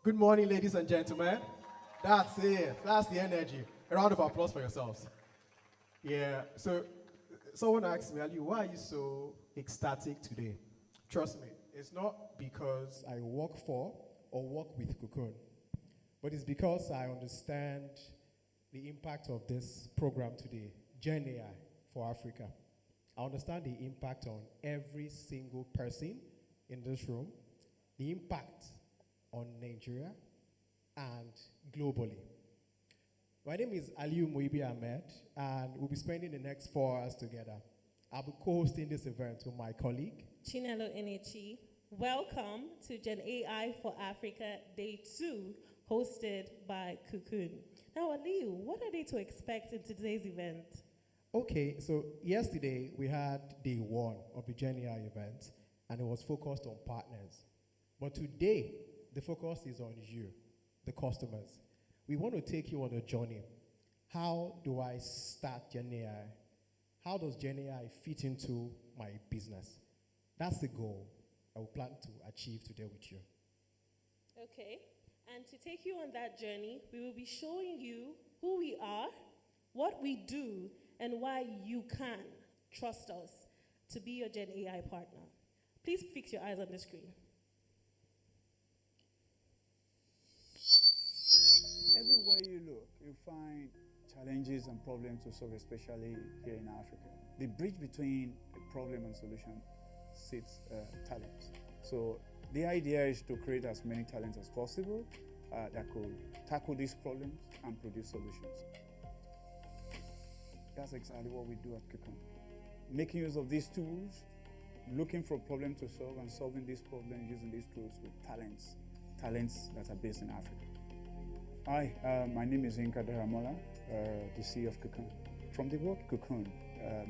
Good morning, ladies and gentlemen. That's it. That's the energy. A round of applause for yourselves. Yeah. So, someone asked me, Ali, why are you so ecstatic today? Trust me, it's not because I work for or work with Cocoon, but it's because I understand the impact of this program today, GenAI for Africa. I understand the impact on every single person in this room, the impact on Nigeria and globally. My name is Aliu Muibi Ahmed, and we'll be spending the next 4 hours together. I'll be co-hosting this event with my colleague, Chinelo Enechi. Welcome to Gen AI for Africa Day 2, hosted by Cocoon. Now, Aliu, what are they to expect in today's event? Okay, so yesterday we had day 1 of the GenAI event, and it was focused on partners. But today, the focus is on you, the customers. We want to take you on a journey. How do I start GenAI? How does GenAI fit into my business? That's the goal I will plan to achieve today with you. Okay, and to take you on that journey, we will be showing you who we are, what we do, and why you can trust us to be your Gen AI partner. Please fix your eyes on the screen. Everywhere you look, you find challenges and problems to solve, especially here in Africa. The bridge between a problem and solution sits talent. So the idea is to create as many talents as possible that could tackle these problems and produce solutions. That's exactly what we do at Cocoon. Making use of these tools, looking for problems to solve and solving these problems using these tools with talents that are based in Africa. Hi, my name is Inka Daramola, the CEO of Cocoon. From the word cocoon,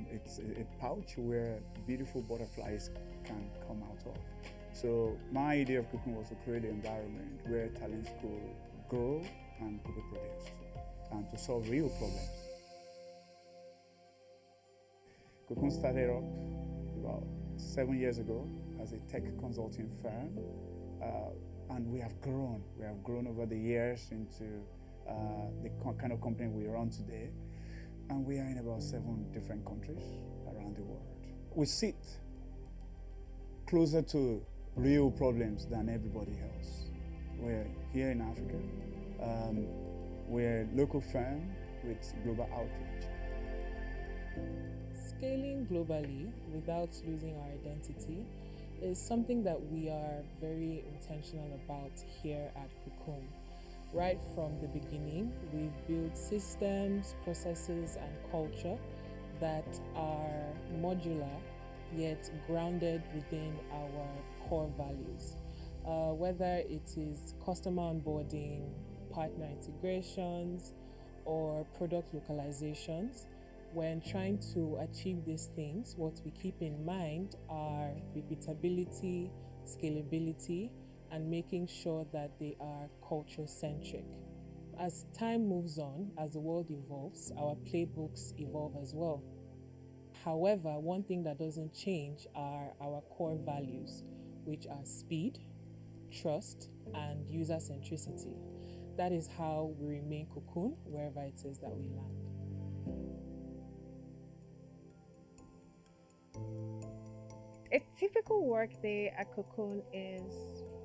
it's a pouch where beautiful butterflies can come out of. So my idea of Cocoon was to create an environment where talents could grow and could be produced and to solve real problems. Cocoon started up about 7 years ago as a tech consulting firm. And we have grown. We have grown over the years into the kind of company we run today. And we are in about 7 different countries around the world. We sit closer to real problems than everybody else. We're here in Africa. We're a local firm with global outreach. Scaling globally without losing our identity is something that we are very intentional about here at Cocoon. Right from the beginning, we've built systems, processes, and culture that are modular yet grounded within our core values. Whether it is customer onboarding, partner integrations, or product localizations, when trying to achieve these things, what we keep in mind are repeatability, scalability, and making sure that they are culture-centric. As time moves on, as the world evolves, our playbooks evolve as well. However, one thing that doesn't change are our core values, which are speed, trust, and user centricity. That is how we remain Cocoon wherever it is that we land. A typical workday at Cocoon is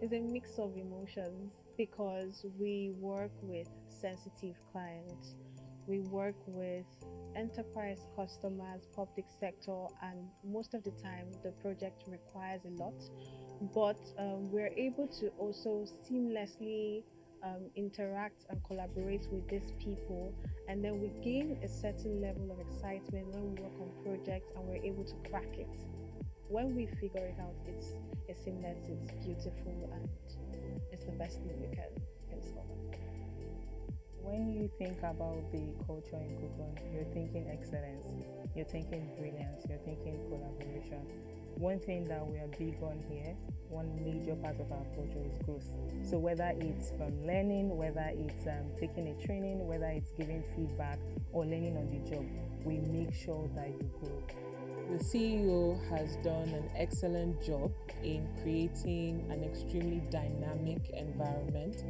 a mix of emotions because we work with sensitive clients. We work with enterprise customers, public sector, and most of the time the project requires a lot. But we're able to also seamlessly interact and collaborate with these people, and then we gain a certain level of excitement when we work on projects and we're able to crack it. When we figure it out, it's seamless, it's beautiful, and it's the best thing we can discover. When you think about the culture in Cocoon, you're thinking excellence, you're thinking brilliance, you're thinking collaboration. One thing that we are big on here, one major part of our culture is growth. So whether it's from learning, whether it's taking a training, whether it's giving feedback or learning on the job, we make sure that you grow. The CEO has done an excellent job in creating an extremely dynamic environment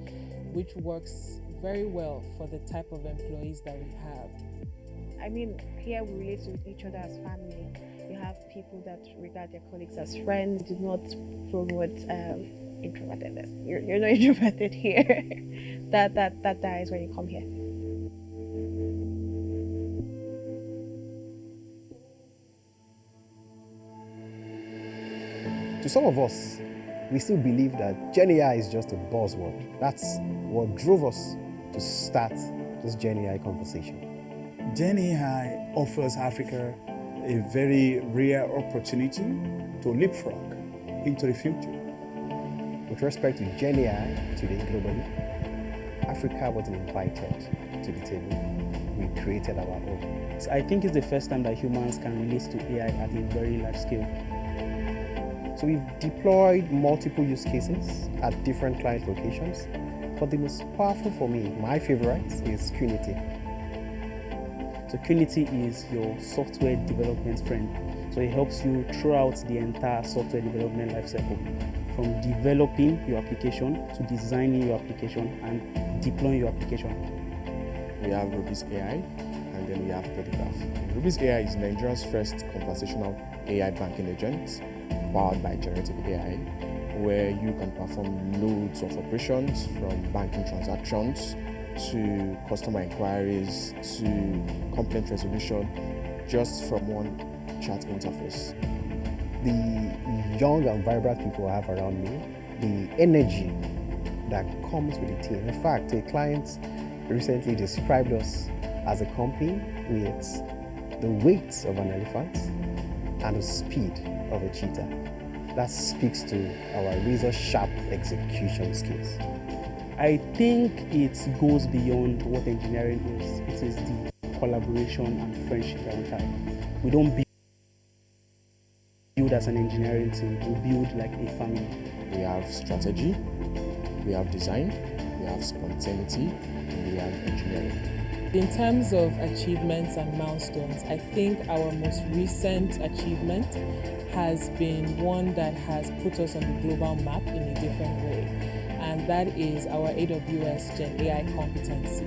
which works very well for the type of employees that we have. I mean, here we relate to each other as family. You have people that regard their colleagues as friends, do not promote introvertedness. You're not introverted here. that dies when you come here. To some of us, we still believe that GenAI is just a buzzword. That's what drove us to start this GenAI conversation. GenAI offers Africa a very rare opportunity to leapfrog into the future. With respect to GenAI today globally, Africa wasn't invited to the table. We created our own. I think it's the first time that humans can relate to AI at a very large scale. So we've deployed multiple use cases at different client locations, but the most powerful for me, my favorite, is Qnity. So Qnity is your software development friend. So it helps you throughout the entire software development lifecycle, from developing your application to designing your application and deploying your application. We have Rubis AI, and then we have Telegraph. Rubis AI is Nigeria's first conversational AI banking agent, powered by generative AI, where you can perform loads of operations, from banking transactions to customer inquiries to complaint resolution, just from one chat interface. The young and vibrant people I have around me, the energy that comes with the team. In fact, a client recently described us as a company with the weight of an elephant and the speed of a cheetah. That speaks to our razor-sharp execution skills. I think it goes beyond what engineering is. It is the collaboration and friendship that we have. We don't build as an engineering team, we build like a family. We have strategy, we have design, we have spontaneity, and we have engineering. In terms of achievements and milestones, I think our most recent achievement has been one that has put us on the global map in a different way, and that is our AWS GenAI competency.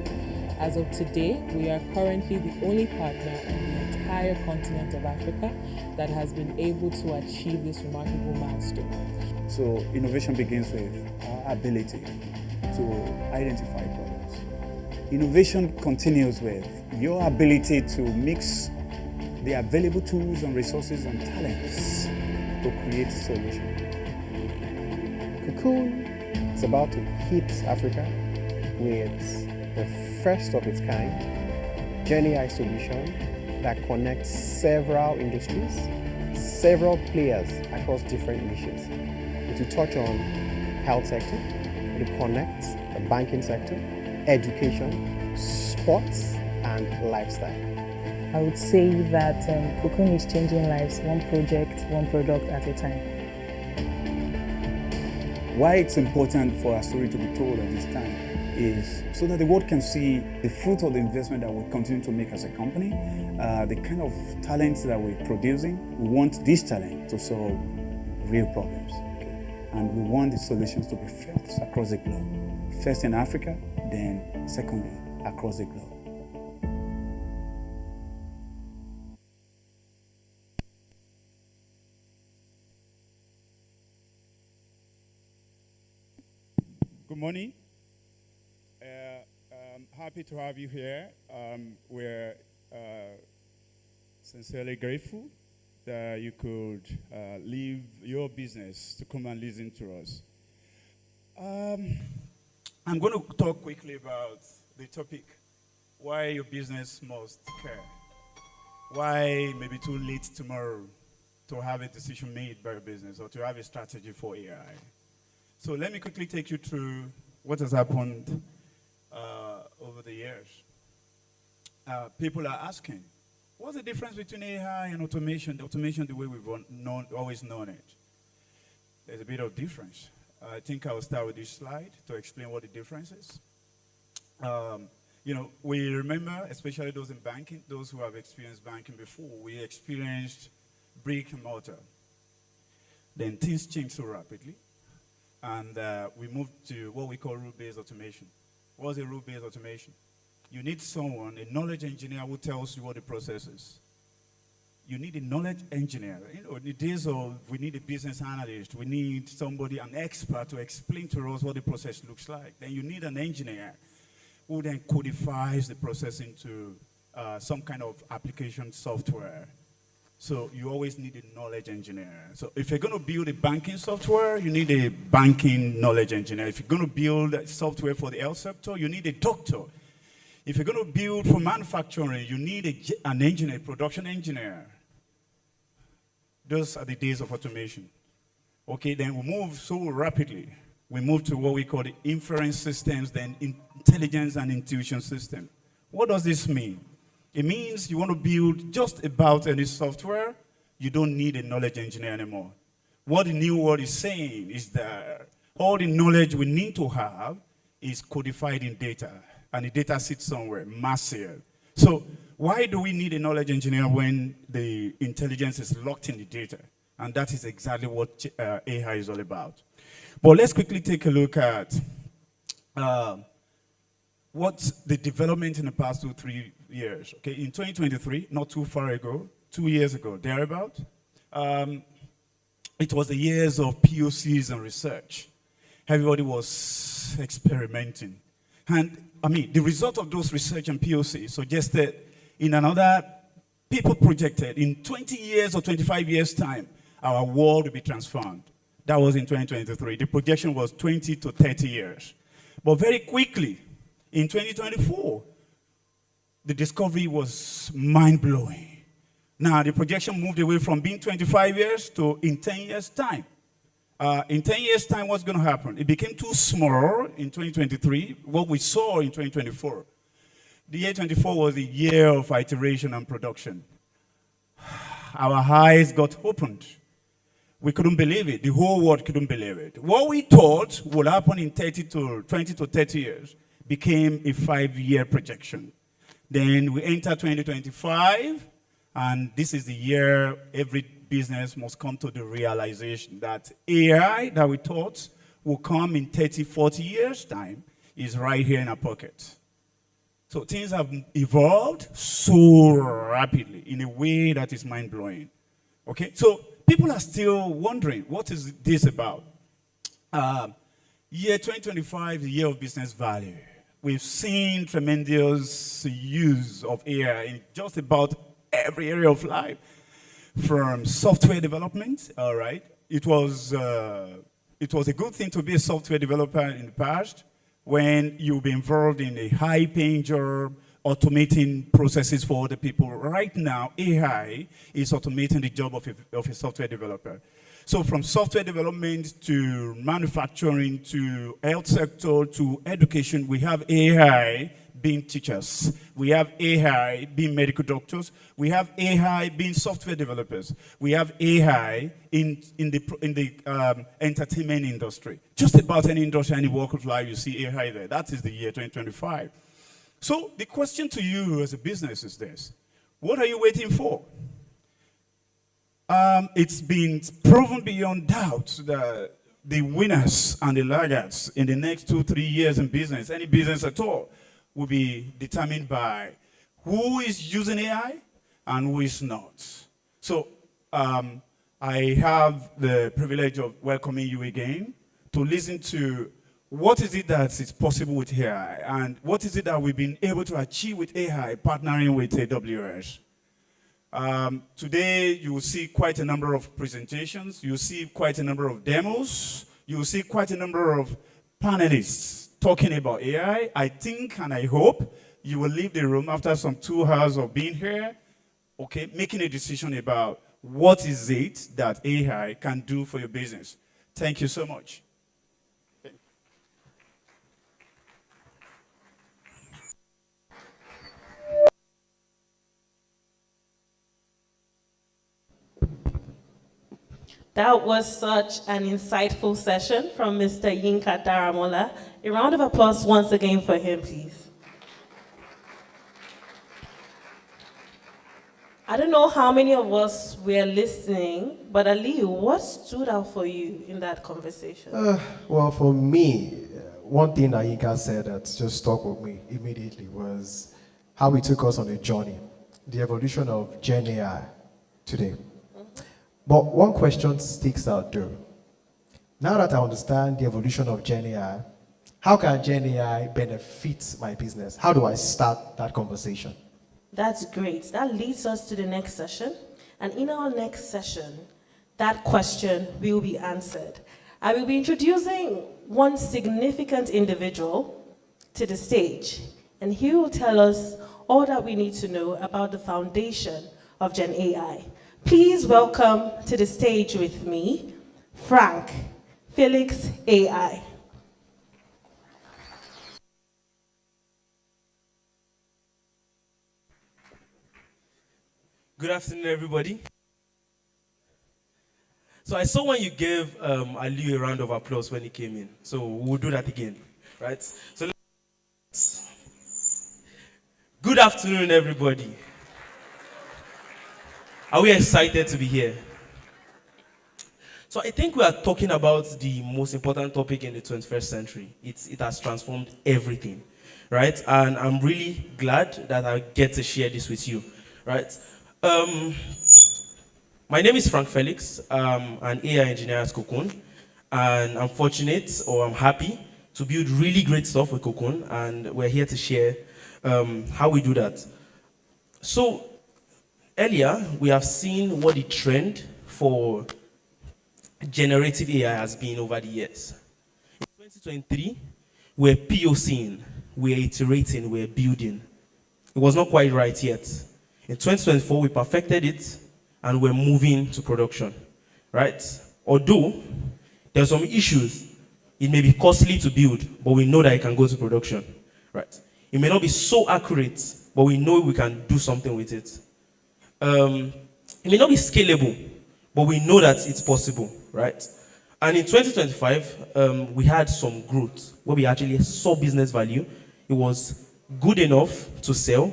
As of today, we are currently the only partner on the entire continent of Africa that has been able to achieve this remarkable milestone. So innovation begins with our ability to identify problems. Innovation continues with your ability to mix the available tools and resources and talents to create solutions. Cocoon is about to hit Africa with the first of its kind GenAI solution that connects several industries, several players across different niches. It will touch on health sector, it will connect the banking sector, education, sports, and lifestyle. I would say that Cocoon is changing lives one project, one product at a time. Why it's important for our story to be told at this time is so that the world can see the fruit of the investment that we continue to make as a company, the kind of talents that we're producing. We want this talent to solve real problems, and we want the solutions to be felt across the globe. First in Africa, then secondly across the globe. Good morning. I'm happy to have you here. We're sincerely grateful that you could leave your business to come and listen to us. I'm going to talk quickly about the topic, why your business must care. Why it may be too late tomorrow to have a decision made by your business or to have a strategy for AI. So let me quickly take you through what has happened over the years. People are asking, what's the difference between AI and automation? Automation, the way we've always known it. There's a bit of difference. I think I'll start with this slide to explain what the difference is. We remember, especially those in banking, those who have experienced banking before, we experienced brick and mortar. Then things change so rapidly, and we moved to what we call rule-based automation. What's a rule-based automation? You need someone, a knowledge engineer, who tells you what the process is. You need a knowledge engineer. You know, in the days of, we need a business analyst, we need somebody, an expert, to explain to us what the process looks like. Then you need an engineer who then codifies the process into some kind of application software. So you always need a knowledge engineer. So if you're going to build a banking software, you need a banking knowledge engineer. If you're going to build software for the health sector, you need a doctor. If you're going to build for manufacturing, you need an engineer, a production engineer. Those are the days of automation. Okay, then we move so rapidly. We move to what we call the inference systems, then intelligence and intuition system. What does this mean? It means you want to build just about any software, you don't need a knowledge engineer anymore. What the new world is saying is that all the knowledge we need to have is codified in data, and the data sits somewhere, massive. So why do we need a knowledge engineer when the intelligence is locked in the data? And that is exactly what AI is all about. But let's quickly take a look at what's the development in the past 2-3 years. Okay, in 2023, not too far ago, 2 years ago, thereabout, it was the years of POCs and research. Everybody was experimenting. And I mean, the result of those research and POCs suggested in another, people projected in 20 years or 25 years time, our world will be transformed. That was in 2023. The projection was 20 to 30 years. But very quickly, in 2024, the discovery was mind-blowing. Now, the projection moved away from being 25 years to in 10 years' time. In 10 years' time, what's going to happen? It became too small in 2023, what we saw in 2024. The year 24 was the year of iteration and production. Our eyes got opened. We couldn't believe it. The whole world couldn't believe it. What we thought would happen in 20 to 30 years became a 5-year projection. Then we enter 2025, and this is the year every business must come to the realization that AI that we thought will come in 30, 40 years' time is right here in our pocket. So things have evolved so rapidly in a way that is mind-blowing. Okay, so people are still wondering, what is this about? Year 2025, the year of business value. We've seen tremendous use of AI in just about every area of life. From software development, all right. It was a good thing to be a software developer in the past when you'll be involved in a high-paying job, automating processes for other people. Right now, AI is automating the job of a software developer. So from software development to manufacturing to health sector to education, we have AI being teachers. We have AI being medical doctors. We have AI being software developers. We have AI in the entertainment industry. Just about any industry, any walk of life, you see AI there. That is the year 2025. So the question to you as a business is this: what are you waiting for? It's been proven beyond doubt that the winners and the laggards in the next 2-3 years in business, any business at all, will be determined by who is using AI and who is not. So I have the privilege of welcoming you again to listen to what is it that is possible with AI and what is it that we've been able to achieve with AI partnering with AWS. Today, you will see quite a number of presentations. You will see quite a number of demos. You will see quite a number of panelists talking about AI. I think and I hope you will leave the room after some 2 hours of being here, okay, making a decision about what is it that AI can do for your business. Thank you so much. That was such an insightful session from Mr. Yinka Daramola. A round of applause once again for him, please. I don't know how many of us were listening, but Ali, what stood out for you in that conversation? Well, for me, one thing that Yinka said that just stuck with me immediately was how he took us on a journey, the evolution of GenAI today. But one question sticks out though. Now that I understand the evolution of GenAI, how can GenAI benefit my business? How do I start that conversation? That's great. That leads us to the next session. And in our next session, that question will be answered. I will be introducing one significant individual to the stage, and he will tell us all that we need to know about the foundation of GenAI. Please welcome to the stage with me, Frank, Felix AI. Good afternoon, everybody. So I saw when you gave Ali a round of applause when he came in. So we'll do that again, right? So good afternoon, everybody. Are we excited to be here? So I think we are talking about the most important topic in the 21st century. It has transformed everything, right? And I'm really glad that I get to share this with you, right? My name is Frank Felix. I'm an AI engineer at Cocoon, and I'm fortunate, or I'm happy, to build really great stuff with Cocoon, and we're here to share how we do that. So earlier, we have seen what the trend for generative AI has been over the years. In 2023, we're POCing, we're iterating, we're building. It was not quite right yet. In 2024, we perfected it, and we're moving to production, right? Although there are some issues, it may be costly to build, but we know that it can go to production, right? It may not be so accurate, but we know we can do something with it. It may not be scalable, but we know that it's possible, right? And in 2025, we had some growth where we actually saw business value. It was good enough to sell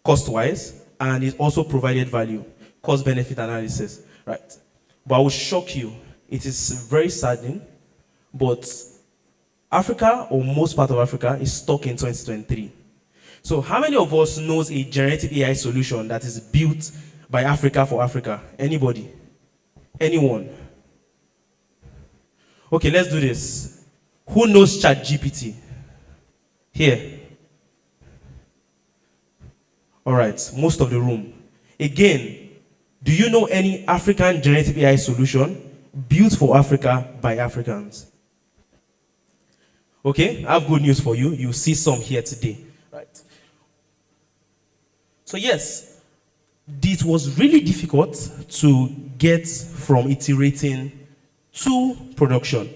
cost-wise, and it also provided value, cost-benefit analysis, right? But I will shock you. It is very saddening, but Africa, or most part of Africa, is stuck in 2023. So how many of us knows a generative AI solution that is built by Africa for Africa? Anybody? Anyone? Okay, let's do this. Who knows ChatGPT? Here. All right, most of the room. Again, do you know any African generative AI solution built for Africa by Africans? Okay, I have good news for you. You'll see some here today. Right. So yes, it was really difficult to get from iterating to production.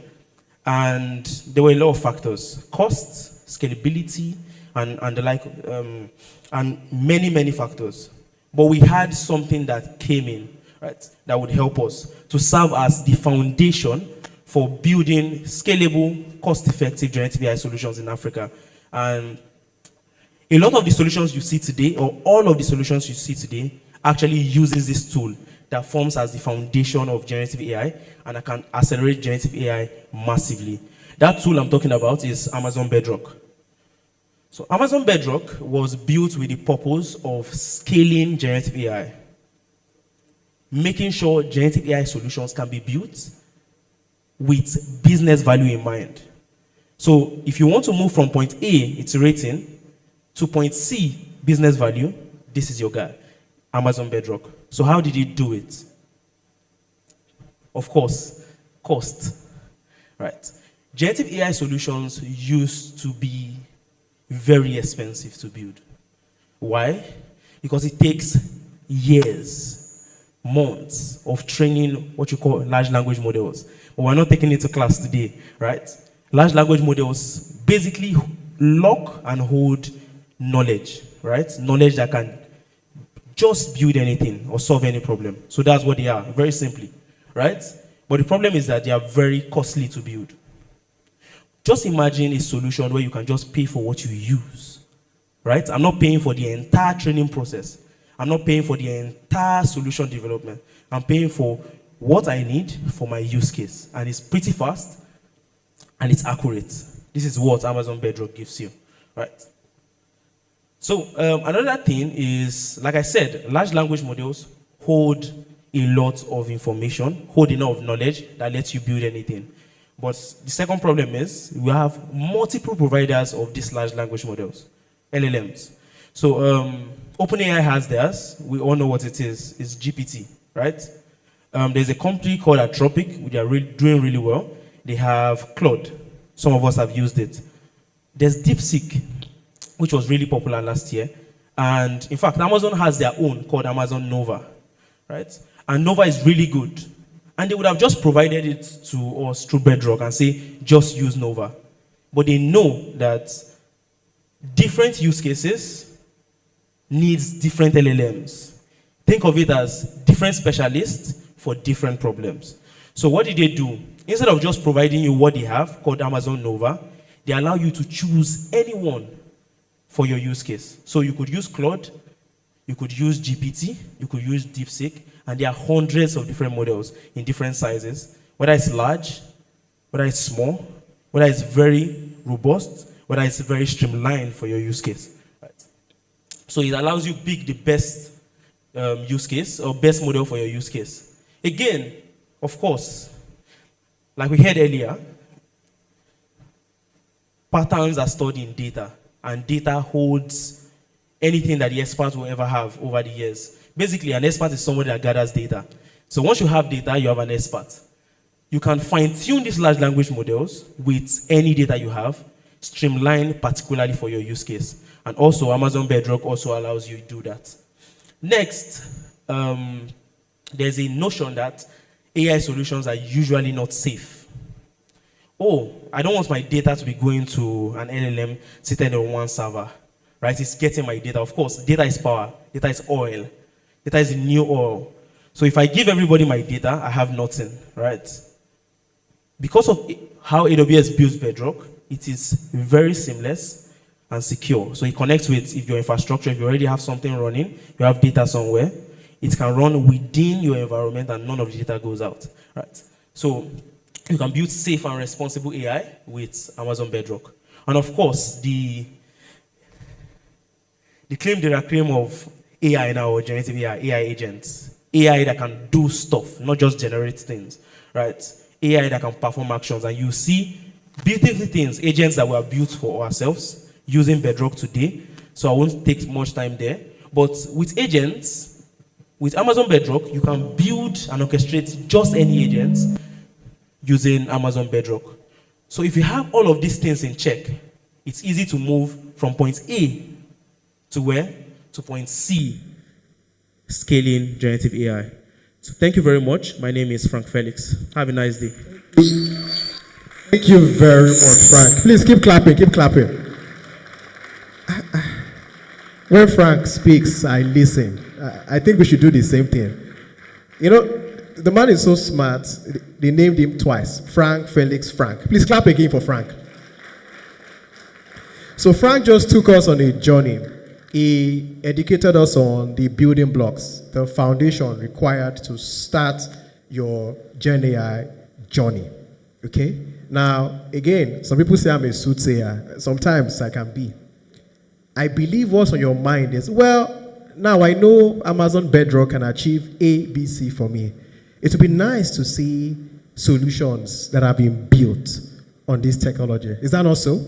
And there were a lot of factors: cost, scalability, and the like, and many, many factors. But we had something that came in, right, that would help us to serve as the foundation for building scalable, cost-effective generative AI solutions in Africa. And a lot of the solutions you see today, or all of the solutions you see today, actually uses this tool that forms as the foundation of generative AI, and that can accelerate generative AI massively. That tool I'm talking about is Amazon Bedrock. So Amazon Bedrock was built with the purpose of scaling generative AI, making sure generative AI solutions can be built with business value in mind. So if you want to move from point A, iterating, to point C, business value, this is your guy, Amazon Bedrock. So how did he do it? Of course, cost, right? Generative AI solutions used to be very expensive to build. Why? Because it takes years, months of training what you call large language models. But we're not taking it to class today, right? Large language models basically lock and hold knowledge, right? Knowledge that can just build anything or solve any problem. So that's what they are, very simply, right? But the problem is that they are very costly to build. Just imagine a solution where you can just pay for what you use, right? I'm not paying for the entire training process. I'm not paying for the entire solution development. I'm paying for what I need for my use case. And it's pretty fast and it's accurate. This is what Amazon Bedrock gives you, right? So another thing is, like I said, large language models hold a lot of information, hold enough knowledge that lets you build anything. But the second problem is we have multiple providers of these large language models, LLMs. So OpenAI has theirs. We all know what it is. It's GPT, right? There's a company called Anthropic. They are doing really well. They have Claude. Some of us have used it. There's DeepSeek, which was really popular last year. And in fact, Amazon has their own called Amazon Nova, right? And Nova is really good. And they would have just provided it to us through Bedrock and say, just use Nova. But they know that different use cases needs different LLMs. Think of it as different specialists for different problems. So what did they do? Instead of just providing you what they have, called Amazon Nova, they allow you to choose anyone for your use case. So you could use Claude, you could use GPT, you could use DeepSeek, and there are hundreds of different models in different sizes, whether it's large, whether it's small, whether it's very robust, whether it's very streamlined for your use case. Right? So it allows you to pick the best use case or best model for your use case. Again, of course, like we heard earlier, patterns are stored in data, and data holds anything that the expert will ever have over the years. Basically, an expert is somebody that gathers data. So once you have data, you have an expert. You can fine-tune these large language models with any data you have, streamline particularly for your use case. And also, Amazon Bedrock also allows you to do that. Next, there's a notion that AI solutions are usually not safe. Oh, I don't want my data to be going to an LLM sitting on one server, right? It's getting my data. Of course, data is power. Data is oil. Data is the new oil. So if I give everybody my data, I have nothing, right? Because of how AWS builds Bedrock, it is very seamless and secure. So it connects with if your infrastructure, if you already have something running, you have data somewhere, it can run within your environment and none of the data goes out, right? So you can build safe and responsible AI with Amazon Bedrock. And of course, the claim de la creme of AI now, or generative AI agents, AI that can do stuff, not just generate things, right? AI that can perform actions, and you see beautiful things, agents that were built for ourselves using Bedrock today. So I won't take much time there. But with agents, with Amazon Bedrock, you can build and orchestrate just any agents using Amazon Bedrock. So if you have all of these things in check, it's easy to move from point A to where? To point C, scaling generative AI. So thank you very much. My name is Frank Felix. Have a nice day. Thank you very much, Frank. Please keep clapping, keep clapping. When Frank speaks, I listen. I think we should do the same thing. You know, the man is so smart, they named him twice. Frank, Felix, Frank. Please clap again for Frank. So Frank just took us on a journey. He educated us on the building blocks, the foundation required to start your GenAI journey. Okay? Now, again, some people say I'm a soothsayer. Sometimes I can be. I believe what's on your mind is, well, now I know Amazon Bedrock can achieve A, B, C for me. It would be nice to see solutions that have been built on this technology. Is that not so?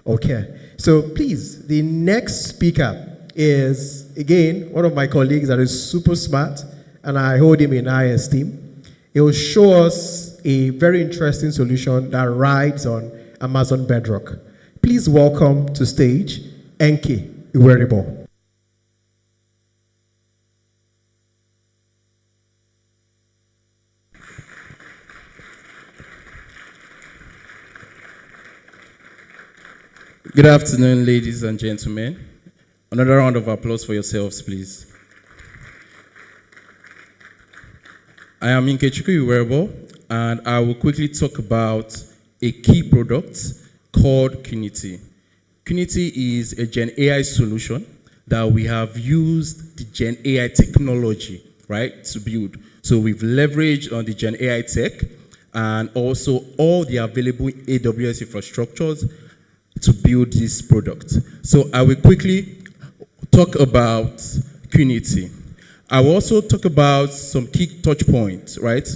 Okay. So please, the next speaker is, again, one of my colleagues that is super smart, and I hold him in high esteem. He will show us a very interesting solution that rides on Amazon Bedrock. Please welcome to stage Enki Iwerebo. Good afternoon, ladies and gentlemen. Another round of applause for yourselves, please. I am Nkechukwu Iwerebo, and I will quickly talk about a key product called Qnity. Qnity is a Gen AI solution that we have used the GenAI technology, right, to build. So we've leveraged on the GenAI tech and also all the available AWS infrastructures to build this product. So I will quickly talk about Qnity. I will also talk about some key touch points, right?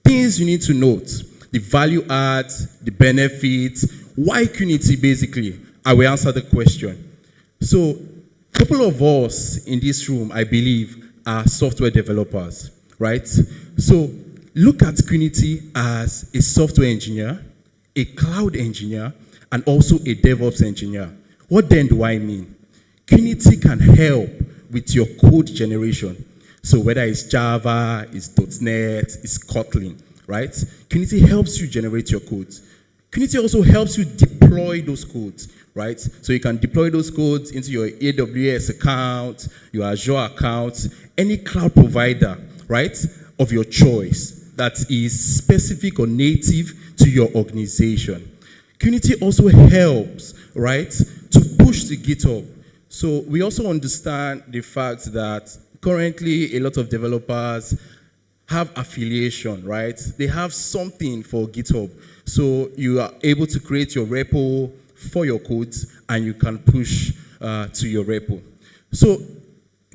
Things you need to note, the value adds, the benefits, why Qnity basically. I will answer the question. So a couple of us in this room, I believe, are software developers, right? So look at Qnity as a software engineer, a cloud engineer, and also a DevOps engineer. What then do I mean? Qnity can help with your code generation. So whether it's Java, it's .NET, it's Kotlin, right? Qnity helps you generate your codes. Qnity also helps you deploy those codes, right? So you can deploy those codes into your AWS account, your Azure account, any cloud provider, right, of your choice that is specific or native to your organization. Qnity also helps, right, to push the GitHub. So we also understand the fact that currently a lot of developers have affiliation, right? They have something for GitHub. So you are able to create your repo for your codes and you can push to your repo. So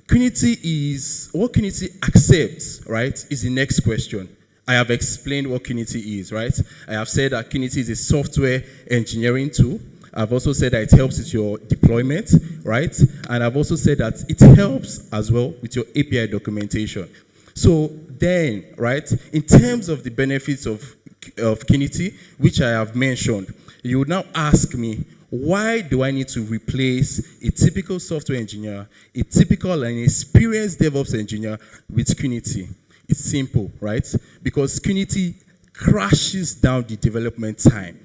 Qnity is, what Qnity accepts, right, is the next question. I have explained what Qnity is, right? I have said that Qnity is a software engineering tool. I've also said that it helps with your deployment, right? And I've also said that it helps as well with your API documentation. So then, right, in terms of the benefits of Qnity, which I have mentioned, you would now ask me, why do I need to replace a typical software engineer, a typical and experienced DevOps engineer with Qnity? It's simple, right? Because Qnity crashes down the development time.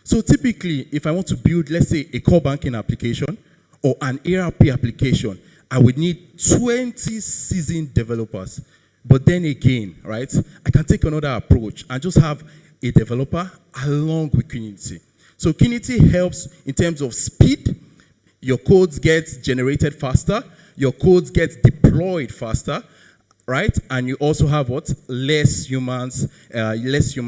So typically, if I want to build, let's say, a core banking application or an ERP application, I would need 20 seasoned developers. But then again, right, I can take another approach and just have a developer along with Qnity. So Qnity helps in terms of speed. Your codes get generated faster. Your codes get deployed faster, right? And you also have what? Less human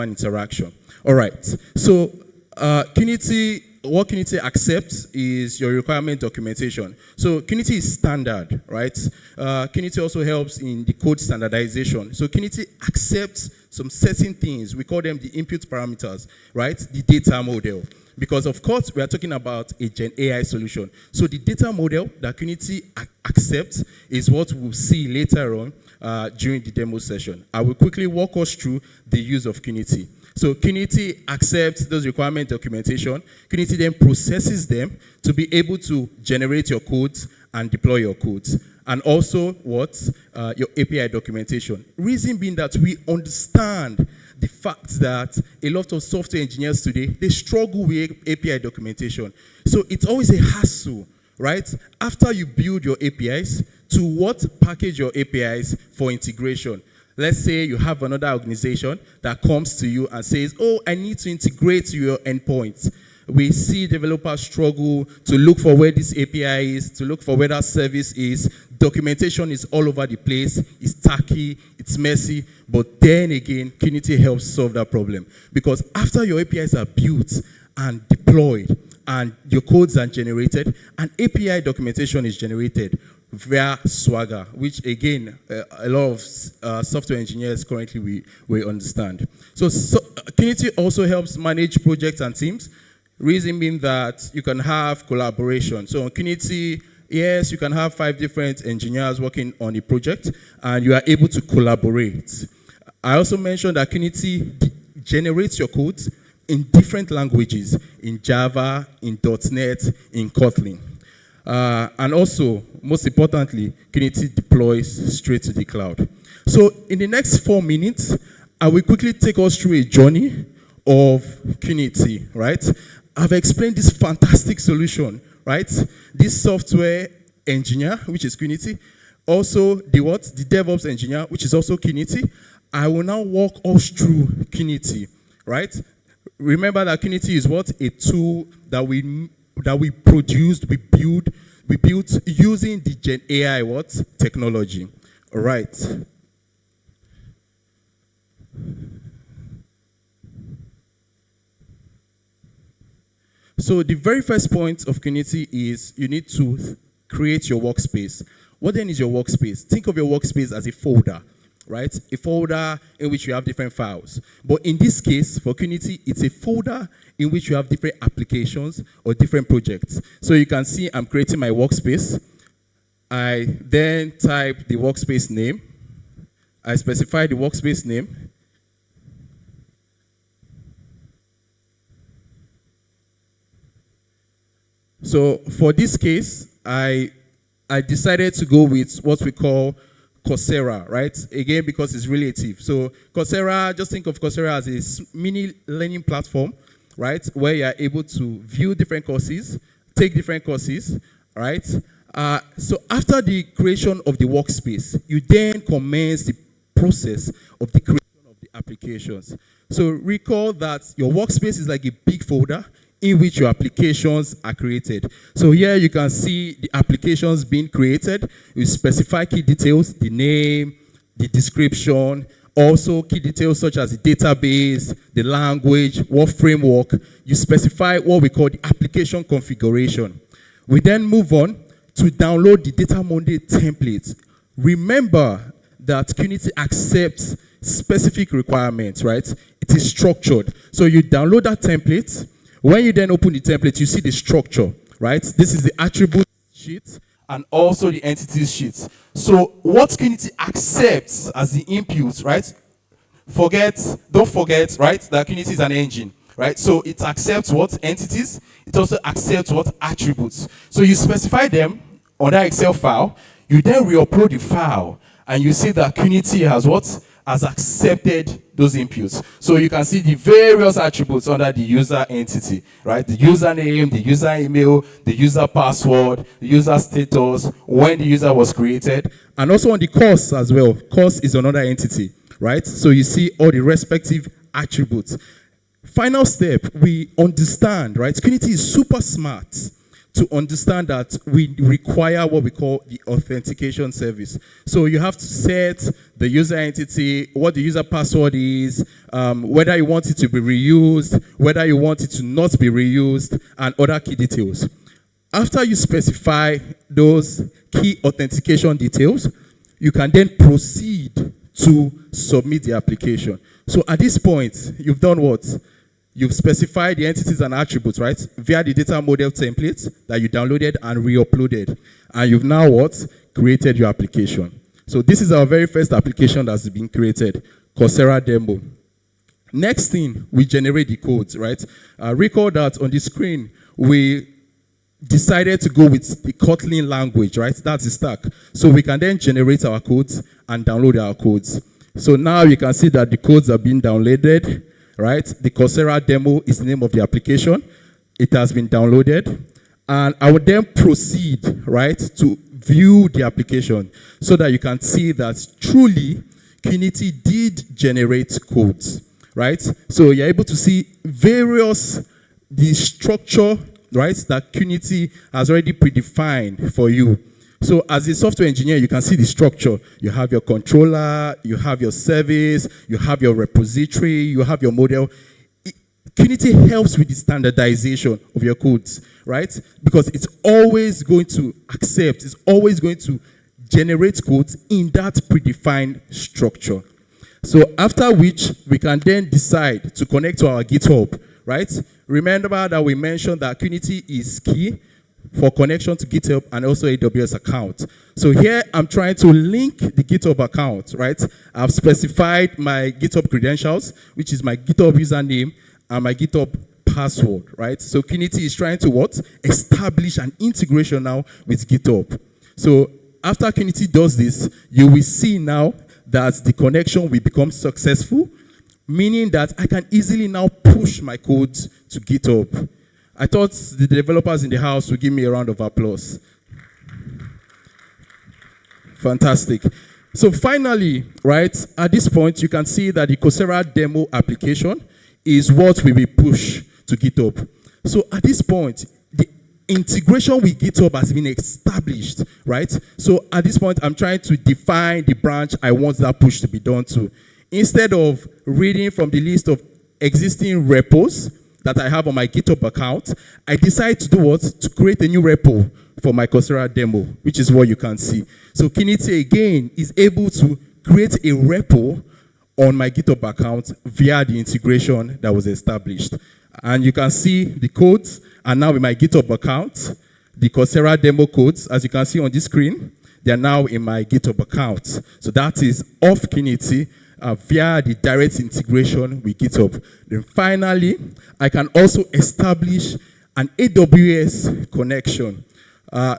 interaction. All right. So Qnity, what Qnity accepts is your requirement documentation. So Qnity is standard, right? Qnity also helps in the code standardization. So Qnity accepts some certain things. We call them the input parameters, right? The data model. Because of course, we are talking about a GenAI solution. So the data model that Qnity accepts is what we'll see later on during the demo session. I will quickly walk us through the use of Qnity. So Qnity accepts those requirement documentation. Qnity then processes them to be able to generate your codes and deploy your codes. And also what? Your API documentation. Reason being that we understand the fact that a lot of software engineers today, they struggle with API documentation. So it's always a hassle, right? After you build your APIs, to what package your APIs for integration. Let's say you have another organization that comes to you and says, oh, I need to integrate to your endpoints. We see developers struggle to look for where this API is, to look for where that service is. Documentation is all over the place. It's tacky, it's messy. But then again, Qnity helps solve that problem. Because after your APIs are built and deployed, and your codes are generated, and API documentation is generated via Swagger, which again, a lot of software engineers currently we understand. So Qnity also helps manage projects and teams. Reason being that you can have collaboration. So on Qnity, yes, you can have 5 different engineers working on a project, and you are able to collaborate. I also mentioned that Qnity generates your codes in different languages, in Java, in .NET, in Kotlin. And also, most importantly, Qnity deploys straight to the cloud. So in the next 4 minutes, I will quickly take us through a journey of Qnity, right? I've explained this fantastic solution, right? This software engineer, which is Qnity, also the what? The DevOps engineer, which is also Qnity. I will now walk us through Qnity, right? Remember that Qnity is what? A tool that we produced, we built we built using the GenAI technology. All right. So the very first point of community is you need to create your workspace. What then is your workspace? Think of your workspace as a folder, right? A folder in which you have different files. But in this case, for community, it's a folder in which you have different applications or different projects. So you can see I'm creating my workspace. I then type the workspace name. I specify the workspace name. So for this case, I decided to go with what we call Coursera, right? Again, because it's relative. So Coursera, just think of Coursera as a mini learning platform, right? Where you are able to view different courses, take different courses, right? So after the creation of the workspace, you then commence the process of the creation of the applications. So recall that your workspace is like a big folder in which your applications are created. So here you can see the applications being created. You specify key details, the name, the description, also key details such as the database, the language, what framework. You specify what we call the application configuration. We then move on to download the data Monday template. Remember that Unity accepts specific requirements, right? It is structured. So you download that template. When you then open the template, you see the structure, right? This is the attribute sheet and also the entities sheet. So what Unity accepts as the input, right? Don't forget, right, that Unity is an engine, right? So it accepts what entities, it also accepts what attributes. So you specify them on that Excel file, you then re-upload the file, and you see that Unity has what? Has accepted those inputs. So you can see the various attributes under the user entity, right? The username, the user email, the user password, the user status, when the user was created, and also on the course as well. Course is another entity, right? So you see all the respective attributes. Final step, we understand, right? Unity is super smart to understand that we require what we call the authentication service. So you have to set the user entity, what the user password is, whether you want it to be reused, whether you want it to not be reused, and other key details. After you specify those key authentication details, you can then proceed to submit the application. So at this point, you've done what? You've specified the entities and attributes, right? Via the data model template that you downloaded and re-uploaded. And you've now what? Created your application. So this is our very first application that's been created, Coursera demo. Next thing, we generate the codes, right? Recall that on the screen, we decided to go with the Kotlin language, right? That's the stack. So we can then generate our codes and download our codes. So now you can see that the codes are being downloaded, right? The Coursera demo is the name of the application. It has been downloaded. And I will then proceed, right, to view the application so that you can see that truly Unity did generate codes, right? So you're able to see the structure, right, that Unity has already predefined for you. So as a software engineer, you can see the structure. You have your controller, you have your service, you have your repository, you have your model. Unity helps with the standardization of your codes, right? Because it's always going to accept, it's always going to generate codes in that predefined structure. So after which, we can then decide to connect to our GitHub, right? Remember that we mentioned that Unity is key for connection to GitHub and also AWS account. So here I'm trying to link the GitHub account, right? I've specified my GitHub credentials, which is my GitHub username and my GitHub password, right? So Unity is trying to what? Establish an integration now with GitHub. So after Unity does this, you will see now that the connection will become successful, meaning that I can easily now push my codes to GitHub. I thought the developers in the house would give me a round of applause. Fantastic. So finally, right, at this point, you can see that the Coursera demo application is what we will push to GitHub. So at this point, the integration with GitHub has been established, right? So at this point, I'm trying to define the branch I want that push to be done to. Instead of reading from the list of existing repos that I have on my GitHub account, I decide to do what? To create a new repo for my Coursera demo, which is what you can see. So Kiniti, again, is able to create a repo on my GitHub account via the integration that was established. And you can see the codes are now in my GitHub account. The Coursera demo codes, as you can see on this screen, they are now in my GitHub account. So that is off Kiniti via the direct integration with GitHub. Then finally, I can also establish an AWS connection.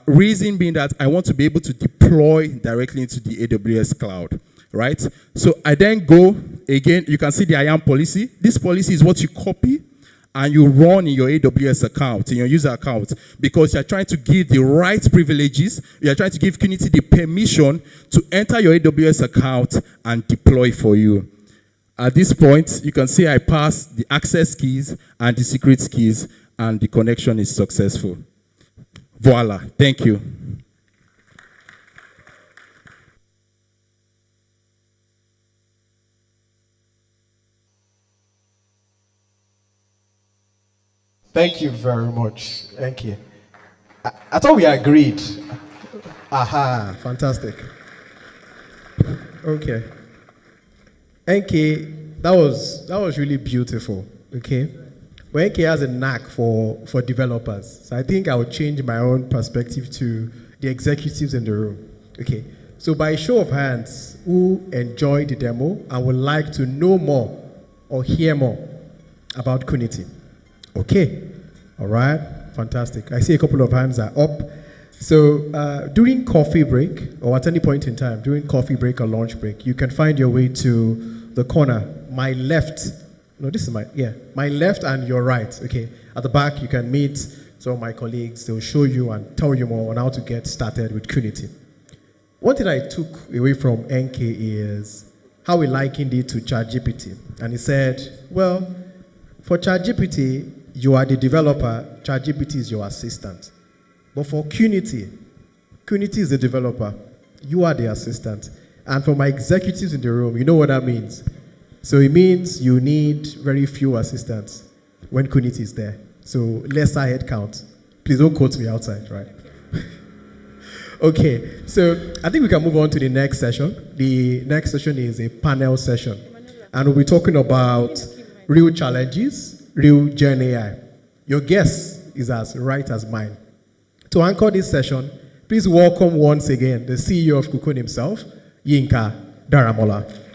Reason being that I want to be able to deploy directly into the AWS cloud, right? So I then go, again, you can see the IAM policy. This policy is what you copy and you run in your AWS account, in your user account, because you're trying to give the right privileges, you're trying to give Kiniti the permission to enter your AWS account and deploy for you. At this point, you can see I pass the access keys and the secret keys, and the connection is successful. Voila, thank you. Thank you very much. Thank you. I thought we agreed. Aha, fantastic. Okay. NK, that was really beautiful. Okay. But NK has a knack for developers. So I think I will change my own perspective to the executives in the room. Okay. So by show of hands, who enjoyed the demo and would like to know more or hear more about Kuniti? Okay. All right. Fantastic. I see a couple of hands are up. So during coffee break, or at any point in time, during coffee break or lunch break, you can find your way to the corner, my left. No, this is my left and your right. Okay. At the back, you can meet some of my colleagues. They'll show you and tell you more on how to get started with Kuniti. One thing I took away from NK is how he likened it to ChatGPT. And he said, well, for ChatGPT, you are the developer, ChatGPT is your assistant. But for Kuniti, Kuniti is the developer, you are the assistant. And for my executives in the room, you know what that means. So it means you need very few assistants when Kuniti is there. So lesser headcount. Please don't quote me outside, right? Okay, so I think we can move on to the next session. The next session is a panel session. And we'll be talking about real challenges, real GenAI. Your guess is as right as mine. To anchor this session, please welcome once again the CEO of Cocoon himself, Yinka Daramola.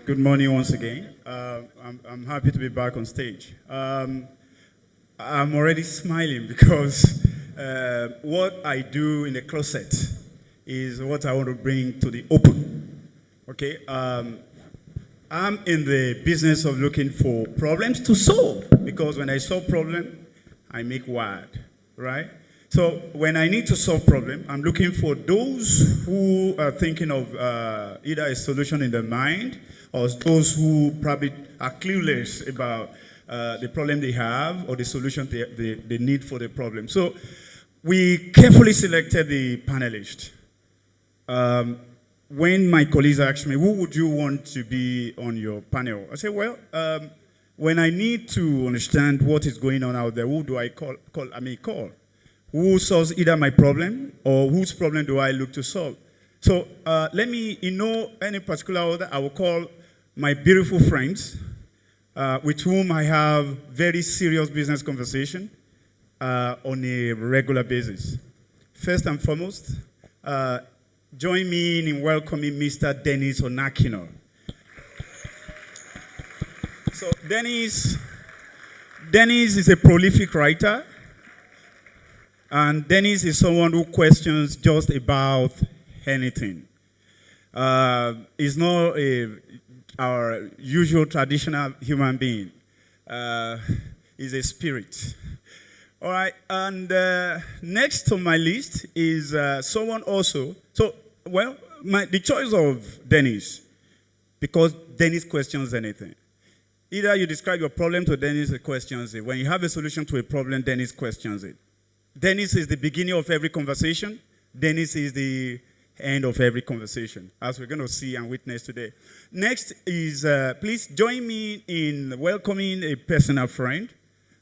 Good morning once again. I'm happy to be back on stage. I'm already smiling because what I do in the closet is what I want to bring to the open. Okay? I'm in the business of looking for problems to solve, because when I solve problem, I make word, right? So when I need to solve problem, I'm looking for those who are thinking of either a solution in their mind, or those who probably are clueless about the problem they have or the solution they need for the problem. So we carefully selected the panelists. When my colleagues asked me, who would you want to be on your panel? I said, well, when I need to understand what is going on out there, who do I call? Who solves either my problem or whose problem do I look to solve? So let me, in no any particular order, I will call my beautiful friends with whom I have very serious business conversation on a regular basis. First and foremost, join me in welcoming Mr. Dennis Onakino. So Dennis is a prolific writer, and Dennis is someone who questions just about anything. He's not our usual traditional human being. He's a spirit. All right, and next on my list is someone also. So, well, the choice of Dennis, because Dennis questions anything. Either you describe your problem to Dennis, he questions it. When you have a solution to a problem, Dennis questions it. Dennis is the beginning of every conversation. Dennis is the end of every conversation, as we're going to see and witness today. Next is, please join me in welcoming a personal friend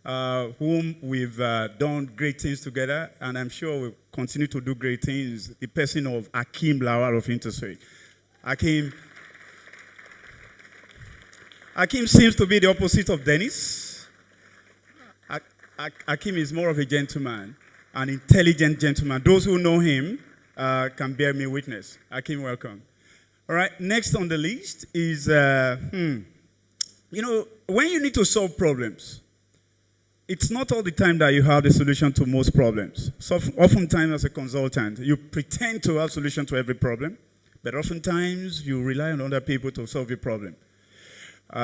whom we've done great things together, and I'm sure we'll continue to do great things. The person of Akim Lawal of Intersway. Akim seems to be the opposite of Dennis. Akim is more of a gentleman, an intelligent gentleman. Those who know him can bear me witness. Akim, welcome. All right, next on the list is, when you need to solve problems, it's not all the time that you have the solution to most problems. So oftentimes as a consultant, you pretend to have solution to every problem, but oftentimes you rely on other people to solve your problem. We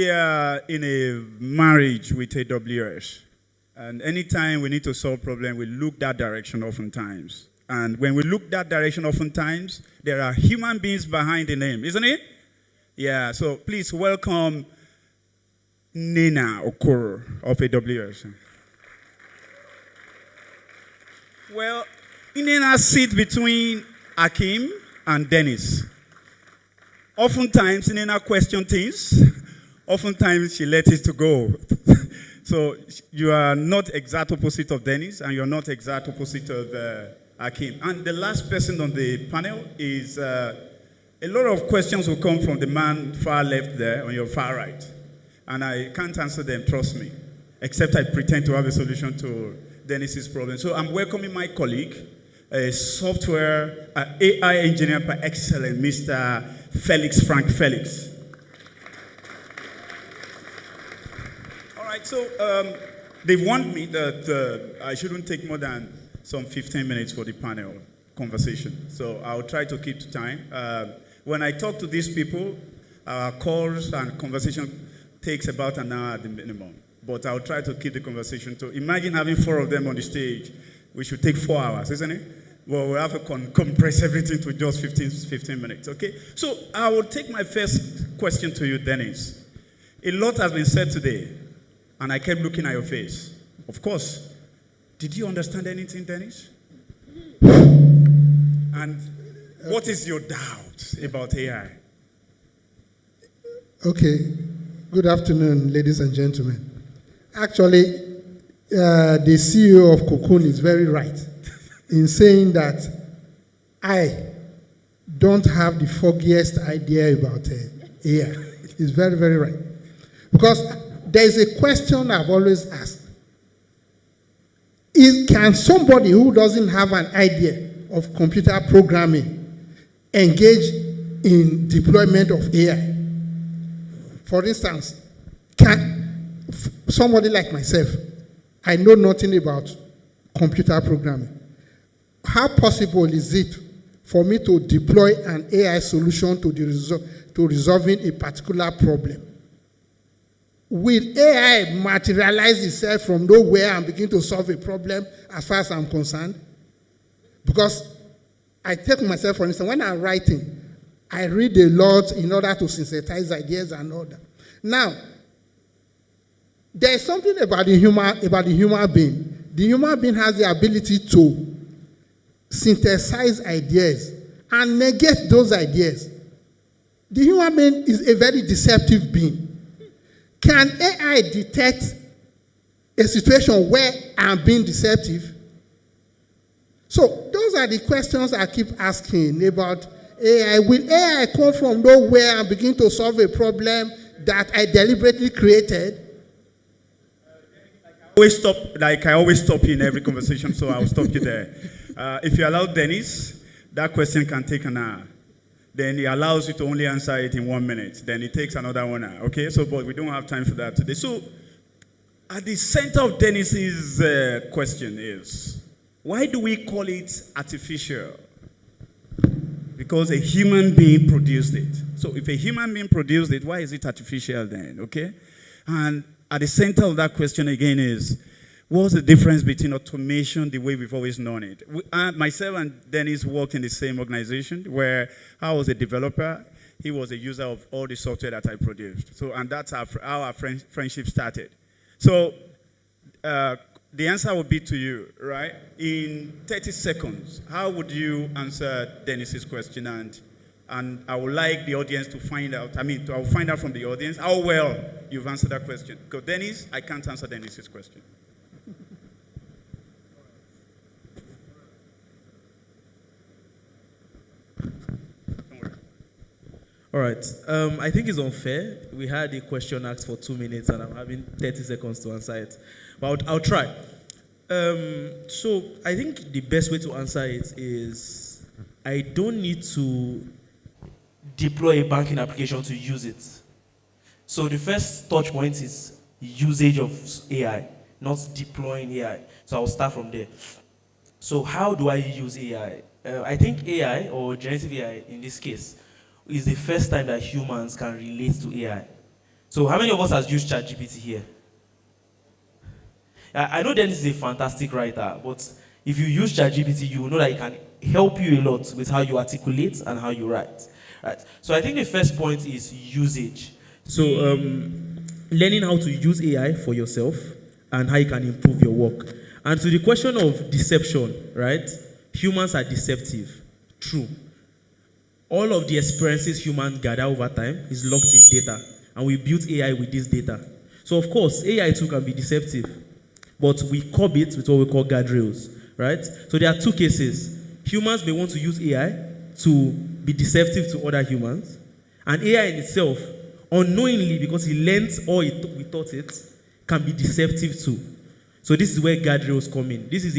are in a marriage with AWS. And anytime we need to solve problem, we look that direction oftentimes. And when we look that direction oftentimes, there are human beings behind the name, isn't it? Yeah, so please welcome Nina Okoro of AWS. Well, Nina sits between Akim and Dennis. Oftentimes, Nina questions things. Oftentimes, she lets it to go. So you are not exact opposite of Dennis, and you're not exact opposite of Akim. And the last person on the panel is, a lot of questions will come from the man far left there on your far right. And I can't answer them, trust me, except I pretend to have a solution to Dennis's problem. So I'm welcoming my colleague, a software AI engineer par excellence, Mr. Frank Felix. All right, so they warned me that I shouldn't take more than some 15 minutes for the panel conversation. So I'll try to keep to time. When I talk to these people, our calls and conversation takes about an hour at the minimum. But I'll try to keep the conversation to, imagine having 4 of them on the stage. We should take 4 hours, isn't it? Well, we'll have to compress everything to just 15 minutes, okay? So I will take my first question to you, Dennis. A lot has been said today, and I kept looking at your face. Of course, did you understand anything, Dennis? And what is your doubt about AI? Okay. Good afternoon, ladies and gentlemen. Actually, the CEO of Cocoon is very right in saying that I don't have the foggiest idea about AI. He's very, very right. Because there is a question I've always asked. Can somebody who doesn't have an idea of computer programming engage in deployment of AI? For instance, can somebody like myself, I know nothing about computer programming. How possible is it for me to deploy an AI solution to resolving a particular problem? Will AI materialize itself from nowhere and begin to solve a problem as far as I'm concerned? Because I take myself, for instance, when I'm writing, I read a lot in order to synthesize ideas and all that. Now, there is something about the human being. The human being has the ability to synthesize ideas and negate those ideas. The human being is a very deceptive being. Can AI detect a situation where I'm being deceptive? So those are the questions I keep asking about AI. Will AI come from nowhere and begin to solve a problem that I deliberately created? I always stop you in every conversation, so I'll stop you there. If you allow Dennis, that question can take an hour. Then he allows you to only answer it in 1 minute. Then it takes another 1 hour. Okay, so but we don't have time for that today. So at the center of Dennis's question is, why do we call it artificial? Because a human being produced it. So if a human being produced it, why is it artificial then? Okay? And at the center of that question again is, What's the difference between automation, the way we've always known it? Myself and Dennis work in the same organization where I was a developer. He was a user of all the software that I produced. So, and that's how our friendship started. So, the answer would be to you, right? In 30 seconds, how would you answer Dennis's question? And I would like the audience to find out, I will find out from the audience how well you've answered that question. Because Dennis, I can't answer Dennis's question. All right. I think it's unfair. We had a question asked for 2 minutes, and I'm having 30 seconds to answer it. But I'll try. So I think the best way to answer it is I don't need to deploy a banking application to use it. So the first touch point is usage of AI, not deploying AI. So I'll start from there. So how do I use AI? I think AI, or generative AI in this case, is the first time that humans can relate to AI. So how many of us has used ChatGPT here? I know Dennis is a fantastic writer, but if you use ChatGPT, you will know that it can help you a lot with how you articulate and how you write. Right? So I think the first point is usage. So learning how to use AI for yourself and how you can improve your work. And to the question of deception, right? Humans are deceptive. True. All of the experiences humans gather over time is locked in data, and we built AI with this data. So of course, AI too can be deceptive, but we curb it with what we call guardrails, right? So there are two cases. Humans may want to use AI to be deceptive to other humans, and AI in itself, unknowingly, because he learned or we taught it, can be deceptive too. So this is where guardrails come in. This is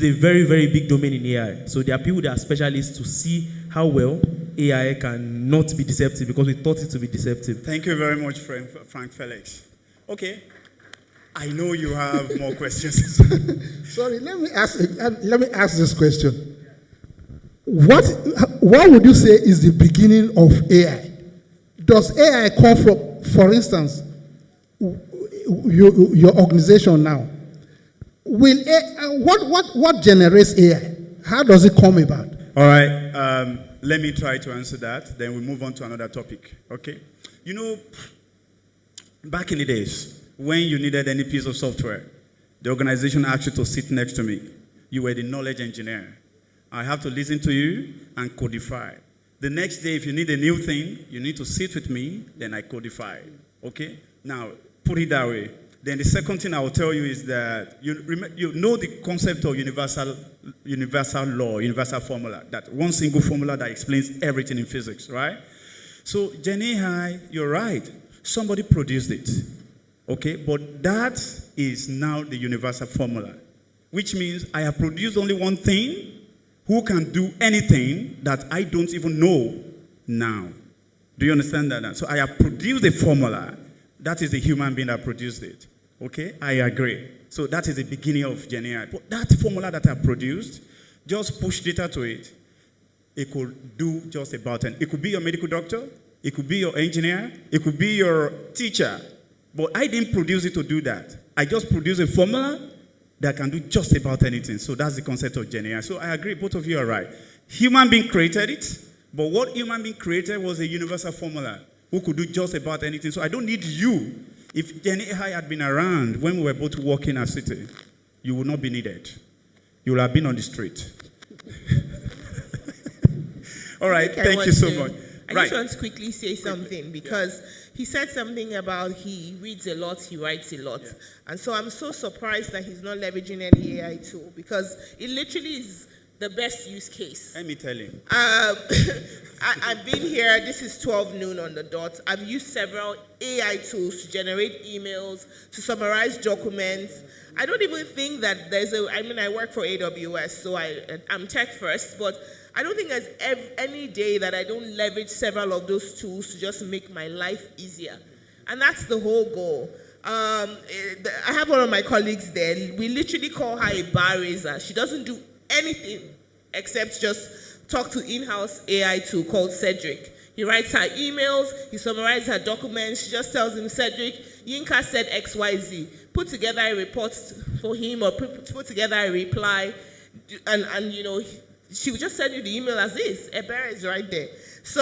a very, very big domain in AI. So there are people that are specialists to see how well AI can not be deceptive because we taught it to be deceptive. Thank you very much, Frank Felix. Okay. I know you have more questions. Sorry, let me ask this question. What would you say is the beginning of AI? Does AI come from, for instance, your organization now? What generates AI? How does it come about? All right. Let me try to answer that. Then we move on to another topic. Okay. You know, back in the days, when you needed any piece of software, the organization asked you to sit next to me. You were the knowledge engineer. I have to listen to you and codify. The next day, if you need a new thing, you need to sit with me, then I codify. Okay? Now, put it that way. Then the second thing I will tell you is that you know the concept of universal law, universal formula, that one single formula that explains everything in physics, right? So GenAI, you're right. Somebody produced it, okay? But that is now the universal formula, which means I have produced only one thing who can do anything that I don't even know now. Do you understand that? So I have produced a formula. That is the human being that produced it. Okay, I agree. So that is the beginning of GenAI. But that formula that I produced, just push data to it. It could do just about it. It could be your medical doctor. It could be your engineer. It could be your teacher. But I didn't produce it to do that. I just produced a formula that can do just about anything. So that's the concept of GenAI. So I agree, both of you are right. Human being created it, but what human being created was a universal formula who could do just about anything. So I don't need you. If GenAI had been around when we were both working at City, you would not be needed. You would have been on the street. All right, thank you so much. I just want to quickly say something because he said something about he reads a lot, he writes a lot. Yeah. And so I'm so surprised that he's not leveraging any AI tool because it literally is the best use case. Let me tell him. I've been here, this is 12 noon on the dot. I've used several AI tools to generate emails, to summarize documents. I don't even think that I work for AWS, so I'm tech first, but I don't think there's any day that I don't leverage several of those tools to just make my life easier. And that's the whole goal. I have one of my colleagues there. We literally call her a bar raiser. She doesn't do anything except just talk to in-house AI tool called Cedric. He writes her emails, he summarizes her documents. She just tells him, Cedric, Yinka said XYZ. Put together a report for him, or put together a reply, and you know, she will just send you the email as is. Ebere is right there. So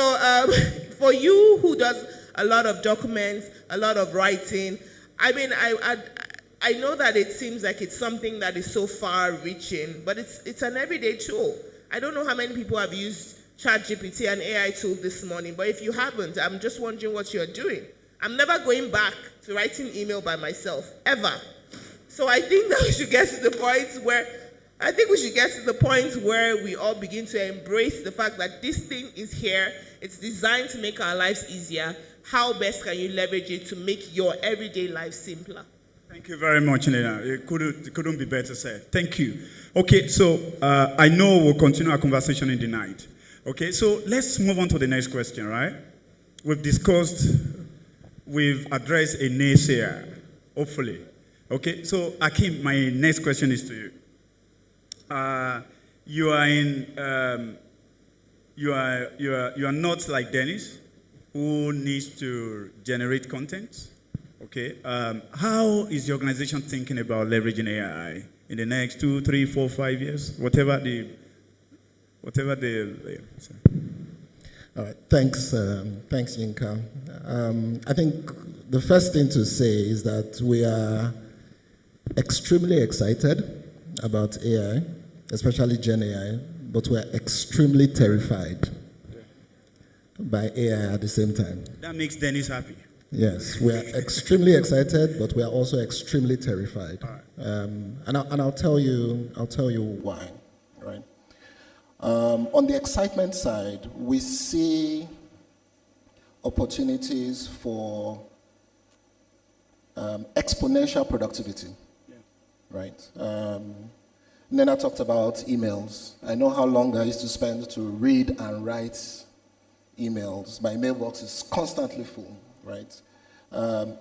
for you who does a lot of documents, a lot of writing, I mean, I know that it seems like it's something that is so far-reaching, but it's an everyday tool. I don't know how many people have used ChatGPT, an AI tool, this morning, but if you haven't, I'm just wondering what you're doing. I'm never going back to writing email by myself, ever. So I think that we should get to the point where we all begin to embrace the fact that this thing is here. It's designed to make our lives easier. How best can you leverage it to make your everyday life simpler? Thank you very much, Nina. It couldn't be better said. Thank you. Okay, so I know we'll continue our conversation in the night. Okay, so let's move on to the next question, right? We've addressed a naysayer, hopefully. Okay, so Akim, my next question is to you. You are not like Dennis, who needs to generate content. Okay, how is the organization thinking about leveraging AI in the next 2, 3, 4, 5 years, whatever the All right, thanks, Yinka. I think the first thing to say is that we are extremely excited about AI, especially GenAI, but we're extremely terrified by AI at the same time. That makes Dennis happy. Yes, we are extremely excited, but we are also extremely terrified. All right. And I'll tell you why. Right. On the excitement side, we see opportunities for exponential productivity. Yeah. Right. Nena talked about emails. I know how long I used to spend to read and write emails. My mailbox is constantly full. Right.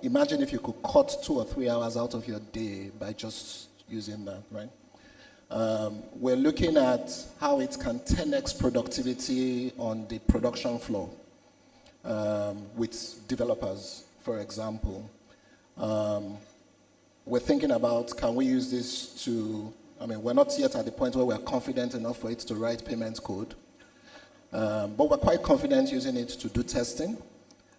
Imagine if you could cut 2 or 3 hours out of your day by just using that. Right. We're looking at how it can 10x productivity on the production floor with developers, for example. We're thinking about, can we use this to, we're not yet at the point where we're confident enough for it to write payment code, but we're quite confident using it to do testing,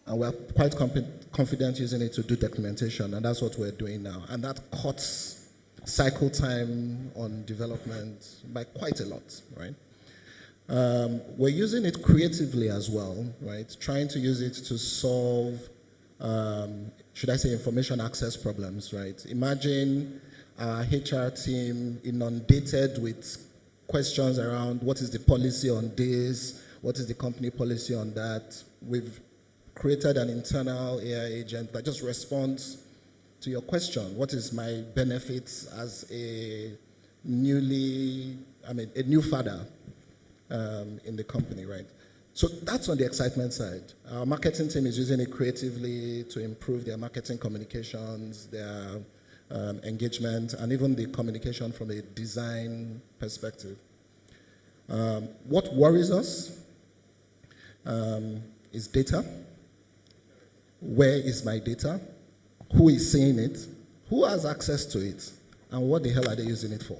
and we're quite confident using it to do documentation, and that's what we're doing now. And that cuts cycle time on development by quite a lot, right? We're using it creatively as well, right? Trying to use it to solve, should I say, information access problems, right? Imagine our HR team inundated with questions around what is the policy on this, what is the company policy on that. We've created an internal AI agent that just responds to your question. What is my benefits as a new father in the company, right? So that's on the excitement side. Our marketing team is using it creatively to improve their marketing communications, their engagement, and even the communication from a design perspective. What worries us is data. Where is my data? Who is seeing it? Who has access to it? And what the hell are they using it for?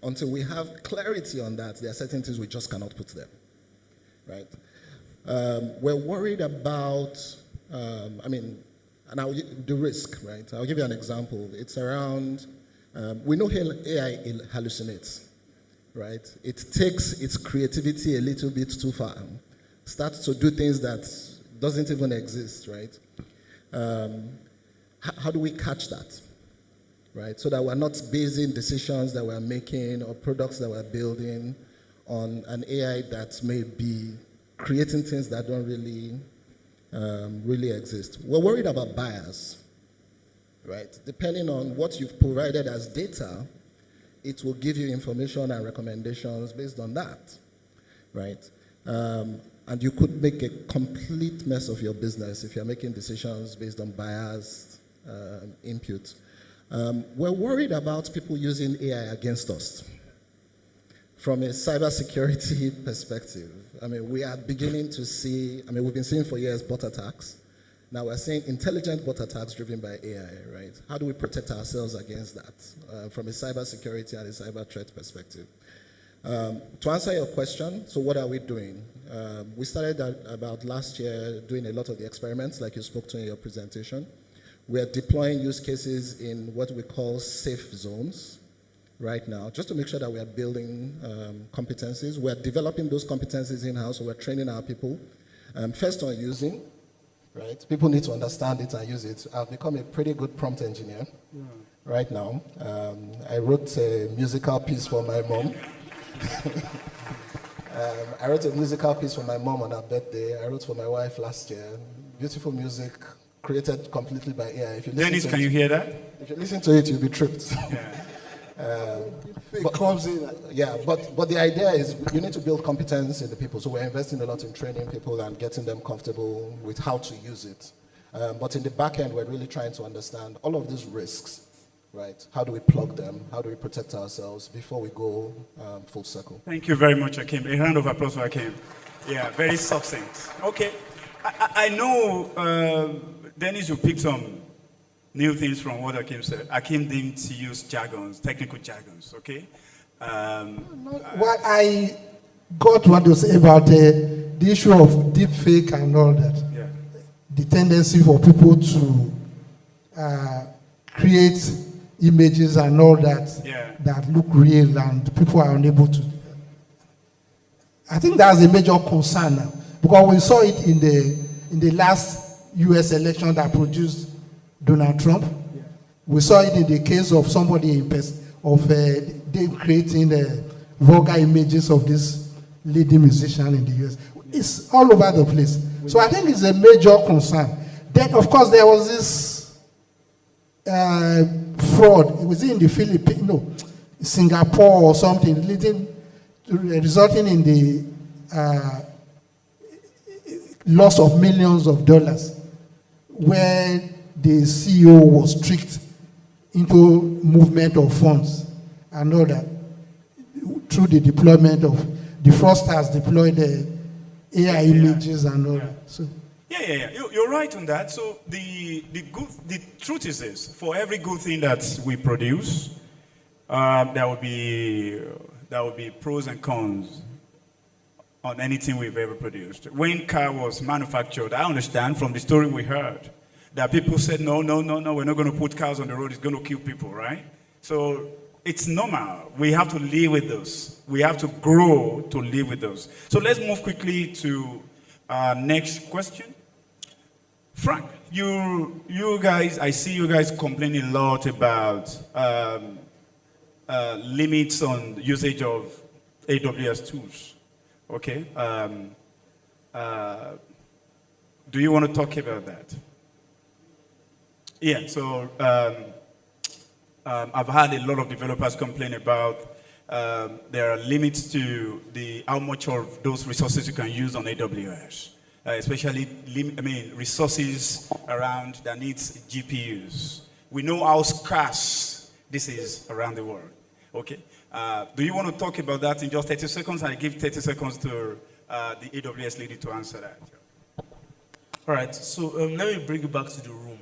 Until we have clarity on that, there are certain things we just cannot put there, right? We're worried about, the risk, right? I'll give you an example. It's around, we know AI hallucinates, right? It takes its creativity a little bit too far, starts to do things that doesn't even exist, right? How do we catch that, right? So that we're not basing decisions that we're making or products that we're building on an AI that may be creating things that don't really exist. We're worried about bias, right? Depending on what you've provided as data, it will give you information and recommendations based on that, right? And you could make a complete mess of your business if you're making decisions based on biased input. We're worried about people using AI against us. From a cybersecurity perspective, I mean, we are beginning to see, I mean, we've been seeing for years bot attacks. Now we're seeing intelligent bot attacks driven by AI, right? How do we protect ourselves against that from a cybersecurity and a cyber threat perspective? To answer your question, so what are we doing? We started about last year doing a lot of the experiments like you spoke to in your presentation. We are deploying use cases in what we call safe zones right now, just to make sure that we are building competencies. We are developing those competencies in-house, so we're training our people. First on using, right? People need to understand it and use it. I've become a pretty good prompt engineer right now. I wrote a musical piece for my mom. I wrote a musical piece for my mom on her birthday. I wrote for my wife last year. Beautiful music, created completely by AI. If you listen Dennis, to can it, you hear that? If you listen to it, you'll be tripped. It comes in. Yeah, but the idea is you need to build competence in the people. So we're investing a lot in training people and getting them comfortable with how to use it. But in the back end, we're really trying to understand all of these risks, right? How do we plug them? How do we protect ourselves before we go full circle? Thank you very much, Akim. A round of applause for Akim. Yeah, very succinct. Okay. I know, Dennis, you picked some new things from what Akim said. Akim didn't use jargons, technical jargons, okay? What I got what you say about the issue of deep fake and all that. Yeah. The tendency for people to create images and all that that look real and people are unable to. I think that's a major concern now because we saw it in the last US election that produced Donald Trump. Yeah. We saw it in the case of somebody them creating vulgar images of this lady musician in the US. It's all over the place. So I think it's a major concern. Then, of course, there was this fraud. It was in the Philippines, no, Singapore or something, resulting in the loss of millions of dollars, where the CEO was tricked into movement of funds and all that through the deployment of the fraudsters deployed the AI images and all that. So. Yeah. You're right on that. So the truth is this: for every good thing that we produce, there will be pros and cons on anything we've ever produced. When car was manufactured, I understand from the story we heard that people said, no, we're not going to put cars on the road, it's going to kill people, right? So it's normal. We have to live with those. We have to grow to live with those. So let's move quickly to our next question. Frank, you guys, I see you guys complaining a lot about limits on usage of AWS tools. Okay. Do you want to talk about that? Yeah, so I've had a lot of developers complain about there are limits to how much of those resources you can use on AWS, especially resources around that needs GPUs. We know how scarce this is around the world. Okay. Do you want to talk about that in just 30 seconds? I give 30 seconds to the AWS lady to answer that. All right, so let me bring you back to the room.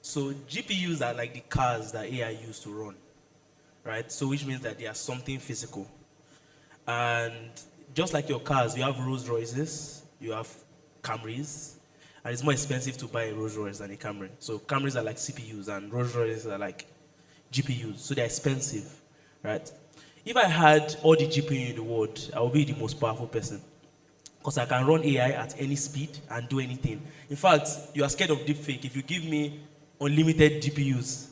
So GPUs are like the cars that AI used to run, right? So which means that they are something physical. And just like your cars, you have Rolls Royces, you have Camrys, and it's more expensive to buy a Rolls Royce than a Camry. So Camrys are like CPUs and Rolls Royces are like GPUs, so they're expensive, right? If I had all the GPU in the world, I would be the most powerful person. Because I can run AI at any speed and do anything. In fact, you are scared of deepfake. If you give me unlimited GPUs,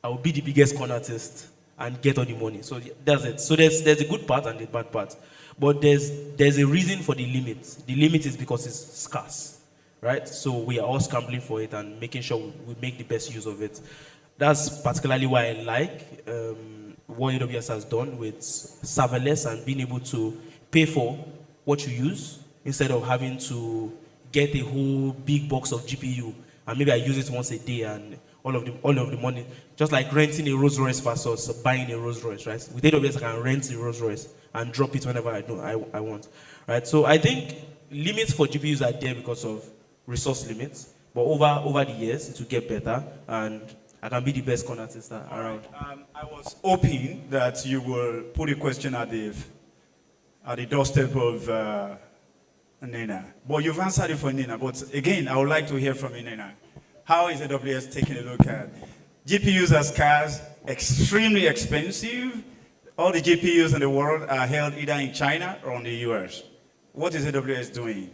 I will be the biggest con artist and get all the money. So that's it. So there's a good part and the bad part. But there's a reason for the limit. The limit is because it's scarce, right? So we are all scrambling for it and making sure we make the best use of it. That's particularly why I like what AWS has done with serverless and being able to pay for what you use instead of having to get a whole big box of GPU and maybe I use it once a day and all of the money, just like renting a Rolls Royce versus buying a Rolls Royce, right? With AWS, I can rent a Rolls Royce and drop it whenever I want, right? So I think limits for GPUs are there because of resource limits, but over the years it will get better, and I can be the best corner tester around. I was hoping that you will put a question at the doorstep of Nina. But you've answered it for Nina. But again, I would like to hear from you, Nina. How is AWS taking a look at GPUs as scarce, extremely expensive? All the GPUs in the world are held either in China or in the US. What is AWS doing?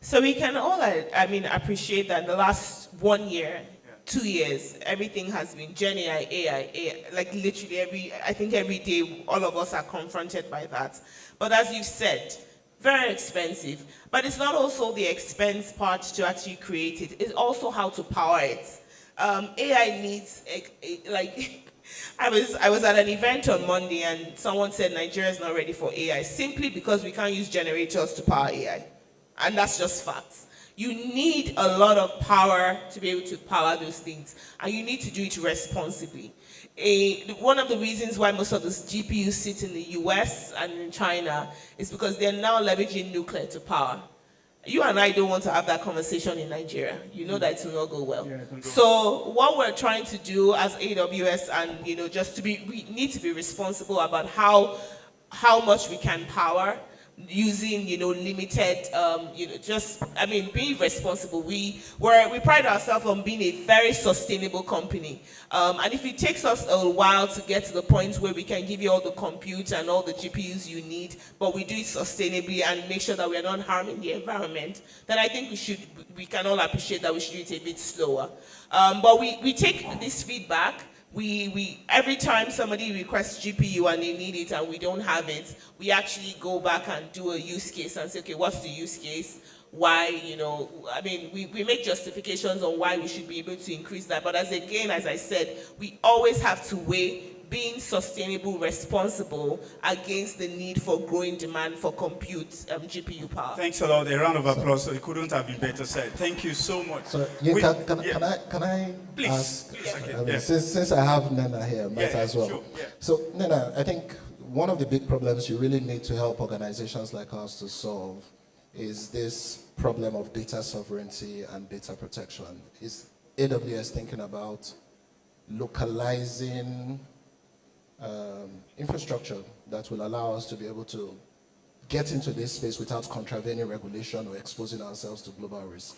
So we can all, appreciate that in the last 1 year, 2 years, everything has been GenAI, AI, like literally I think every day, all of us are confronted by that. But as you said, very expensive. But it's not also the expense part to actually create it. It's also how to power it. AI needs, I was at an event on Monday and someone said Nigeria is not ready for AI simply because we can't use generators to power AI. And that's just facts. You need a lot of power to be able to power those things, and you need to do it responsibly. One of the reasons why most of those GPUs sit in the US and in China is because they're now leveraging nuclear to power. You and I don't want to have that conversation in Nigeria. You know that it will not go well. So what we're trying to do as AWS, and we need to be responsible about how much we can power using limited being responsible. We pride ourselves on being a very sustainable company, and if it takes us a while to get to the point where we can give you all the compute and all the GPUs you need, but we do it sustainably and make sure that we are not harming the environment, then I think we can all appreciate that we should do it a bit slower. But we take this feedback. We every time somebody requests GPU and they need it and we don't have it, we actually go back and do a use case and say, okay, what's the use case? Why, we make justifications on why we should be able to increase that. But as I said, we always have to weigh being sustainable, responsible against the need for growing demand for compute GPU power. Thanks a lot. A round of applause. It couldn't have been better said. Thank you so much. So can I please, ask? Please. Since I have Nena here, might as well. Sure, yeah. So Nena, I think one of the big problems you really need to help organizations like us to solve is this problem of data sovereignty and data protection. Is AWS thinking about localizing infrastructure that will allow us to be able to get into this space without contravening regulation or exposing ourselves to global risk?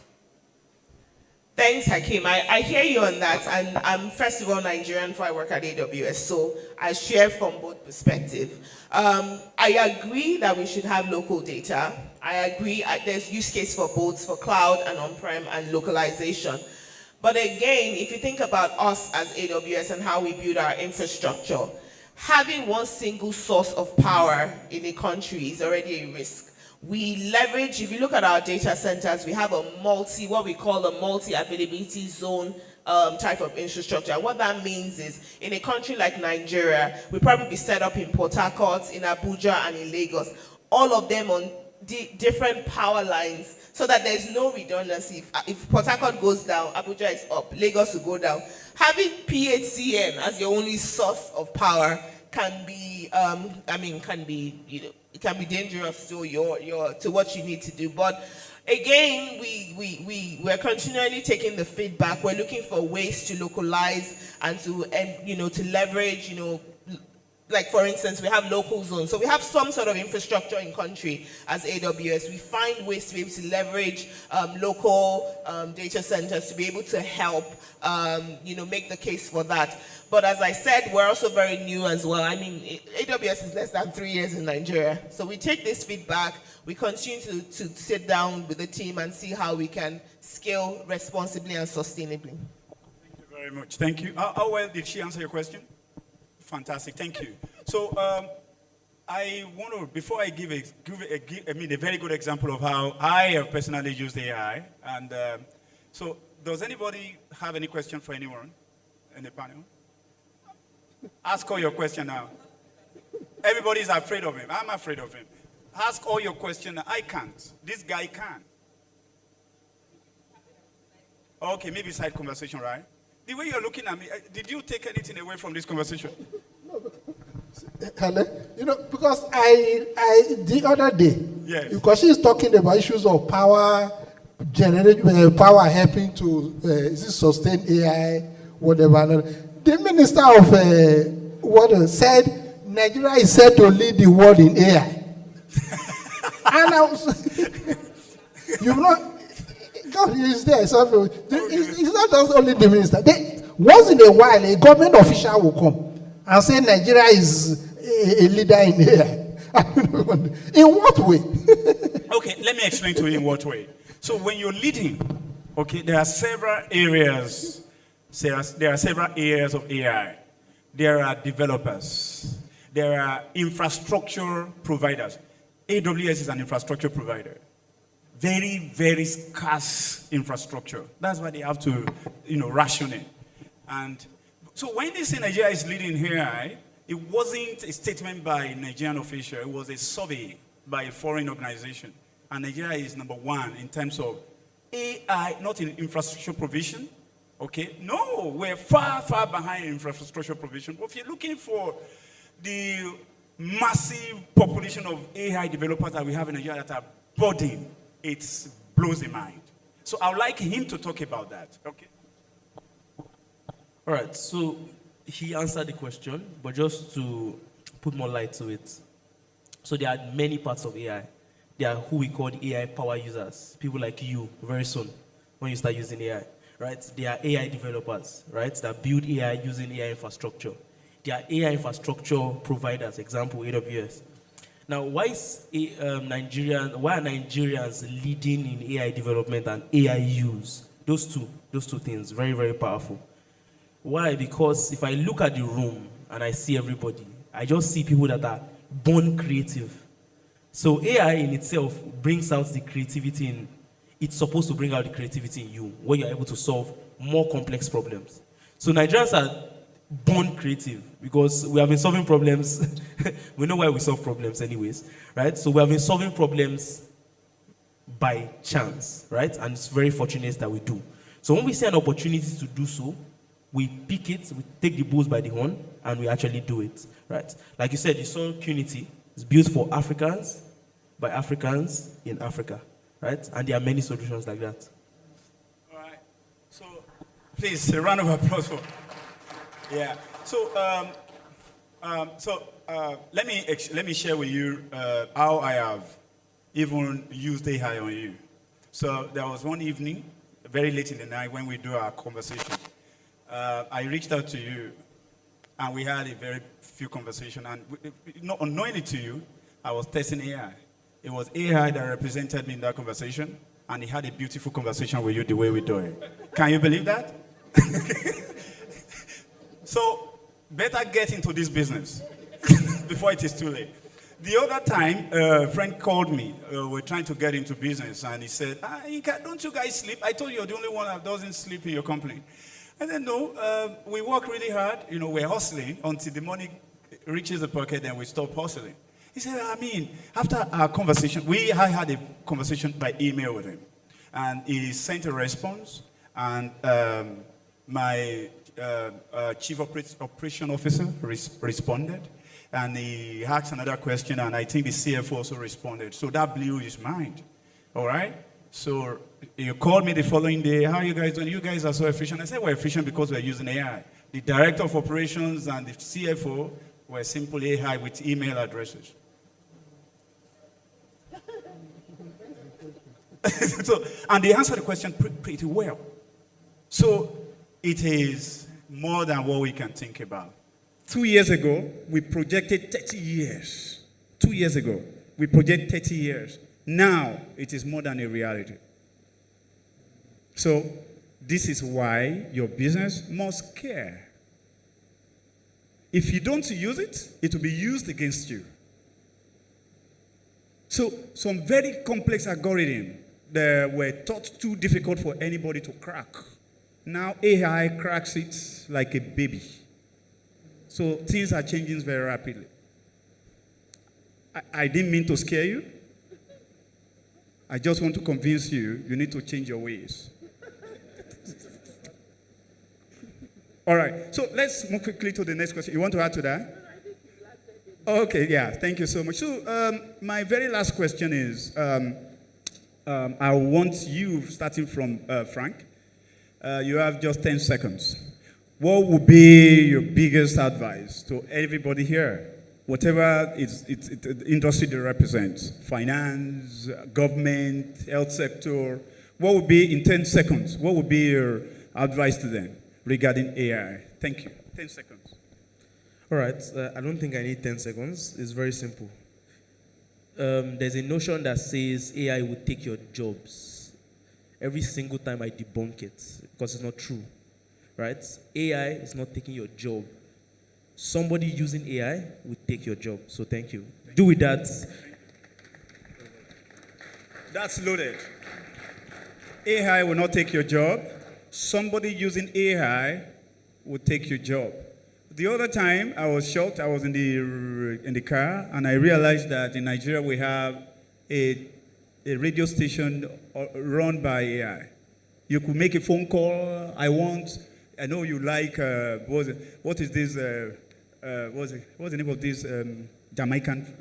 Thanks, Hakeem. I hear you on that, and I'm first of all Nigerian before I work at AWS, so I share from both perspectives. I agree that we should have local data. I agree there's use case for both, for cloud and on-prem and localization. But again, if you think about us as AWS and how we build our infrastructure, having one single source of power in a country is already a risk. We leverage, if you look at our data centers, we have what we call a multi-availability zone type of infrastructure. And what that means is, in a country like Nigeria, we probably be set up in Port Harcourt, in Abuja, and in Lagos, all of them on different power lines, so that there's no redundancy. If Port Harcourt goes down, Abuja is up, Lagos will go down. Having PHCN as your only source of power can be, it can be dangerous to what you need to do. But again, we're continually taking the feedback. We're looking for ways to localize and to leverage, like for instance, we have local zones. So we have some sort of infrastructure in country as AWS. We find ways to be able to leverage local data centers to be able to help, make the case for that. But as I said, we're also very new as well. AWS is less than 3 years in Nigeria. So we take this feedback, we continue to sit down with the team and see how we can scale responsibly and sustainably. Thank you very much. Thank you. How well did she answer your question? Fantastic, thank you. So I want to, before I give a very good example of how I have personally used AI, and so does anybody have any question for anyone in the panel? Ask all your question now. Everybody's afraid of him. I'm afraid of him. Ask all your question. I can't. This guy can. Okay, maybe side conversation, right? The way you're looking at me, did you take anything away from this conversation? No, but Hello? You know, because I the other day, Yes. because she's talking about issues of power, power helping to is it sustain AI, whatever. The minister of said Nigeria is set to lead the world in AI. And I was, you've not. God is there. So it's not just only the minister. Once in a while, a government official will come and say Nigeria is a leader in AI. In what way? Okay, let me explain to you in what way. So when you're leading, okay, there are several areas. There are several areas of AI. There are developers. There are infrastructure providers. AWS is an infrastructure provider. Very, very scarce infrastructure. That's why they have to, ration it. And so when they say Nigeria is leading AI, it wasn't a statement by a Nigerian official. It was a survey by a foreign organization. And Nigeria is number one in terms of AI, not in infrastructure provision. Okay? No, we're far, far behind infrastructure provision. But if you're looking for the massive population of AI developers that we have in Nigeria that are budding, it blows the mind. So I would like him to talk about that. Okay. All right, so he answered the question, but just to put more light to it. So there are many parts of AI. There are who we call the AI power users, people like you very soon when you start using AI, right? There are AI developers, right, that build AI using AI infrastructure. There are AI infrastructure providers, example AWS. Now, why are Nigerians leading in AI development and AI use? Those two things, very, very powerful. Why? Because if I look at the room and I see everybody, I just see people that are born creative. So AI in itself brings out the creativity in, it's supposed to bring out the creativity in you, where you're able to solve more complex problems. So Nigerians are born creative because we have been solving problems. We know why we solve problems anyways, right? So we have been solving problems by chance, right? And it's very fortunate that we do. So when we see an opportunity to do so, we pick it, we take the bulls by the horn, and we actually do it, right? Like you said, you saw Qunity. It's built for Africans, by Africans in Africa, right? And there are many solutions like that. All right. So, please, a round of applause for. Yeah. So, let me share with you how I have even used AI on you. So there was one evening, very late in the night, when we do our conversation. I reached out to you, and we had a very few conversations. And not unknowingly to you, I was testing AI. It was AI that represented me in that conversation, and he had a beautiful conversation with you the way we do it. Can you believe that? So, better get into this business before it is too late. The other time, a friend called me. We're trying to get into business, and he said, don't you guys sleep? I told you you're the only one that doesn't sleep in your company. I said, no, we work really hard. We're hustling until the money reaches the pocket, then we stop hustling. He said, after our conversation, I had a conversation by email with him. And he sent a response, and my chief operation officer responded, and he asked another question, and I think the CFO also responded. So that blew his mind. All right? So you called me the following day. How are you guys doing? You guys are so efficient. I said we're efficient because we're using AI. The director of operations and the CFO were simply AI with email addresses. And they answered the question pretty well. So it is more than what we can think about. 2 years ago, we projected 30 years. 2 years ago, we projected 30 years. Now, it is more than a reality. So, this is why your business must care. If you don't use it, it will be used against you. So, some very complex algorithms that were thought too difficult for anybody to crack. Now AI cracks it like a baby. So things are changing very rapidly. I didn't mean to scare you. I just want to convince you, you need to change your ways. All right, so let's move quickly to the next question. You want to add to that? Okay, yeah, thank you so much. So my very last question is, I want you, starting from Frank, you have just 10 seconds. What would be your biggest advice to everybody here? Whatever industry they represent, finance, government, health sector, what would be, in 10 seconds, what would be your advice to them regarding AI? Thank you. 10 seconds. All right, I don't think I need 10 seconds. It's very simple. There's a notion that says AI will take your jobs. Every single time I debunk it, because it's not true, right? AI is not taking your job. Somebody using AI will take your job. So thank you. Do with that. That's loaded. AI will not take your job. Somebody using AI will take your job. The other time, I was shocked. I was in the car, and I realized that in Nigeria we have a radio station run by AI. You could make a phone call. I know you like. What is this? What's the name of this Jamaican?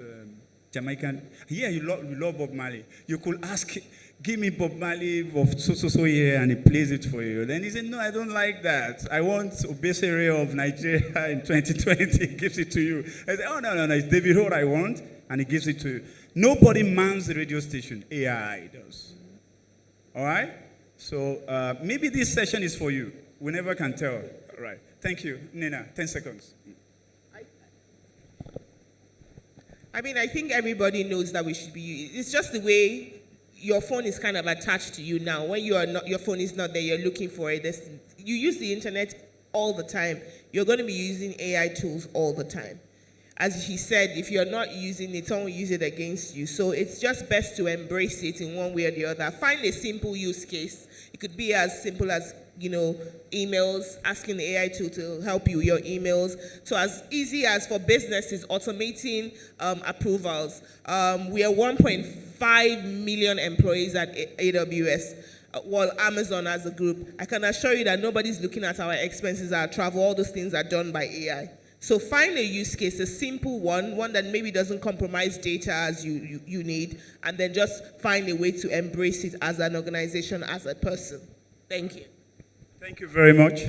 Yeah, you love Bob Marley. You could ask, give me Bob Marley of so here, and he plays it for you. Then he said, no, I don't like that. I want Obesere of Nigeria in 2020. He gives it to you. I said, oh, no, it's David Holt I want, and he gives it to you. Nobody mans the radio station. AI does. All right? So maybe this session is for you. We never can tell. All right. Thank you. Nina, 10 seconds. I mean, I think everybody knows that we should be. It's just the way your phone is kind of attached to you now. When you are not, your phone is not there, you're looking for it. You use the internet all the time. You're going to be using AI tools all the time. As he said, if you're not using it, someone will use it against you. So it's just best to embrace it in one way or the other. Find a simple use case. It could be as simple as, emails, asking the AI tool to help you with your emails. So as easy as for businesses, automating approvals. We are 1.5 million employees at AWS. While Amazon as a group, I can assure you that nobody's looking at our expenses, our travel, all those things are done by AI. So find a use case, a simple one that maybe doesn't compromise data as you need, and then just find a way to embrace it as an organization, as a person. Thank you. Thank you very much.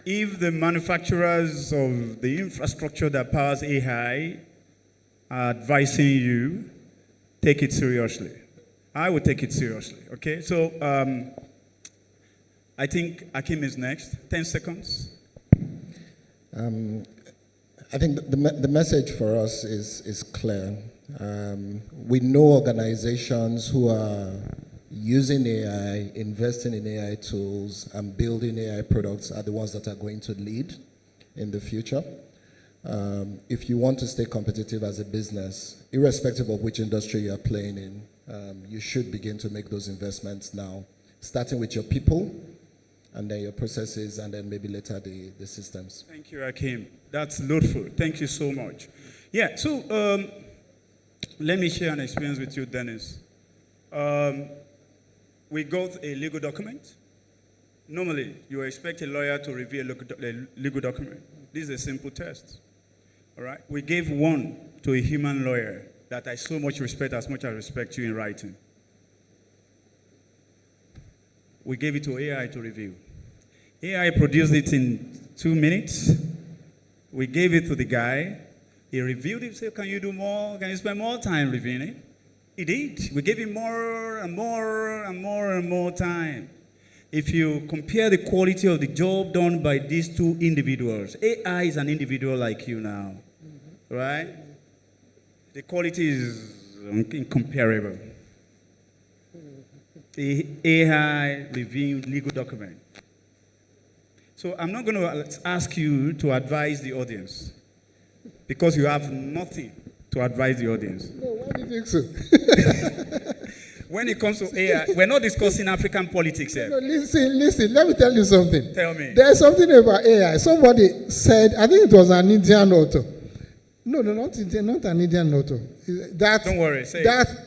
If the manufacturers of the infrastructure that powers AI are advising you, take it seriously. I would take it seriously, okay? So I think Akim is next. 10 seconds. I think the message for us is clear. We know organizations who are using AI, investing in AI tools, and building AI products are the ones that are going to lead in the future. If you want to stay competitive as a business, irrespective of which industry you are playing in, you should begin to make those investments now, starting with your people, and then your processes, and then maybe later the systems. Thank you, Akim. That's loadful. Thank you so much. Yeah, so let me share an experience with you, Dennis. We got a legal document. Normally, you expect a lawyer to review a legal document. This is a simple test. All right? We gave one to a human lawyer that I so much respect, as much as I respect you in writing. We gave it to AI to review. AI produced it in 2 minutes. We gave it to the guy. He reviewed it, said, can you do more? Can you spend more time reviewing it? He did. We gave him more and more and more and more time. If you compare the quality of the job done by these two individuals, AI is an individual like you now, right? The quality is incomparable. The AI reviewed legal document. So I'm not going to ask you to advise the audience because you have nothing to advise the audience. No, why do you think so? When it comes to AI, we're not discussing African politics here. No, listen, let me tell you something. Tell me. There's something about AI. Somebody said, I think it was an Indian author. No, not an Indian author. Don't worry, say that it.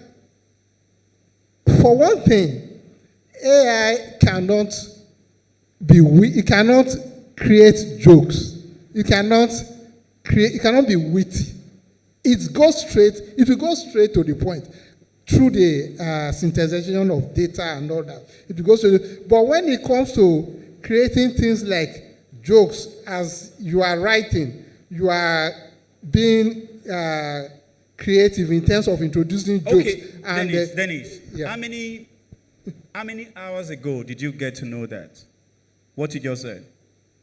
For one thing, AI cannot be weak. It cannot create jokes. It cannot it cannot be witty. It will go straight to the point through the synthesization of data and all that. It will go straight. But when it comes to creating things like jokes, as you are writing, you are being creative in terms of introducing jokes. Okay, And, Dennis, yeah. how many hours ago did you get to know that? What you just said?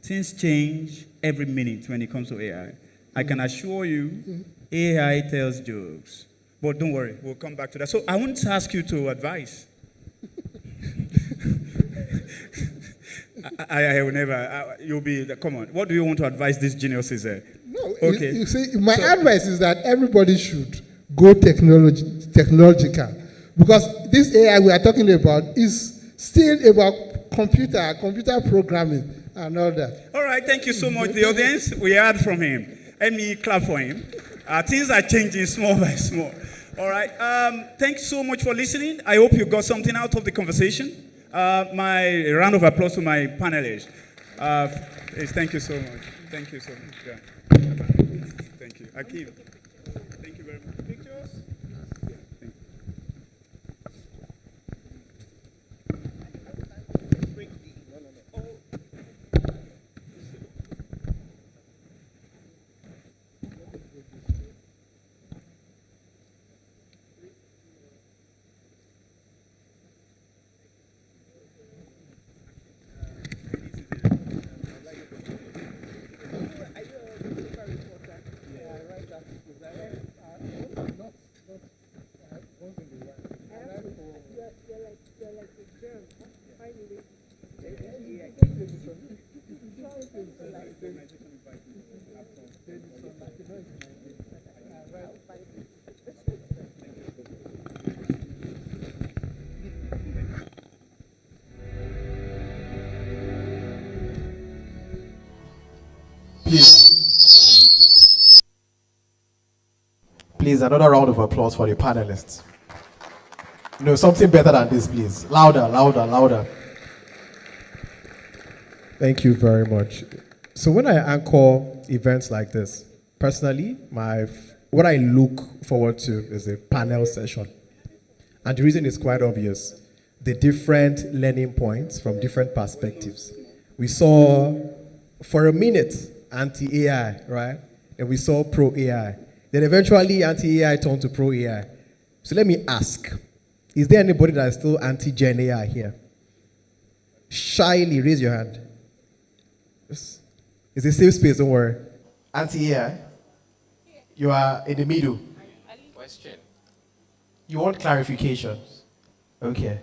Things change every minute when it comes to AI. I can assure you, AI tells jokes. But don't worry, we'll come back to that. So I want to ask you to advise. I will never, you'll be, come on. What do you want to advise these geniuses there? No, Okay. you see, my advice is that everybody should go technological. Because this AI we are talking about is still about computer programming and all that. All right, thank you so much, the audience. We heard from him. Let me clap for him. Things are changing small by small. All right, thanks so much for listening. I hope you got something out of the conversation. My round of applause to my panelists. Thank you so much. Thank you so much. Yeah. Thank you. Akeem. Thank you very much. Pictures? Yeah, thank you. Please, another round of applause for the panelists. No, something better than this, please. Louder, louder, louder. Thank you very much. So when I anchor events like this, personally, what I look forward to is a panel session. And the reason is quite obvious. The different learning points from different perspectives. We saw, for a minute, anti-AI, right? And we saw pro-AI. Then eventually, anti-AI turned to pro-AI. So let me ask, is there anybody that is still anti-GenAI here? Shyly, raise your hand. It's a safe space, don't worry. Anti-AI? You are in the middle. Question. You want clarification? Okay.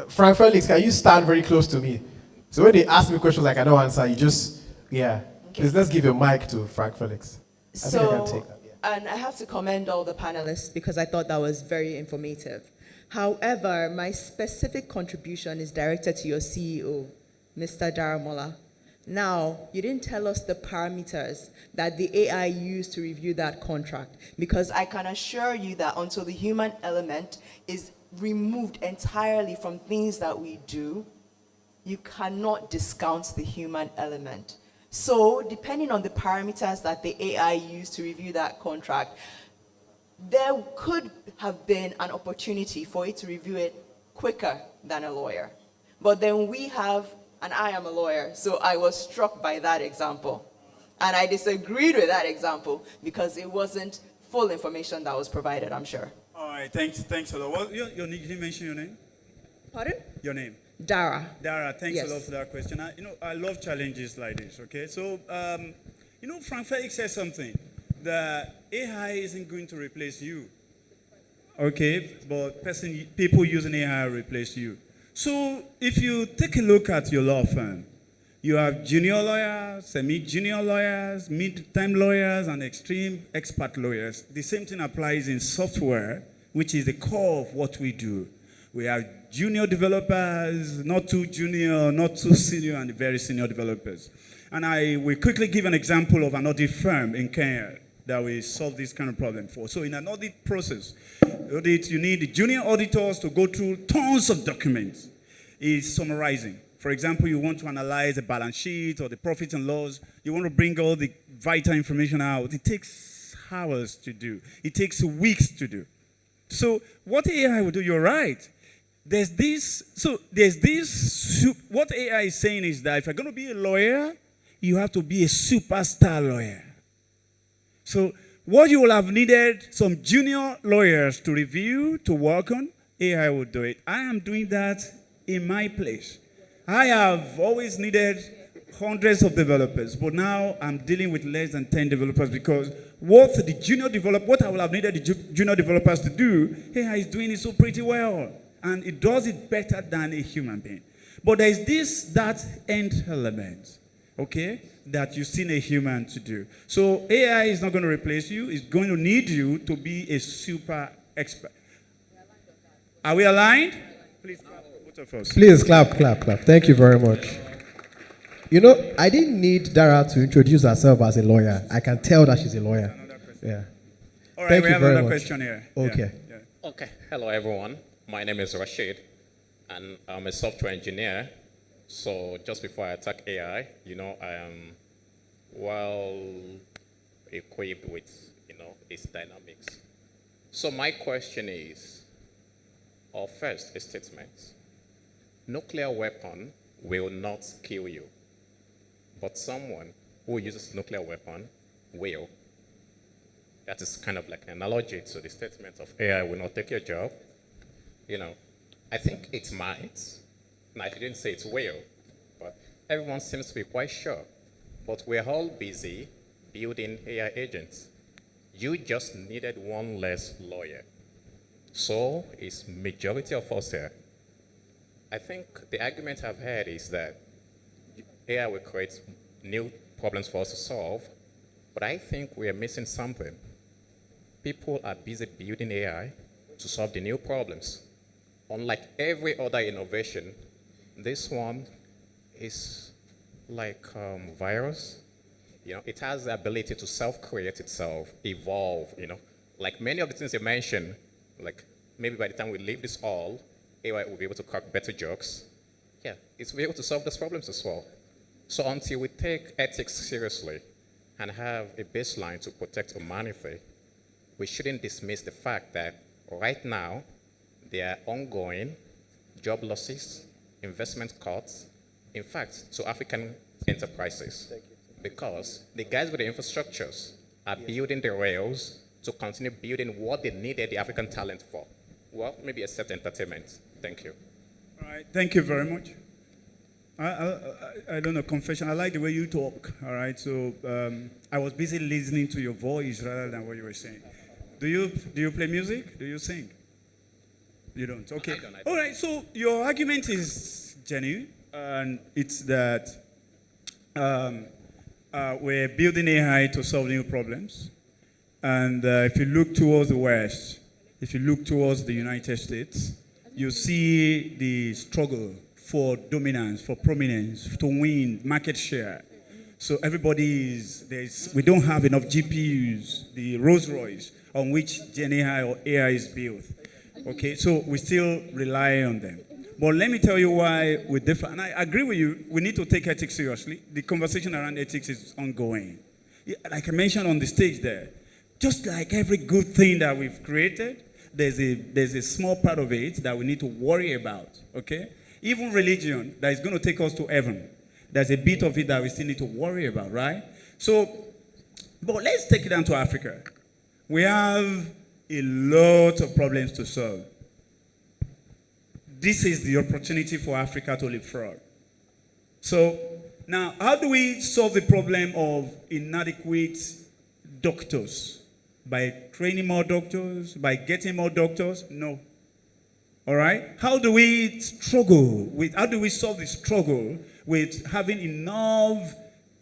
Frank Felix, can you stand very close to me? So when they ask me questions like I don't answer, you just, yeah. Okay. Please, let's give a mic to Frank Felix. I think I can take that. Yeah. And I have to commend all the panelists because I thought that was very informative. However, my specific contribution is directed to your CEO, Mr. Daramola. Now, you didn't tell us the parameters that the AI used to review that contract, because I can assure you that until the human element is removed entirely from things that we do, you cannot discount the human element. So, depending on the parameters that the AI used to review that contract, there could have been an opportunity for it to review it quicker than a lawyer. But then we have, and I am a lawyer, so I was struck by that example. And I disagreed with that example because it wasn't full information that was provided, I'm sure. All right, thanks a lot. You didn't mention your name? Pardon? Your name? Dara. Dara, thanks Yes. a lot for that question. I love challenges like this, okay? So, Frank Felix said something, that AI isn't going to replace you, okay? But people using AI will replace you. So, if you take a look at your law firm, you have junior lawyers, semi-junior lawyers, mid-time lawyers, and extreme expert lawyers. The same thing applies in software, which is the core of what we do. We have junior developers, not too junior, not too senior, and very senior developers. And I will quickly give an example of an audit firm in Kenya that we solve this kind of problem for. So in an audit process, you need the junior auditors to go through tons of documents. It's summarizing. For example, you want to analyze a balance sheet or the profits and loss. You want to bring all the vital information out. It takes hours to do. It takes weeks to do. So what AI will do, you're right. What AI is saying is that if you're going to be a lawyer, you have to be a superstar lawyer. So what you will have needed some junior lawyers to review, to work on, AI will do it. I am doing that in my place. I have always needed hundreds of developers, but now I'm dealing with less than 10 developers because what I will have needed the junior developers to do, AI is doing it so pretty well. And it does it better than a human being. But there is that end element, okay, that you've seen a human to do. So AI is not going to replace you. It's going to need you to be a super expert. Are we aligned? Please clap, both of us. Please clap, clap, clap. Thank you very much. You know, I didn't need Dara to introduce herself as a lawyer. I can tell that she's a lawyer. Yeah. All right, Thank we you have very another much. question here. Okay. Yeah. Okay. Hello, everyone. My name is Rashid, and I'm a software engineer. So just before I attack AI, you know, I am well equipped with, you know, its dynamics. So my question is, or first, a statement. Nuclear weapon will not kill you, but someone who uses nuclear weapon will. That is kind of like an analogy to the statement of AI will not take your job. You know, I think it might. Now, I didn't say it will, but everyone seems to be quite sure. But we're all busy building AI agents. You just needed one less lawyer. So it's majority of us here. I think the argument I've heard is that AI will create new problems for us to solve, but I think we are missing something. People are busy building AI to solve the new problems. Unlike every other innovation, this one is like virus. You know, it has the ability to self-create itself, evolve, you know. Like many of the things you mentioned, like maybe by the time we leave this all, AI will be able to crack better jokes. Yeah, it's be able to solve those problems as well. So until we take ethics seriously and have a baseline to protect humanity, we shouldn't dismiss the fact that right now, there are ongoing job losses, investment cuts, in fact, to African enterprises. Because the guys with the infrastructures are building the rails to continue building what they needed the African talent for. Well, maybe except entertainment. Thank you. All right, thank you very much. I don't know, confession, I like the way you talk, all right? So I was busy listening to your voice rather than what you were saying. Do you play music? Do you sing? You don't, okay. I don't. All right, so your argument is genuine, and it's that we're building AI to solve new problems. And if you look towards the West, if you look towards the United States, you see the struggle for dominance, for prominence, to win market share. So we don't have enough GPUs, the Rolls Royce on which GenAI or AI is built. Okay, so we still rely on them. But let me tell you why we differ. And I agree with you, we need to take ethics seriously. The conversation around ethics is ongoing. Like I mentioned on the stage there, just like every good thing that we've created, there's a small part of it that we need to worry about, okay? Even religion that is going to take us to heaven, there's a bit of it that we still need to worry about, right? So, but let's take it down to Africa. We have a lot of problems to solve. This is the opportunity for Africa to leapfrog. So, now, how do we solve the problem of inadequate doctors? By training more doctors? By getting more doctors? No. All right? How do we solve the struggle with having enough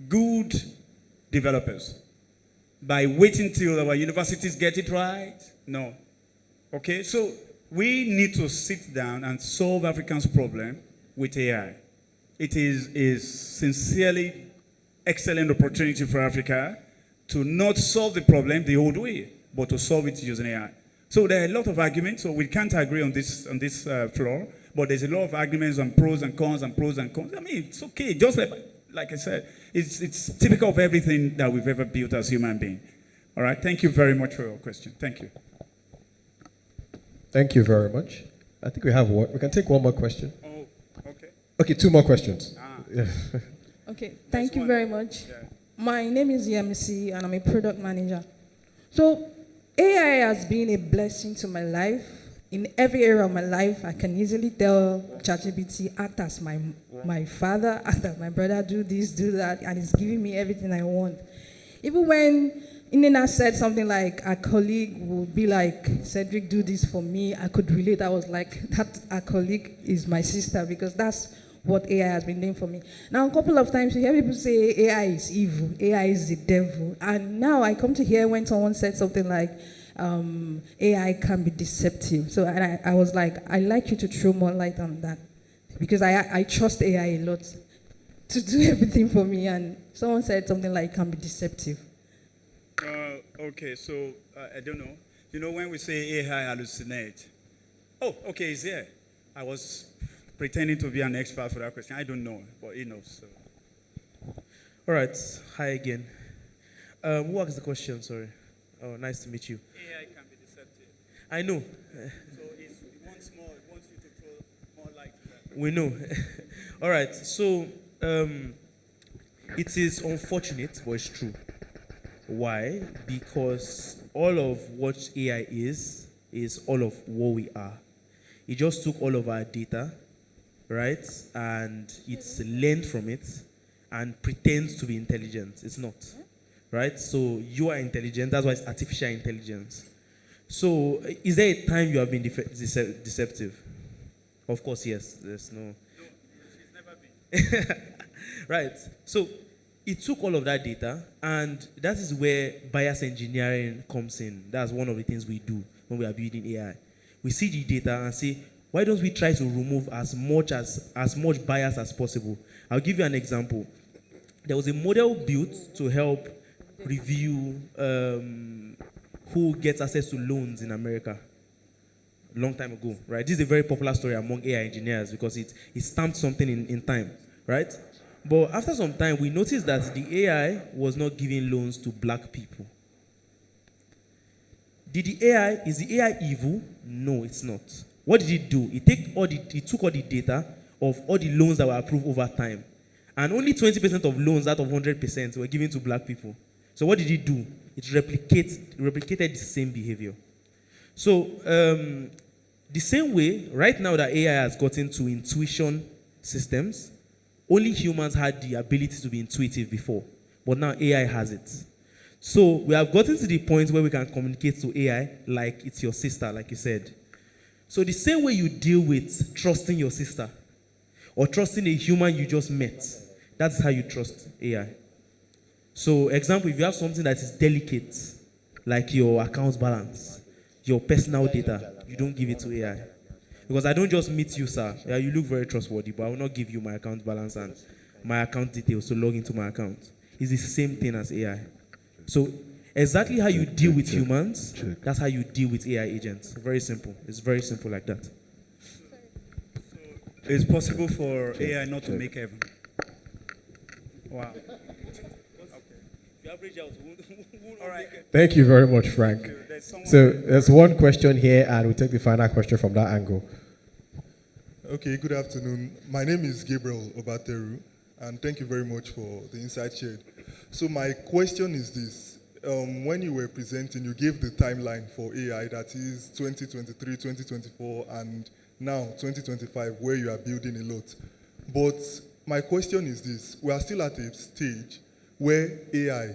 good developers? By waiting till our universities get it right? No. Okay, so we need to sit down and solve Africans' problem with AI. It is a sincerely excellent opportunity for Africa to not solve the problem the old way, but to solve it using AI. So there are a lot of arguments, so we can't agree on this floor, but there's a lot of arguments and pros and cons and pros and cons. I mean, it's okay. Just like I said, it's typical of everything that we've ever built as human beings. All right. Thank you very much for your question. Thank you. Thank you very much. I think we have one. We can take one more question. Oh, okay. Okay, two more questions. Yeah. Okay, thank you very much. Yeah. My name is Yemisi, and I'm a product manager. So, AI has been a blessing to my life. In every area of my life, I can easily tell ChatGPT, act as my father, act as my brother, do this, do that, and it's giving me everything I want. Even when Inena said something like, a colleague would be like, Cedric, do this for me, I could relate. I was like, that a colleague is my sister, because that's what AI has been doing for me. Now, a couple of times you hear people say AI is evil, AI is the devil. And now I come to hear when someone said something like, AI can be deceptive. So I was like, I'd like you to throw more light on that. Because I trust AI a lot to do everything for me. And someone said something like, it can be deceptive. Okay, so I don't know. You know, when we say AI hallucinate, oh, okay, it's there. I was pretending to be an expert for that question. I don't know, but he knows. So. All right. Hi again. Who asked the question? Sorry. Oh, nice to meet you. AI can be deceptive. I know. So it wants more. It wants you to throw more light to that. We know. All right. So it is unfortunate, but it's true. Why? Because all of what AI is all of what we are. It just took all of our data, right? And it's learned from it and pretends to be intelligent. It's not, right? So you are intelligent. That's why it's artificial intelligence. So is there a time you have been deceptive? Of course, yes. There's no. She's never been. Right. So it took all of that data, and that is where bias engineering comes in. That's one of the things we do when we are building AI. We see the data and say, why don't we try to remove as much bias as possible? I'll give you an example. There was a model built to help review who gets access to loans in America a long time ago, right? This is a very popular story among AI engineers because it stamped something in time, right? But after some time, we noticed that the AI was not giving loans to black people. Is the AI evil? No, it's not. What did it do? It took all the data of all the loans that were approved over time. And only 20% of loans out of 100% were given to black people. So what did it do? It replicated the same behavior. So the same way, right now that AI has gotten to intuition systems, only humans had the ability to be intuitive before, but now AI has it. So we have gotten to the point where we can communicate to AI like it's your sister, like you said. So the same way you deal with trusting your sister or trusting a human you just met, that's how you trust AI. So example, if you have something that is delicate, like your account balance, your personal data, you don't give it to AI. Because I don't just meet you, sir. Yeah, you look very trustworthy, but I will not give you my account balance and my account details to log into my account. It's the same thing as AI. So exactly how you deal with humans, that's how you deal with AI agents. Very simple. It's very simple like that. So it's possible for AI not to make heaven. Wow. All right. Thank you very much, Frank. So there's one question here, and we'll take the final question from that angle. Okay, good afternoon. My name is Gabriel Obateru, and thank you very much for the insight shared. So my question is this. When you were presenting, you gave the timeline for AI, that is 2023, 2024, and now 2025, where you are building a lot. But my question is this. We are still at a stage where AI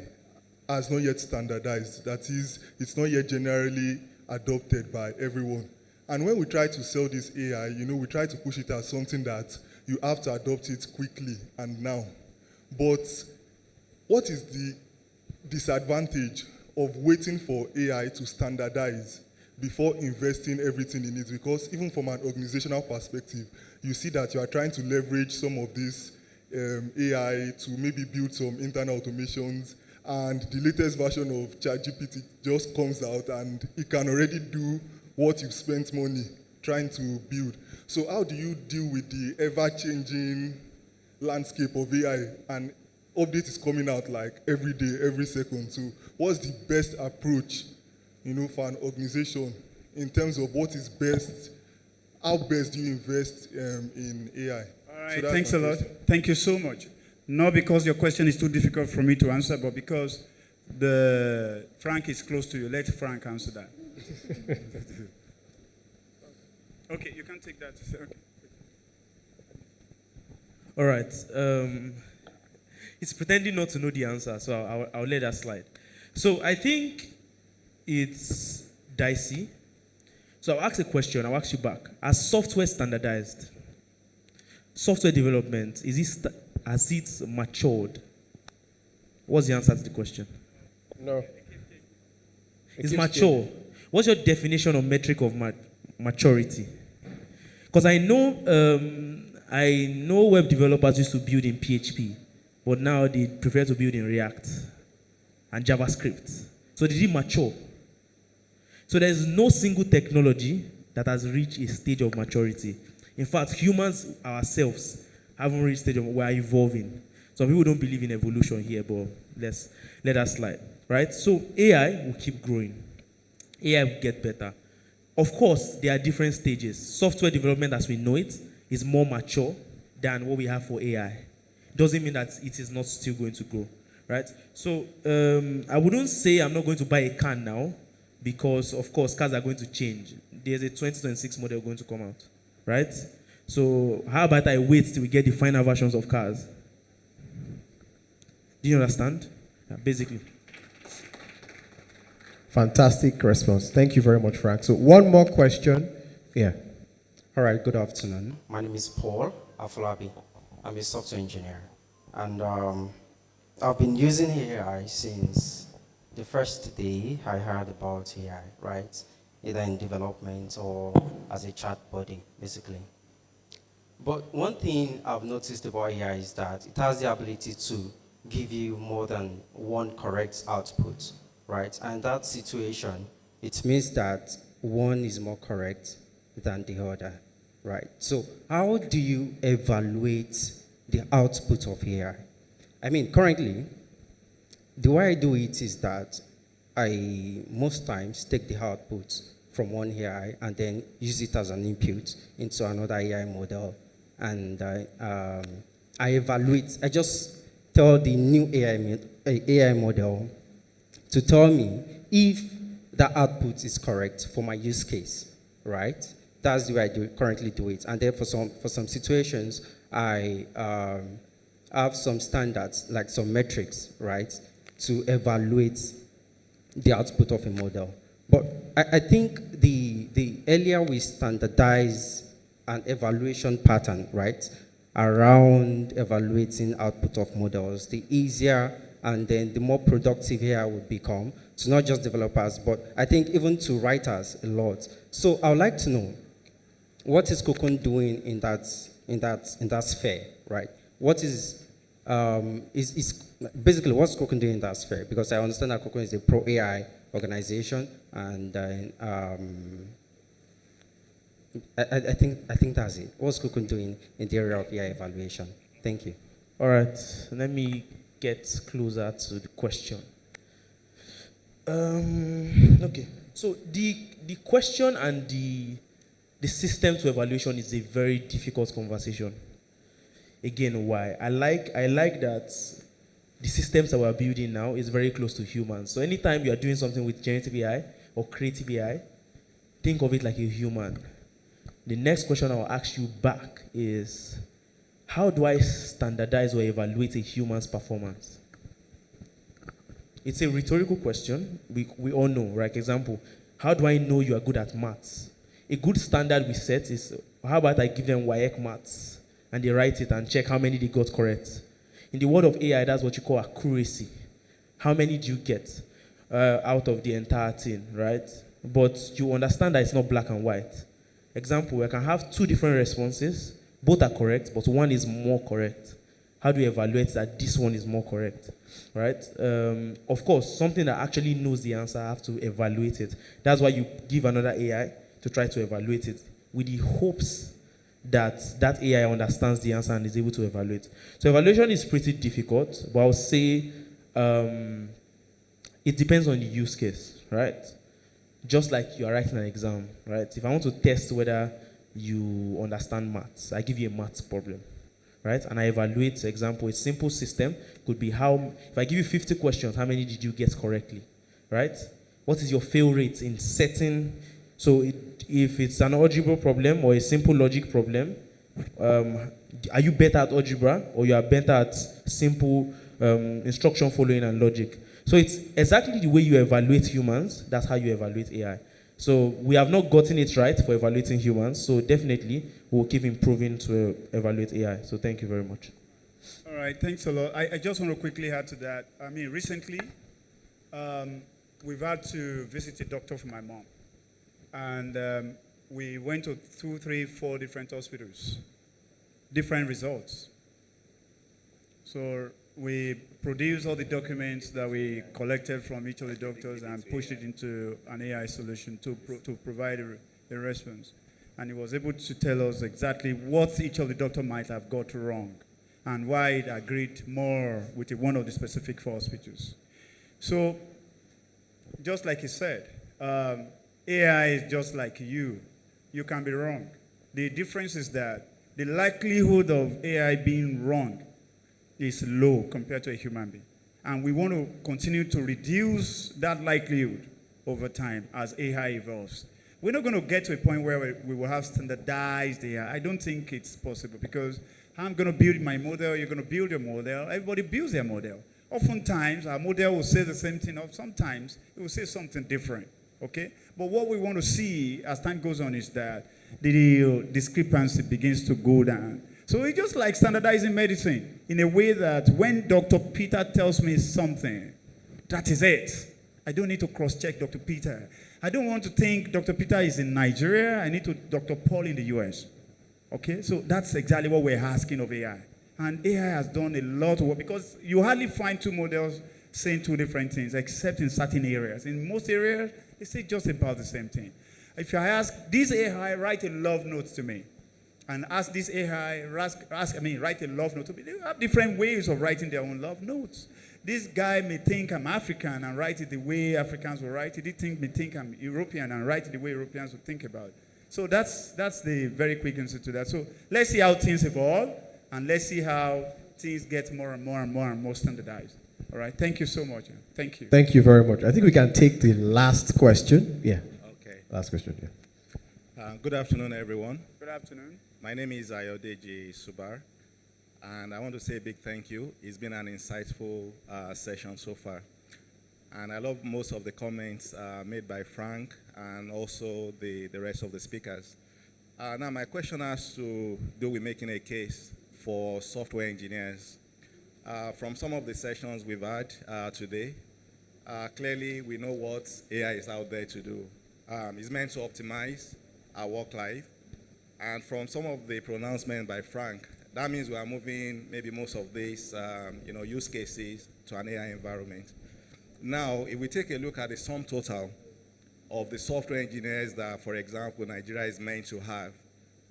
has not yet standardized. That is, it's not yet generally adopted by everyone. And when we try to sell this AI, we try to push it as something that you have to adopt it quickly and now. But what is the disadvantage of waiting for AI to standardize before investing everything in it? Because even from an organizational perspective, you see that you are trying to leverage some of this AI to maybe build some internal automations, and the latest version of ChatGPT just comes out and it can already do what you've spent money trying to build. So how do you deal with the ever-changing landscape of AI, and update is coming out like every day, every second? So what's the best approach, for an organization in terms of what is best? How best do you invest in AI? All right, thanks a lot. Thank you so much. Not because your question is too difficult for me to answer, but because Frank is close to you. Let Frank answer that. Okay, you can take that. Okay. All right. It's pretending not to know the answer, so I'll let that slide. So I think it's dicey. So I'll ask a question. I'll ask you back. As software standardized, software development, has it matured? What's the answer to the question? No. It's mature. What's your definition or metric of maturity? Because I know web developers used to build in PHP, but now they prefer to build in React and JavaScript. So did it mature? So there's no single technology that has reached a stage of maturity. In fact, humans ourselves haven't reached a stage of, we're evolving. Some people don't believe in evolution here, but let us slide, right? So AI will keep growing. AI will get better. Of course, there are different stages. Software development as we know it is more mature than what we have for AI. Doesn't mean that it is not still going to grow, right? So I wouldn't say I'm not going to buy a car now because, of course, cars are going to change. There's a 2026 model going to come out, right? So how about I wait till we get the final versions of cars? Do you understand? Yeah, basically. Fantastic response. Thank you very much, Frank. So one more question. Yeah. All right, good afternoon. My name is Paul Afolabi. I'm a software engineer. And I've been using AI since the first day I heard about AI, right? Either in development or as a chat buddy, basically. But one thing I've noticed about AI is that it has the ability to give you more than one correct output, right? And in that situation, it means that one is more correct than the other, right? So how do you evaluate the output of AI? I mean, currently, the way I do it is that I most times take the output from one AI and then use it as an input into another AI model. And I evaluate, I just tell the new AI model to tell me if the output is correct for my use case, right? That's the way I currently do it. And then for some situations, I have some standards, like some metrics, right, to evaluate the output of a model. But I think the earlier we standardize an evaluation pattern, right, around evaluating output of models, the easier and then the more productive AI would become to not just developers, but I think even to writers a lot. So I would like to know, what is Cocoon doing in that sphere, right? What is basically what's Cocoon doing in that sphere? Because I understand that Cocoon is a pro AI organization, and I think that's it. What's Cocoon doing in the area of AI evaluation? Thank you. All right, let me get closer to the question. Okay, so the question and the system to evaluation is a very difficult conversation. Again, why? I like that the systems that we're building now is very close to humans. So anytime you are doing something with generative AI or creative AI, think of it like a human. The next question I'll ask you back is, how do I standardize or evaluate a human's performance? It's a rhetorical question. We all know, right? Example, how do I know you are good at maths? A good standard we set is, how about I give them WAEC maths and they write it and check how many they got correct. In the world of AI, that's what you call accuracy. How many do you get out of the entire thing, right? But you understand that it's not black and white. Example, I can have two different responses. Both are correct, but one is more correct. How do you evaluate that this one is more correct, right? Of course, something that actually knows the answer, I have to evaluate it. That's why you give another AI to try to evaluate it. with the hopes that that AI understands the answer and is able to evaluate. So evaluation is pretty difficult, but I'll say it depends on the use case, right? Just like you are writing an exam, right? If I want to test whether you understand maths, I give you a maths problem, right? And I evaluate, for example, a simple system could be if I give you 50 questions, how many did you get correctly, right? What is your fail rate in setting? So if it's an algebra problem or a simple logic problem, are you better at algebra or you are better at simple instruction following and logic? So it's exactly the way you evaluate humans, that's how you evaluate AI. So we have not gotten it right for evaluating humans, so definitely we'll keep improving to evaluate AI. So thank you very much. All right, thanks a lot. I just want to quickly add to that. I mean, recently, we've had to visit a doctor for my mom. And we went to 2, 3, 4 different hospitals, different results. So we produced all the documents that we collected from each of the doctors and pushed it into an AI solution to provide a response. And he was able to tell us exactly what each of the doctors might have got wrong and why it agreed more with one of the specific 4 hospitals. So, just like he said, AI is just like you. You can be wrong. The difference is that the likelihood of AI being wrong is low compared to a human being. And we want to continue to reduce that likelihood over time as AI evolves. We're not going to get to a point where we will have standardized AI. I don't think it's possible because I'm going to build my model, you're going to build your model, everybody builds their model. Oftentimes, our model will say the same thing, or sometimes it will say something different, okay? But what we want to see as time goes on is that the discrepancy begins to go down. So it's just like standardizing medicine in a way that when Dr. Peter tells me something, that is it. I don't need to cross-check Dr. Peter. I don't want to think Dr. Peter is in Nigeria. I need to Dr. Paul in the US. Okay, so that's exactly what we're asking of AI. And AI has done a lot of work because you hardly find 2 models saying 2 different things, except in certain areas. In most areas, they say just about the same thing. If I ask this AI, write a love note to me, and ask this AI, write a love note to me, they have different ways of writing their own love notes. This guy may think I'm African and write it the way Africans will write it. He may think I'm European and write it the way Europeans would think about it. So that's the very quick answer to that. So let's see how things evolve, and let's see how things get more and more and more and more standardized. All right, thank you so much. Thank you. Thank you very much. I think we can take the last question. Yeah. Okay. Last question, yeah. Good afternoon, everyone. Good afternoon. My name is Ayodeji Subar, and I want to say a big thank you. It's been an insightful session so far. And I love most of the comments made by Frank and also the rest of the speakers. Now, my question has to do with making a case for software engineers. From some of the sessions we've had today, clearly we know what AI is out there to do. It's meant to optimize our work life. And from some of the pronouncements by Frank, that means we are moving maybe most of these use cases to an AI environment. Now, if we take a look at the sum total of the software engineers that, for example, Nigeria is meant to have,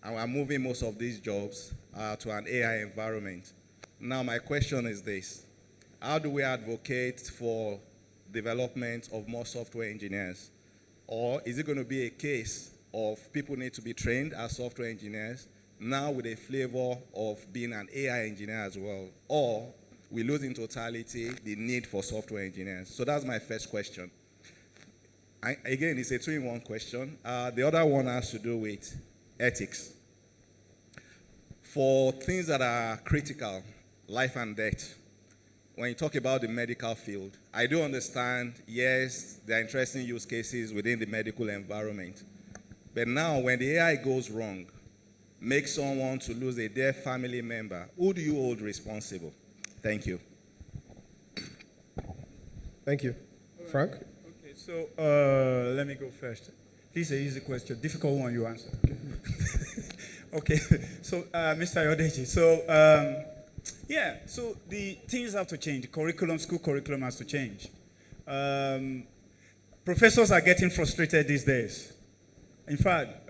and we're moving most of these jobs to an AI environment. Now, my question is this. How do we advocate for development of more software engineers? Or is it going to be a case of people need to be trained as software engineers, now with a flavor of being an AI engineer as well? Or we lose in totality the need for software engineers? So that's my first question. Again, it's a 2-in-1 question. The other one has to do with ethics. For things that are critical, life and death, when you talk about the medical field, I do understand, yes, there are interesting use cases within the medical environment. But now, when the AI goes wrong, makes someone to lose a dear family member, who do you hold responsible? Thank you. Thank you. Frank? Okay, so let me go first. This is an easy question. Difficult one you answer. Okay, so Mr. Yodeji, so yeah, so the things have to change. The curriculum, school curriculum has to change. Professors are getting frustrated these days. In fact,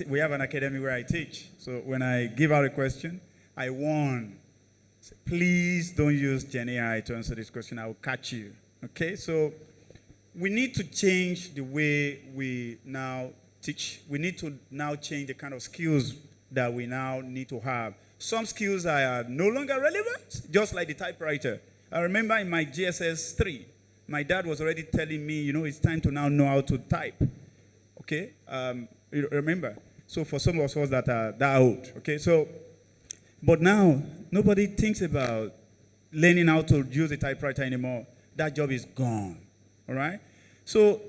we have an academy where I teach. So when I give out a question, I warn, please don't use GenAI to answer this question. I will catch you. Okay? So we need to change the way we now teach. We need to now change the kind of skills that we now need to have. Some skills are no longer relevant, just like the typewriter. I remember in my GSS 3, my dad was already telling me, it's time to now know how to type. Okay? You remember? So for some of us that are that old, okay? So, but now, nobody thinks about learning how to use a typewriter anymore. That job is gone, all right? So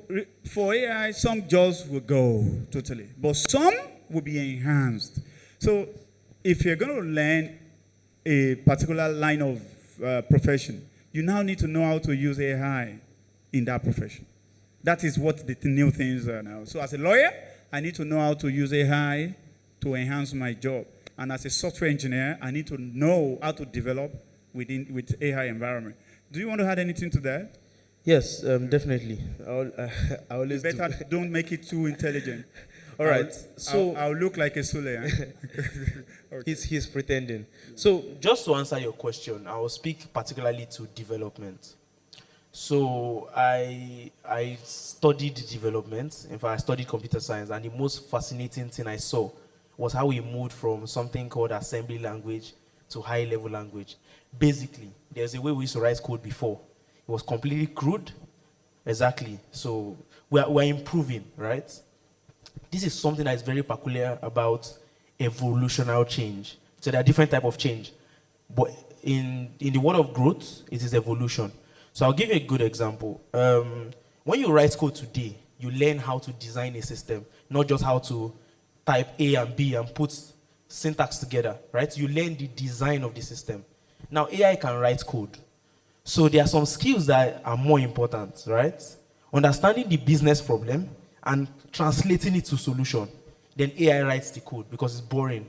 for AI, some jobs will go totally, but some will be enhanced. So if you're going to learn a particular line of profession, you now need to know how to use AI in that profession. That is what the new things are now. So as a lawyer, I need to know how to use AI to enhance my job. And as a software engineer, I need to know how to develop with AI environment. Do you want to add anything to that? Yes, definitely. I always you better don't make it too intelligent. All right. I'll look like a Sule. Okay. He's pretending. So just to answer your question, I will speak particularly to development. So I studied development. In fact, I studied computer science, and the most fascinating thing I saw was how we moved from something called assembly language to high-level language. Basically, there's a way we used to write code before. It was completely crude. Exactly. So we're improving, right? This is something that is very peculiar about evolutionary change. So there are different types of change. But in the world of growth, it is evolution. So I'll give you a good example. When you write code today, you learn how to design a system, not just how to type A and B and put syntax together, right? You learn the design of the system. Now, AI can write code. So there are some skills that are more important, right? Understanding the business problem and translating it to solution. Then AI writes the code because it's boring.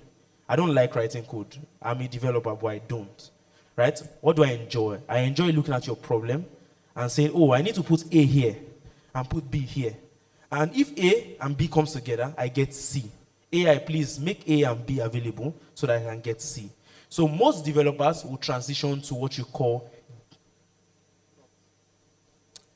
I don't like writing code. I'm a developer, but I don't. Right? What do I enjoy? I enjoy looking at your problem and saying, oh, I need to put A here and put B here. And if A and B comes together, I get C. AI, please make A and B available so that I can get C. So most developers will transition to what you call,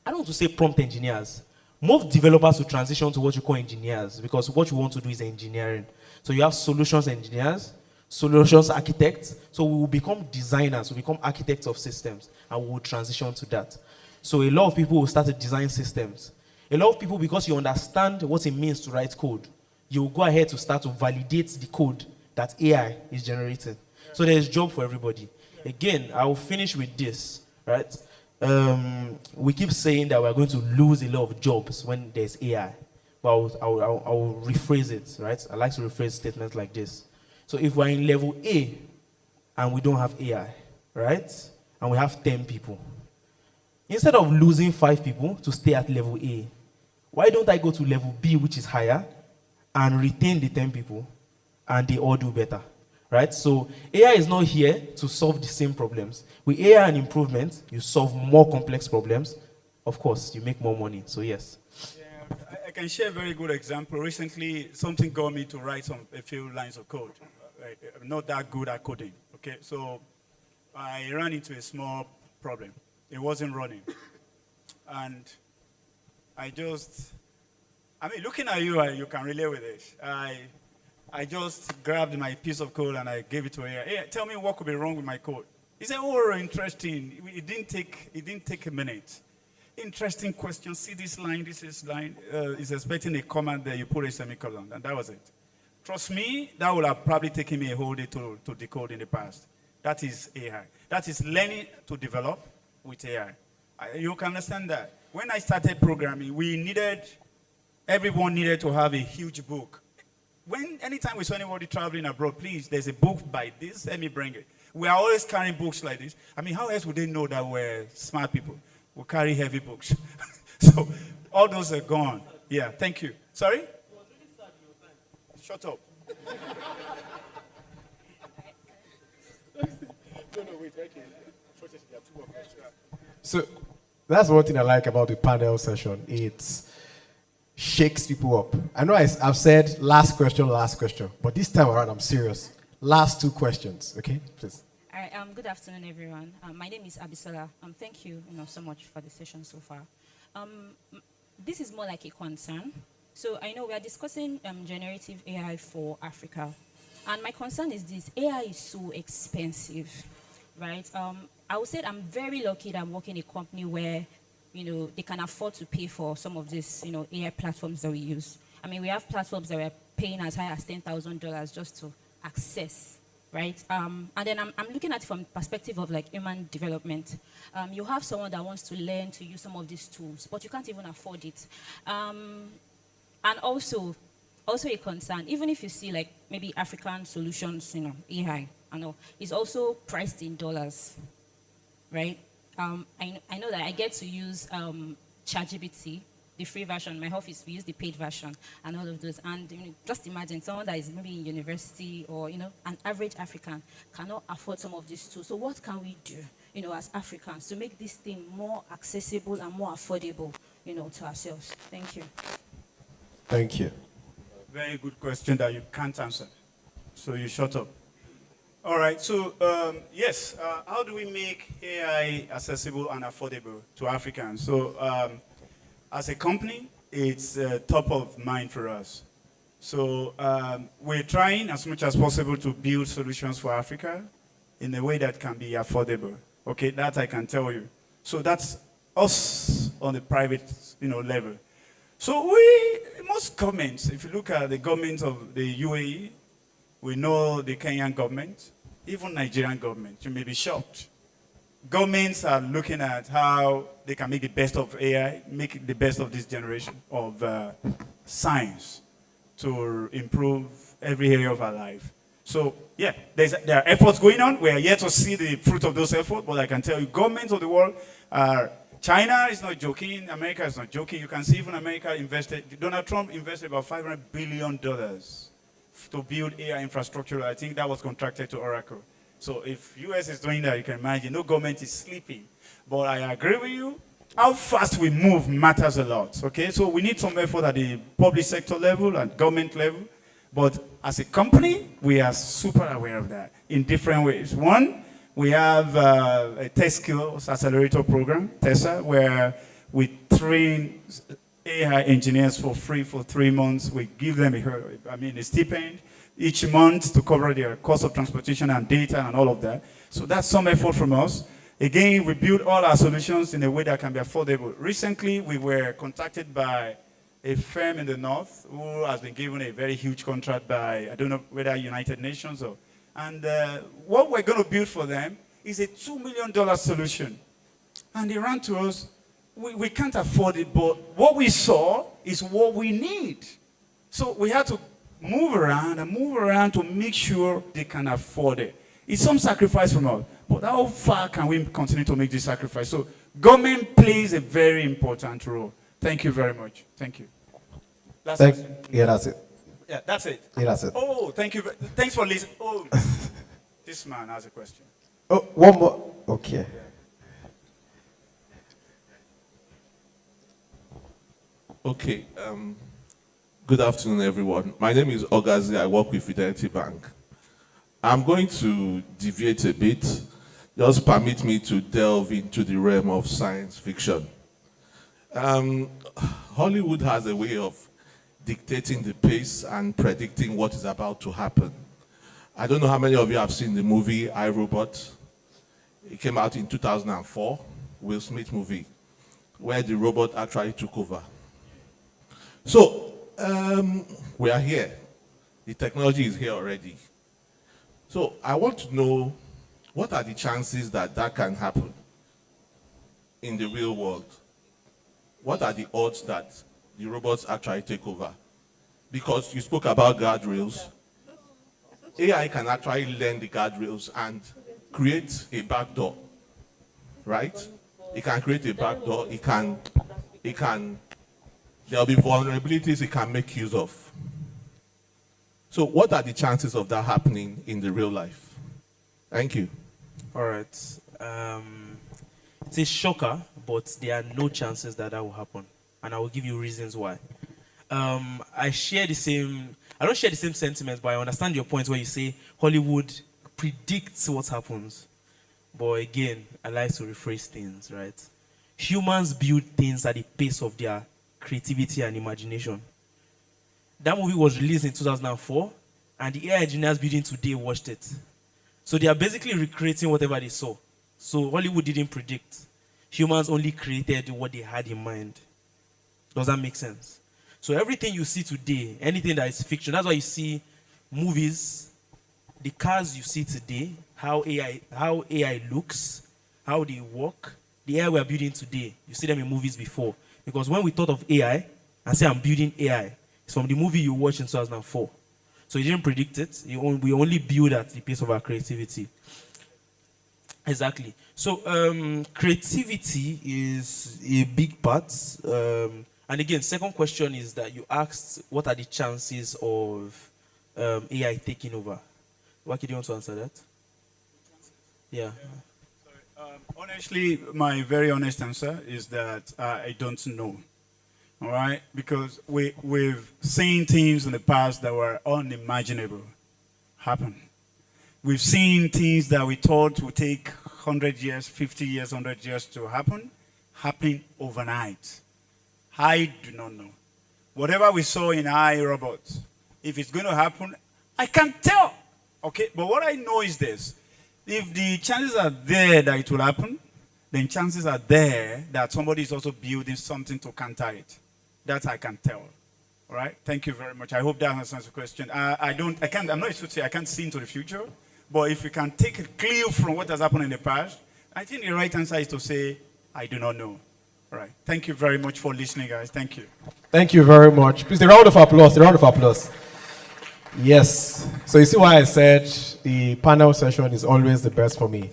I don't want to say prompt engineers. Most developers will transition to what you call engineers because what you want to do is engineering. So you have solutions engineers, solutions architects. So we will become designers, we become architects of systems, and we will transition to that. So a lot of people will start to design systems. A lot of people, because you understand what it means to write code, you will go ahead to start to validate the code that AI is generating. So there's job for everybody. Again, I will finish with this, right? We keep saying that we're going to lose a lot of jobs when there's AI. But I will rephrase it, right? I like to rephrase statements like this. So if we're in level A and we don't have AI, right? And we have 10 people. Instead of losing 5 people to stay at level A, why don't I go to level B, which is higher, and retain the 10 people, and they all do better, right? So AI is not here to solve the same problems. With AI and improvement, you solve more complex problems. Of course, you make more money, so yes. Yeah, I can share a very good example. Recently, something got me to write a few lines of code. I'm not that good at coding, okay? So I ran into a small problem. It wasn't running. And looking at you, you can relate with it. I just grabbed my piece of code and I gave it to AI. Hey, tell me what could be wrong with my code. He said, oh, interesting. It didn't take a minute. Interesting question. See this line, is expecting a command there, you put a semicolon, and that was it. Trust me, that would have probably taken me a whole day to decode in the past. That is AI. That is learning to develop with AI. You can understand that. When I started programming, everyone needed to have a huge book. Anytime we saw anybody traveling abroad, please, there's a book by this, let me bring it. We are always carrying books like this. I mean, how else would they know that we're smart people? We carry heavy books. So all those are gone. Yeah, thank you. Sorry? Shut up. So that's one thing I like about the panel session. It's shakes people up. I know I've said last question, but this time around I'm serious. Last 2 questions, okay? Please. All right, good afternoon, everyone. My name is Abisola. Thank you, so much for the session so far. This is more like a concern. So I know we are discussing generative AI for Africa. And my concern is this: AI is so expensive, right? I would say I'm very lucky that I'm working in a company where, they can afford to pay for some of these, AI platforms that we use. I mean, we have platforms that we're paying as high as $10,000 just to access, right? And then I'm looking at it from the perspective of like human development. You have someone that wants to learn to use some of these tools, but you can't even afford it. And also a concern, even if you see like maybe African solutions, AI, I know, is also priced in dollars, right? I know that I get to use ChatGPT, the free version. My office, we use the paid version and all of those. And just imagine someone that is maybe in university or, an average African cannot afford some of these tools. So what can we do, as Africans to make this thing more accessible and more affordable, to ourselves? Thank you. Thank you. Very good question that you can't answer. So you shut up. All right, so yes, how do we make AI accessible and affordable to Africans? So as a company, it's top of mind for us. So we're trying as much as possible to build solutions for Africa in a way that can be affordable. Okay, that I can tell you. So that's us on the private level. So most governments, if you look at the governments of the UAE, we know the Kenyan government, even Nigerian government, you may be shocked. Governments are looking at how they can make the best of AI, make the best of this generation of science to improve every area of our life. So yeah, there are efforts going on. We are yet to see the fruit of those efforts, but I can tell you governments of the world are. China is not joking. America is not joking. You can see even America Donald Trump invested about $500 billion to build AI infrastructure. I think that was contracted to Oracle. So if US is doing that, you can imagine no government is sleeping. But I agree with you. How fast we move matters a lot. Okay, so we need some effort at the public sector level and government level. But as a company, we are super aware of that in different ways. One, we have a test skills accelerator program, TESA, where we train AI engineers for free for 3 months. We give them a stipend each month to cover their cost of transportation and data and all of that. So that's some effort from us. Again, we build all our solutions in a way that can be affordable. Recently, we were contacted by a firm in the north who has been given a very huge contract by, I don't know whether United Nations or. And what we're going to build for them is a $2 million solution. And they ran to us. We can't afford it, but what we saw is what we need. So we had to move around to make sure they can afford it. It's some sacrifice from us, but how far can we continue to make this sacrifice? So government plays a very important role. Thank you very much. Thank you. That's it. Yeah, that's it. Yeah, that's it. Oh, thank you. Thanks for listening. Oh, this man has a question. Oh, one more. Okay. Okay. Good afternoon, everyone. My name is Ogazi. I work with Fidelity Bank. I'm going to deviate a bit. Just permit me to delve into the realm of science fiction. Hollywood has a way of dictating the pace and predicting what is about to happen. I don't know how many of you have seen the movie I, Robot. It came out in 2004, Will Smith movie, where the robot actually took over. So, we are here. The technology is here already. So, I want to know, what are the chances that that can happen in the real world? What are the odds that the robots actually take over? Because you spoke about guardrails. AI can actually learn the guardrails and create a backdoor, right? It can create a backdoor. There'll be vulnerabilities it can make use of. So what are the chances of that happening in the real life? Thank you. All right. It's a shocker, but there are no chances that will happen. And I will give you reasons why. I don't share the same sentiments, but I understand your point where you say Hollywood predicts what happens. But again, I like to rephrase things, right? Humans build things at the pace of their creativity and imagination. That movie was released in 2004, and the AI engineers building today watched it. So they are basically recreating whatever they saw. So Hollywood didn't predict. Humans only created what they had in mind. Does that make sense? So everything you see today, anything that is fiction, that's why you see movies, the cars you see today, how AI looks, how they work, the AI we are building today, you see them in movies before. Because when we thought of AI and say I'm building AI, it's from the movie you watched in 2004. So you didn't predict it. We only build at the pace of our creativity. Exactly. So creativity is a big part. And again, second question is that you asked what are the chances of AI taking over? Waki, do you want to answer that? Yeah. Honestly, my very honest answer is that I don't know. All right? Because we've seen things in the past that were unimaginable happen. We've seen things that we thought would take 100 years, 50 years, 100 years to happen overnight. I do not know. Whatever we saw in iRobot, if it's going to happen, I can't tell. Okay? But what I know is this. If the chances are there that it will happen, then chances are there that somebody is also building something to counter it. That I can tell. All right? Thank you very much. I hope that answers the question. I'm not sure to say I can't see into the future, but if we can take a clue from what has happened in the past, I think the right answer is to say, I do not know. All right. Thank you very much for listening, guys. Thank you. Thank you very much. Please, a round of applause. A round of applause. Yes. So you see why I said the panel session is always the best for me.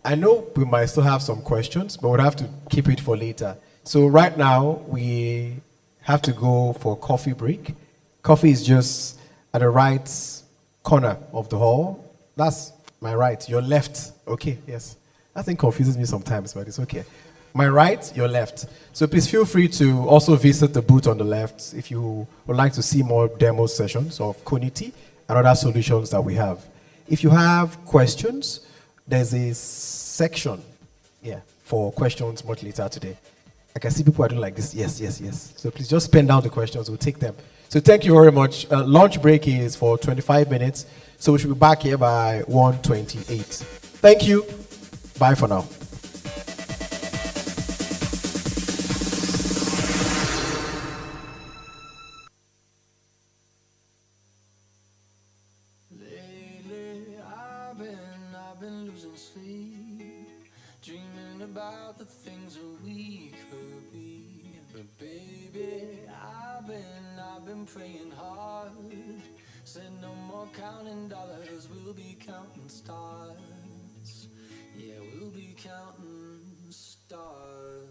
I know we might still have some questions, but we'll have to keep it for later. So right now, we have to go for a coffee break. Coffee is just at the right corner of the hall. That's my right, your left. Okay, yes. That thing confuses me sometimes, but it's okay. My right, your left. So please feel free to also visit the booth on the left if you would like to see more demo sessions of Koniti and other solutions that we have. If you have questions, there's a section for questions much later today. I can see people are doing like this. Yes, yes, yes. So please just pen down the questions. We'll take them. So thank you very much. Lunch break is for 25 minutes. So we should be back here by 1:28. Thank you. Bye for now. I've been losing sleep, dreaming about the things that we could be. But baby, I've been praying hard. Said no more counting dollars, we'll be counting stars. Yeah, we'll be counting stars.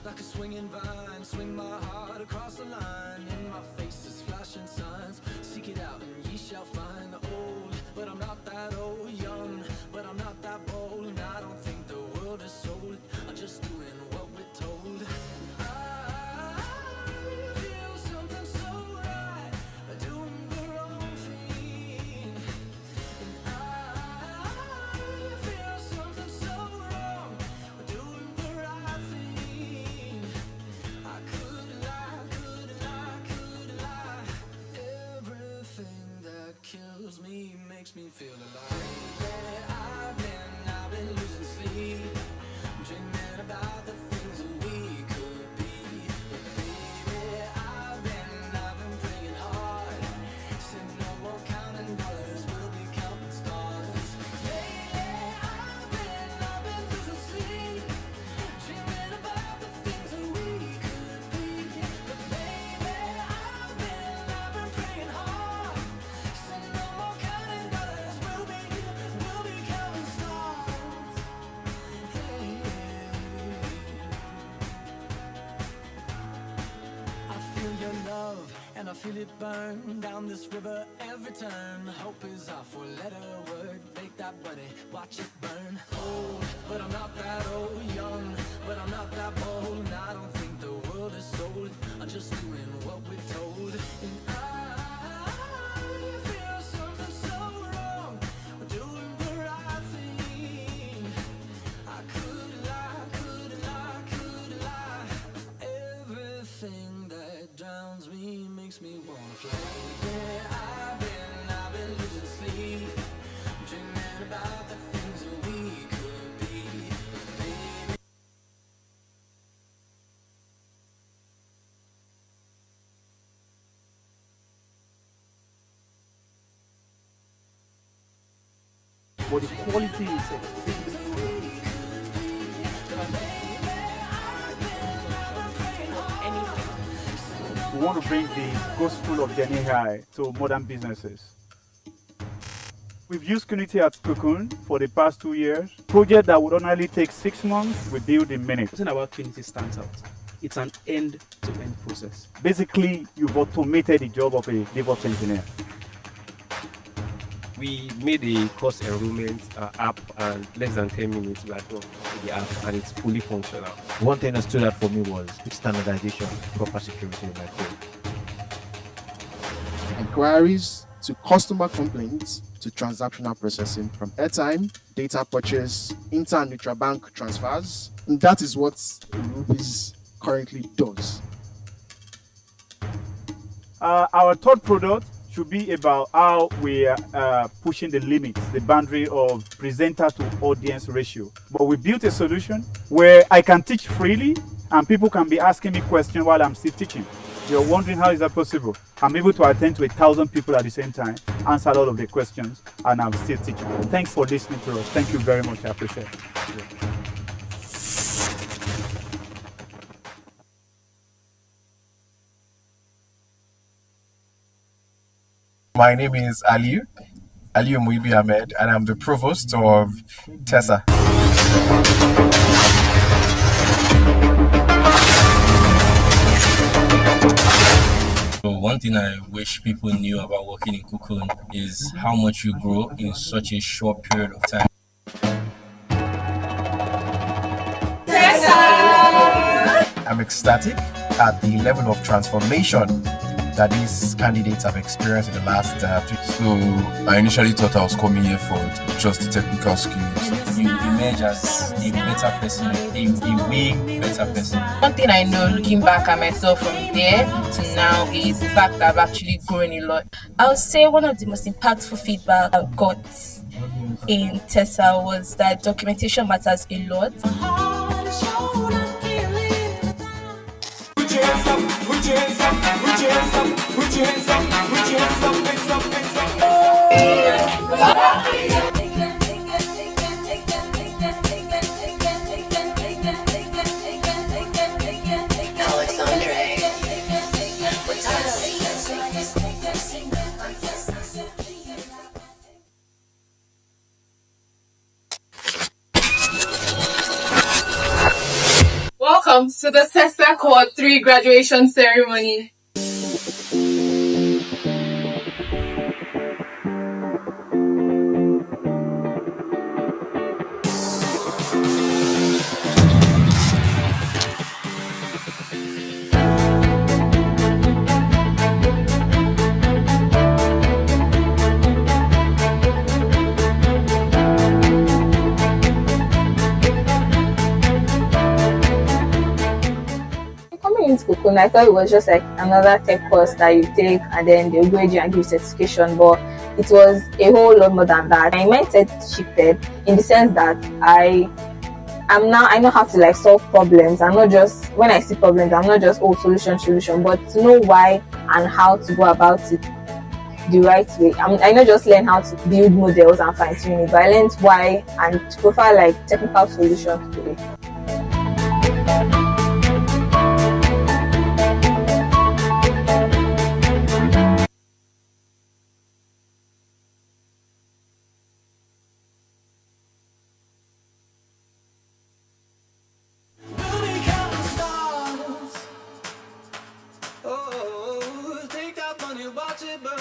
Like a swinging vine, swing my heart across the line. In my face is flashing signs. Seek it out and ye shall find. Old, but I'm not that old. Young, but I'm not that bold. And I don't think the world is sold. I'm just doing what we're told. I feel something so right, doing the wrong thing. And I feel something so wrong, doing the right thing. I could lie. Everything that kills me makes me feel alive. Yeah, I've been losing sleep, dreaming about the things that we could be. But baby, I've been praying hard. Said no more counting dollars, we'll be counting stars. Lately, I've been losing sleep, dreaming about the things that we could be. But baby, I've been praying hard. Said no more counting dollars, we'll be love, and I feel it burn down this river every turn. Hope is our four-letter word. Bake that buddy, watch it burn. Old, but I'm not that old. Young, but I'm not that bold. And I don't think the world is sold. I'm just doing what we're told. And I feel something so wrong. We're doing the right thing. I could lie, could lie, could lie. Everything that drowns me makes me wanna fly. Yeah, I've been losing sleep, dreaming about the things that we could be. Baby. But the quality is we want to bring the gospel of GenAI to modern businesses. We've used Unity at Cocoon for the past 2 years. Project that would ordinarily take 6 months, we build in minutes. The thing about Unity stands out. It's an end-to-end process. Basically, you've automated the job of a DevOps engineer. We made a course enrollment app, and less than 10 minutes we are done with the app, and it's fully functional. One thing that stood out for me was standardization, proper security in my code. Inquiries to customer complaints to transactional processing, from airtime, data purchase, inter and intra-bank transfers. And that is what Ruby's currently does. Our third product should be about how we are pushing the limits, the boundary of presenter to audience ratio. But we built a solution where I can teach freely and people can be asking me questions while I'm still teaching. You're wondering how is that possible? I'm able to attend to 1,000 people at the same time, answer all of the questions, and I'm still teaching. Thanks for listening to us. Thank you very much. I appreciate it. My name is Aliu Muibi Ahmed, and I'm the provost of TESA. So one thing I wish people knew about working in Cocoon is how much you grow in such a short period of time. I'm ecstatic at the level of transformation that these candidates have experienced in the last 3 years. So I initially thought I was coming here for just the technical skills. You emerge as a better person, a way better person. One thing I know looking back at myself from there to now is the fact that I've actually grown a lot. I would say one of the most impactful feedback I got in TESA was that documentation matters a lot. Welcome to the TESA Cohort 3 graduation ceremony. Into Cocoon, I thought it was just like another tech course that you take and then they'll grade you and give you certification, but it was a whole lot more than that. My mindset shifted in the sense that I know how to like solve problems. I'm not just, when I see problems, I'm not just solution, but to know why and how to go about it the right way. I not just learn how to build models and fine tune it, but I learned why and to provide like technical solutions to it.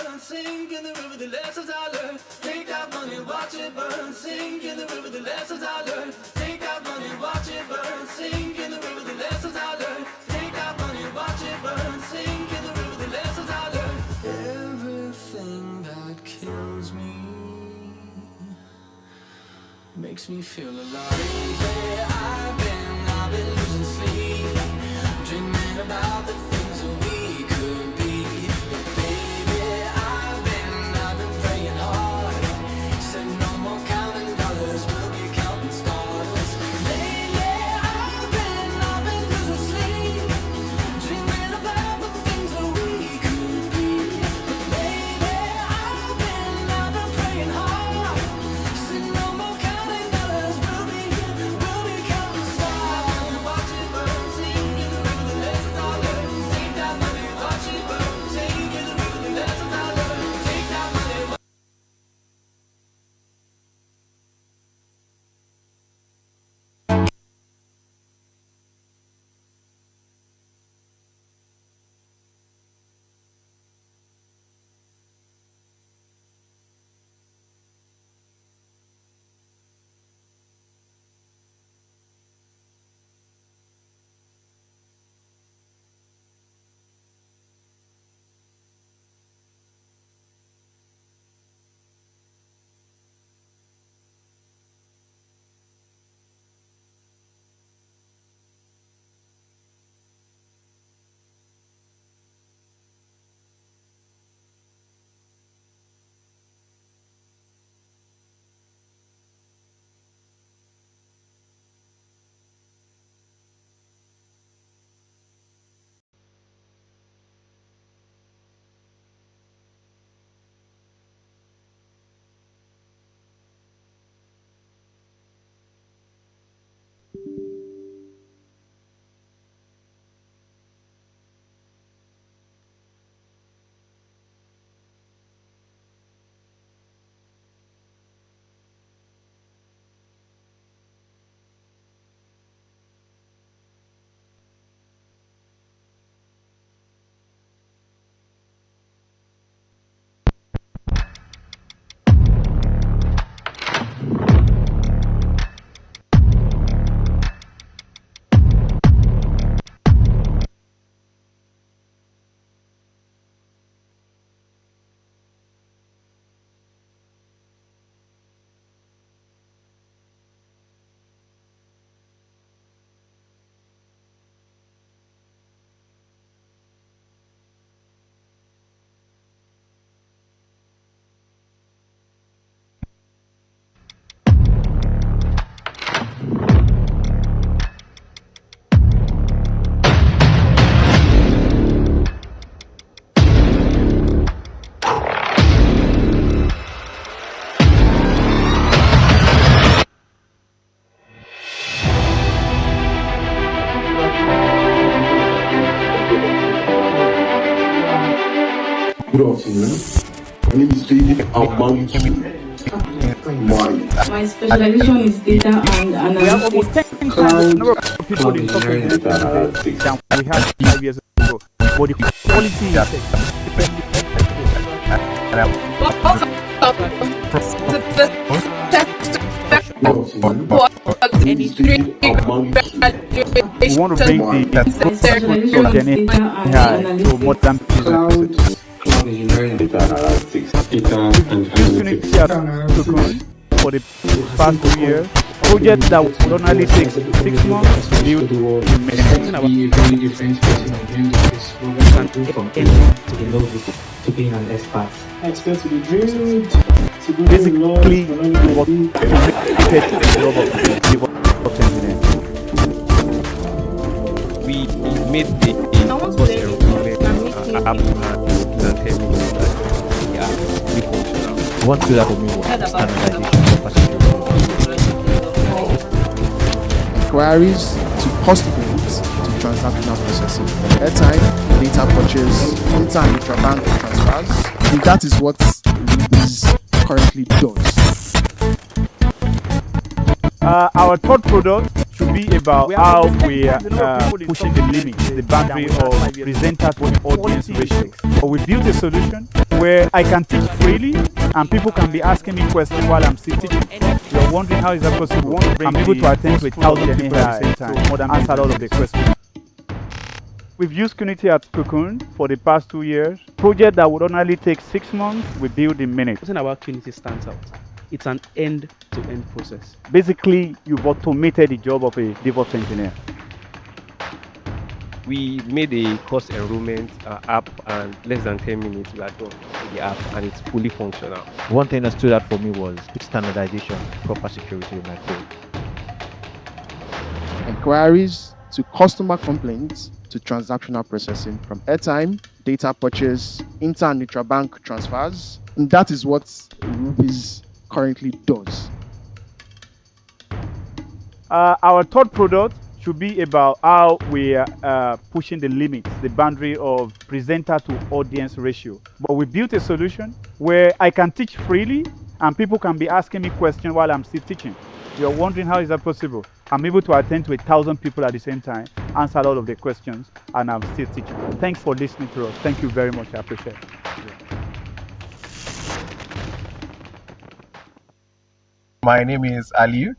burn, sink in the river, the lessons I learned. Take that money, watch it burn, sink in the river, the lessons I learned. Take that money, watch it burn, sink in the river, the lessons I learned. Take that money, watch it burn, sink in the river, the lessons I learned. Everything that kills me makes me feel alive. Yeah, I've been losing sleep, dreaming about the things that we could be. But baby, I've been praying hard. Said no more counting dollars, we'll be counting stars. Lately, I've been losing sleep, dreaming about the things that we could be. But baby, I've been praying hard. Said no more counting dollars, we'll be counting stars. Watch it burn, sing in the river, the lessons I learned. Take that money, watch it burn, sing in the river, the lessons I learned. Take that money. Good afternoon. My name is David Amantu. My specialization is data and analytics. Cloud engineering and data analytics. Than we had 5 years ago. But the quality we want to bring the GenAI to more than businesses. Cloud engineering and data analytics. Data and analytics. For the past 2 years, project that would normally take 6 months to build in Be a very different person of doing this program from anyone to the novice to being an expert. Expert to be drilled, to be basically what to make the job of engineer. We made the app One tool that for me was standardization of security. Queries to cost builds to transactional processing, airtime, data purchase, inter and intra-bank transfers, and that is what Ruby's currently does. Our third product should be about how we are pushing the limits, the boundary of presenter to audience ratio. But we built a solution where I can teach freely and people can be asking me questions while I'm still teaching. You're wondering how is that possible? I'm able to attend to 1,000 people at the same time, more than answer all of the questions. We've used Unity at Cocoon for the past 2 years. Project that would ordinarily take 6 months, we build in minutes. Something about Unity stands out. It's an end-to-end process. Basically, you've automated the job of a DevOps engineer. We made a course enrollment app, and less than 10 minutes we are done with the app, and it's fully functional. One thing that stood out for me was standardization, proper security in my code. Inquiries to customer complaints to transactional processing from airtime, data purchase, inter and intra-bank transfers. And that is what Rubies currently does. Our third product should be about how we are pushing the limits, the boundary of presenter to audience ratio. But we built a solution where I can teach freely and people can be asking me questions while I'm still teaching. You're wondering how is that possible? I'm able to attend to 1,000 people at the same time, answer all of the questions, and I'm still teaching. Thanks for listening to us. Thank you very much. I appreciate it. My name is Aliu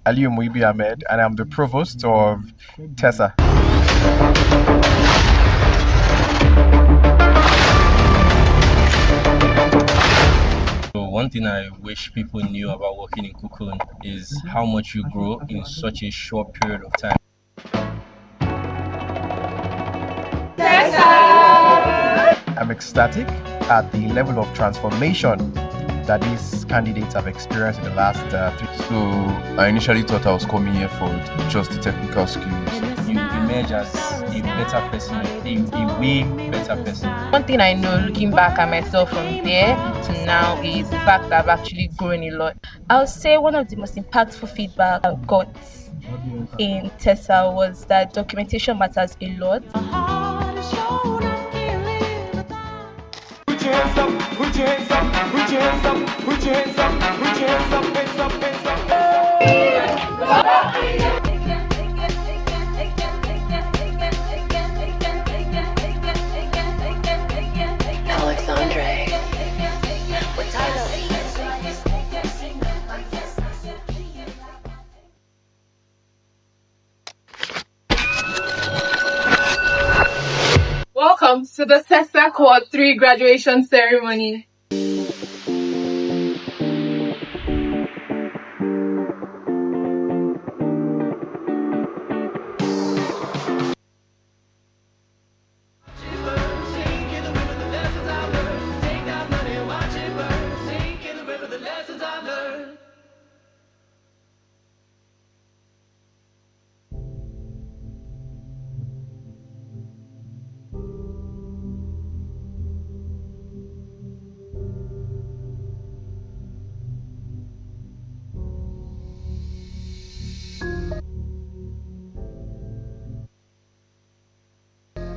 Muibi Ahmed, and I'm the provost of TESA. So one thing I wish people knew about working in Cocoon is how much you grow in such a short period of time. I'm ecstatic at the level of transformation that these candidates have experienced in the last 3 So I initially thought I was coming here for just the technical skills. You emerge as a better person, a way better person. One thing I know looking back at myself from there to now is the fact that I've actually grown a lot. I would say one of the most impactful feedback I got in TESA was that documentation matters a lot. Welcome to the TESA Quad 3 graduation ceremony.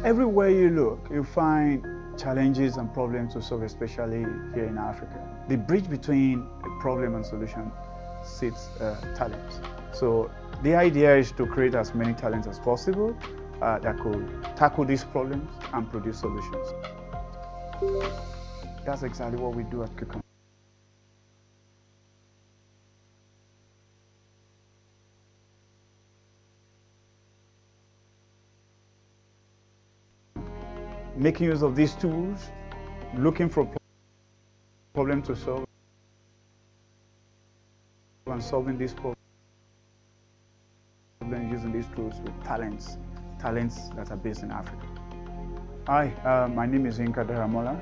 Everywhere you look, you find challenges and problems to solve, especially here in Africa. The bridge between a problem and solution sits talent. So the idea is to create as many talents as possible that could tackle these problems and produce solutions. That's exactly what we do at Cocoon. Making use of these tools, looking for problems to solve, and solving these problems using these tools with talents that are based in Africa. Hi, my name is Inka Daramola.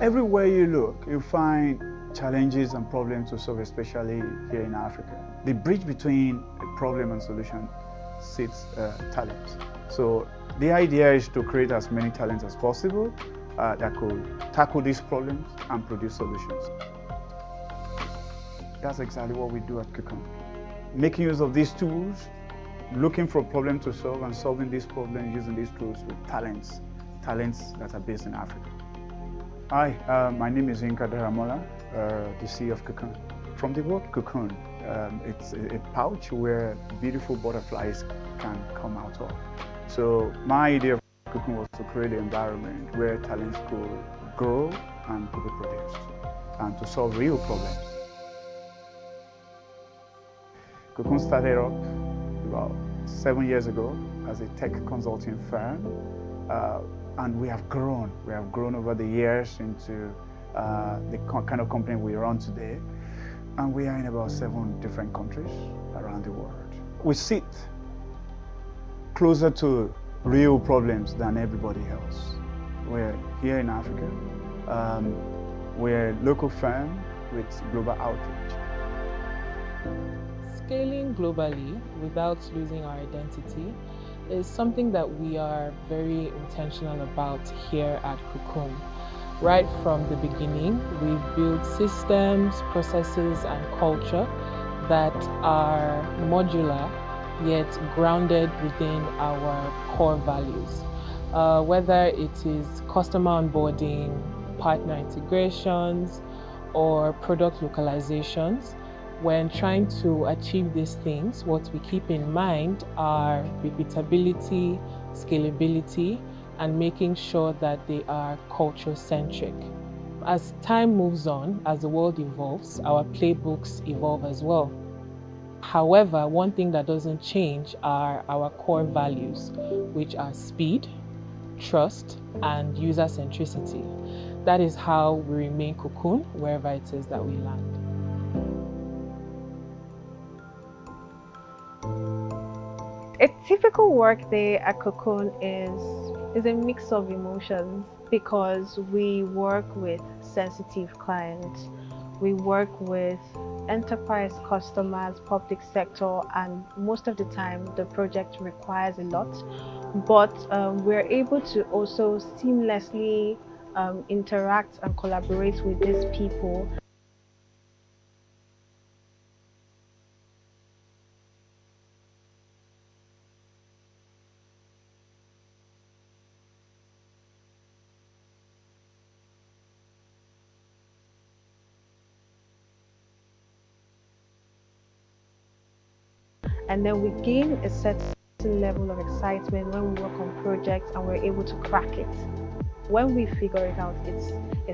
Everywhere you look, you find challenges and problems to solve, especially here in Africa. The bridge between a problem and solution sits talent. So the idea is to create as many talents as possible that could tackle these problems and produce solutions. That's exactly what we do at Cocoon. Making use of these tools, looking for a problem to solve and solving these problems using these tools with talents that are based in Africa. Hi, my name is Inka Daramola, the CEO of Cocoon. From the word cocoon, it's a pouch where beautiful butterflies can come out of. So my idea of Cocoon was to create an environment where talents could grow and could be produced, and to solve real problems. Cocoon started up about 7 years ago as a tech consulting firm. And we have grown. We have grown over the years into the kind of company we run today. And we are in about 7 different countries around the world. We sit closer to real problems than everybody else. We're here in Africa. We're a local firm with global outreach. Scaling globally without losing our identity is something that we are very intentional about here at Cocoon. Right from the beginning, we've built systems, processes, and culture that are modular yet grounded within our core values. Whether it is customer onboarding, partner integrations, or product localizations, when trying to achieve these things, what we keep in mind are repeatability, scalability, and making sure that they are culture-centric. As time moves on, as the world evolves, our playbooks evolve as well. However, one thing that doesn't change are our core values, which are speed, trust, and user centricity. That is how we remain Cocoon wherever it is that we land. A typical workday at Cocoon is a mix of emotions because we work with sensitive clients. We work with enterprise customers, public sector, and most of the time the project requires a lot. But we're able to also seamlessly interact and collaborate with these people. And then we gain a certain level of excitement when we work on projects and we're able to crack it. When we figure it out, it's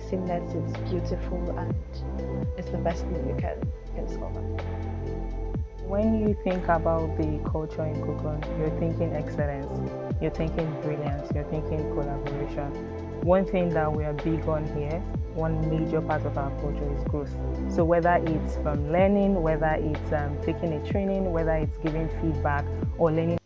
seamless, it's beautiful, and it's the best thing you can discover. When you think about the culture in Cocoon, you're thinking excellence, you're thinking brilliance, you're thinking collaboration. One thing that we are big on here, one major part of our culture is growth. So whether it's from learning, whether it's taking a training, whether it's giving feedback or learning.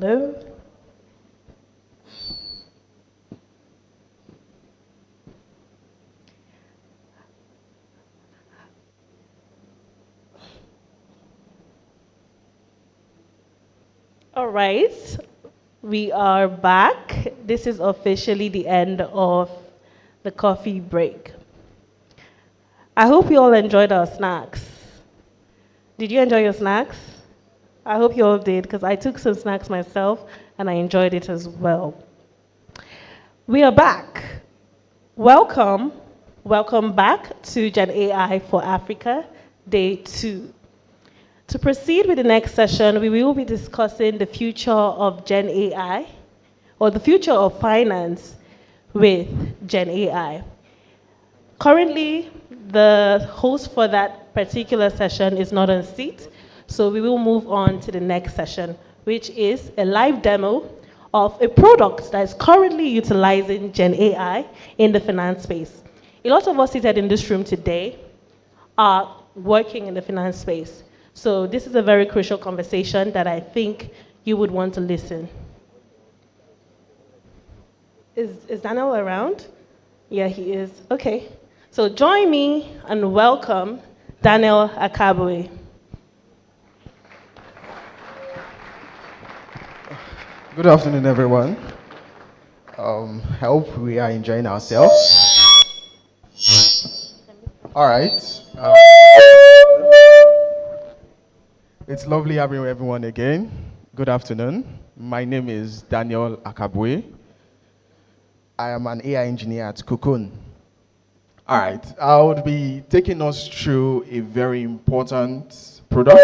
Hello. All right, we are back. This is officially the end of the coffee break. I hope you all enjoyed our snacks. Did you enjoy your snacks? I hope you all did, because I took some snacks myself and I enjoyed it as well. We are back. Welcome back to Gen AI for Africa, Day 2. To proceed with the next session, we will be discussing the future of Gen AI, or the future of finance with Gen AI. Currently, the host for that particular session is not on seat, so we will move on to the next session, which is a live demo of a product that is currently utilizing Gen AI in the finance space. A lot of us seated in this room today are working in the finance space. So this is a very crucial conversation that I think you would want to listen. Is Daniel around? Yeah, he is. Okay. So join me and welcome Daniel Akabwe. Good afternoon, everyone. I hope we are enjoying ourselves. All right. It's lovely having everyone again. Good afternoon. My name is Daniel Akabwe. I am an AI engineer at Cocoon. All right. I would be taking us through a very important product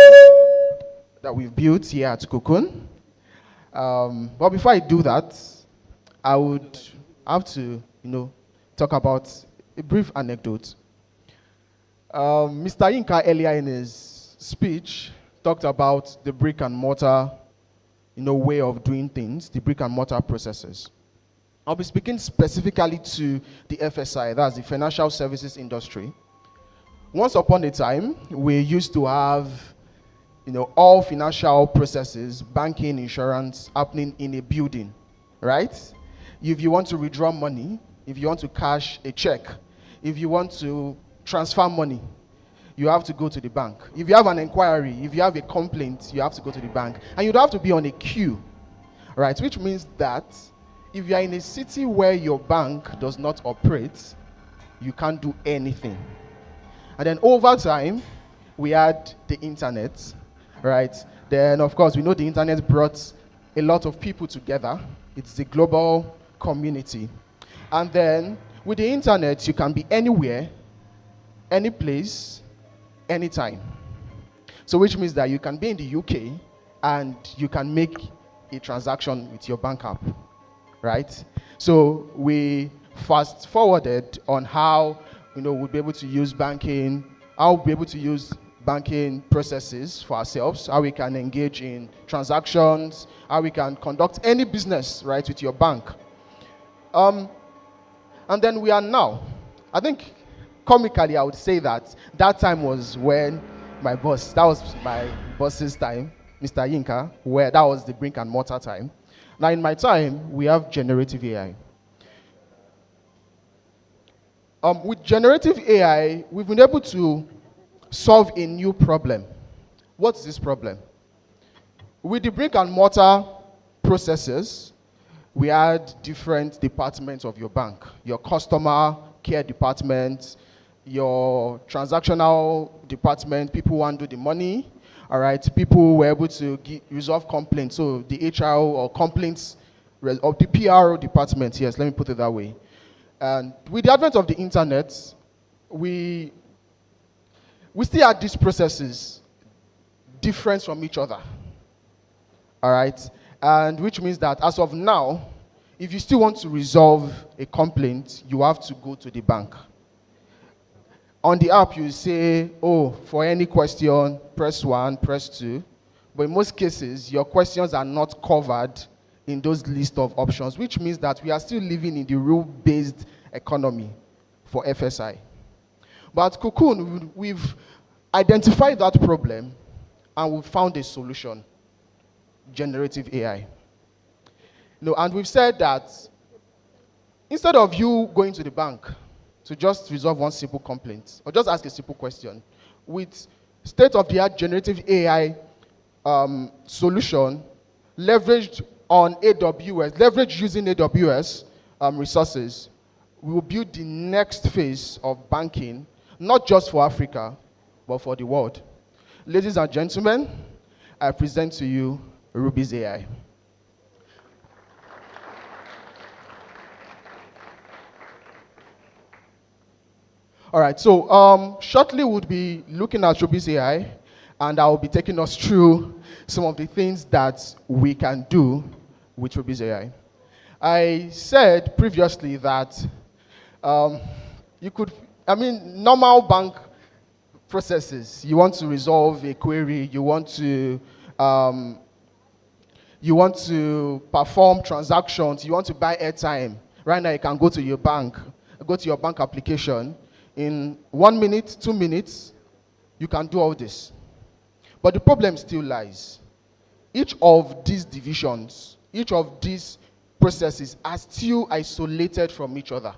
that we've built here at Cocoon. But before I do that, I would have to, talk about a brief anecdote. Mr. Yinka earlier in his speech talked about the brick and mortar, way of doing things, the brick and mortar processes. I'll be speaking specifically to the FSI, that's the financial services industry. Once upon a time, we used to have, all financial processes, banking, insurance, happening in a building, right? If you want to withdraw money, if you want to cash a check, if you want to transfer money, you have to go to the bank. If you have an inquiry, if you have a complaint, you have to go to the bank. And you'd have to be on a queue, right? Which means that if you are in a city where your bank does not operate, you can't do anything. And then over time, we had the internet, right? Then, of course, we know the internet brought a lot of people together. It's the global community. And then, with the internet, you can be anywhere, any place, anytime. So which means that you can be in the UK and you can make a transaction with your bank app, right? So we fast forwarded on how we'll be able to use banking, how we'll be able to use banking processes for ourselves, how we can engage in transactions, how we can conduct any business, right, with your bank. And then we are now, I think comically I would say that time was when that was my boss's time, Mr. Yinka, where that was the brick and mortar time. Now in my time, we have generative AI. With generative AI, we've been able to solve a new problem. What's this problem? With the brick and mortar processes, we had different departments of your bank. Your customer care department, your transactional department, people who handle the money, all right? People were able to resolve complaints, so the HR or complaints, or the PRO department, yes, let me put it that way. And with the advent of the internet, we still had these processes different from each other, all right? And which means that as of now, if you still want to resolve a complaint, you have to go to the bank. On the app, you say, oh, for any question, press 1, press 2. But in most cases, your questions are not covered in those list of options, which means that we are still living in the rule-based economy for FSI. But at Cocoon, we've identified that problem and we've found a solution: generative AI. No, and we've said that instead of you going to the bank to just resolve one simple complaint or just ask a simple question, with state-of-the-art generative AI solution leveraged on AWS, leveraged using AWS resources, we will build the next phase of banking, not just for Africa, but for the world. Ladies and gentlemen, I present to you Ruby's AI. All right, so shortly we'll be looking at Ruby's AI, and I'll be taking us through some of the things that we can do with Ruby's AI. I said previously that normal bank processes, you want to resolve a query, you want to perform transactions, you want to buy airtime. Right now, you can go to your bank application. In 1 minute, 2 minutes, you can do all this. But the problem still lies. Each of these divisions, each of these processes are still isolated from each other.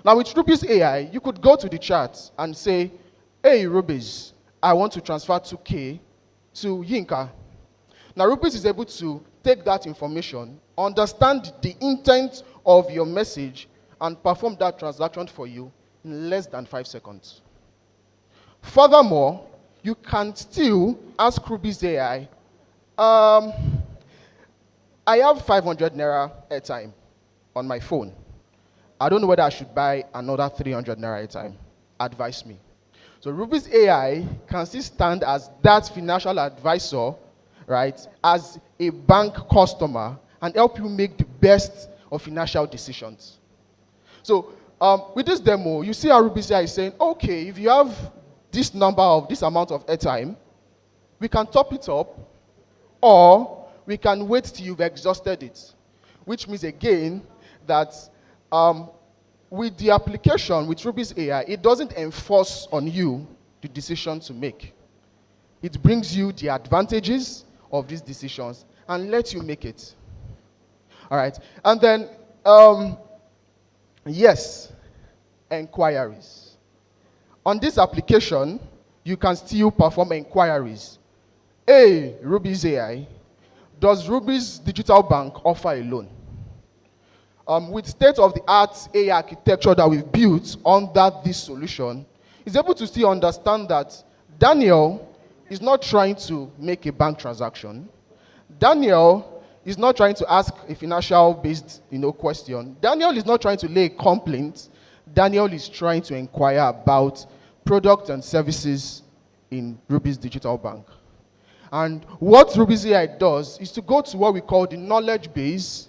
Now, with Ruby's AI, you could go to the chart and say, hey, Ruby's, I want to transfer 2K to Yinka. Now, Ruby's is able to take that information, understand the intent of your message, and perform that transaction for you in less than 5 seconds. Furthermore, you can still ask Ruby's AI, I have 500 Naira airtime on my phone. I don't know whether I should buy another 300 Naira airtime. Advise me. So Ruby's AI can still stand as that financial advisor, right, as a bank customer and help you make the best of financial decisions. So with this demo, you see how Ruby's AI is saying, okay, if you have this amount of airtime, we can top it up, or we can wait till you've exhausted it. Which means again that with the application, with Ruby's AI, it doesn't enforce on you the decision to make. It brings you the advantages of these decisions and lets you make it. All right. And then, yes, inquiries. On this application, you can still perform inquiries. Hey, Ruby's AI, does Ruby's digital bank offer a loan? With state-of-the-art AI architecture that we've built under this solution, is able to still understand that Daniel is not trying to make a bank transaction. Daniel is not trying to ask a financial-based question. Daniel is not trying to lay a complaint. Daniel is trying to inquire about products and services in Ruby's digital bank. And what Ruby's AI does is to go to what we call the knowledge base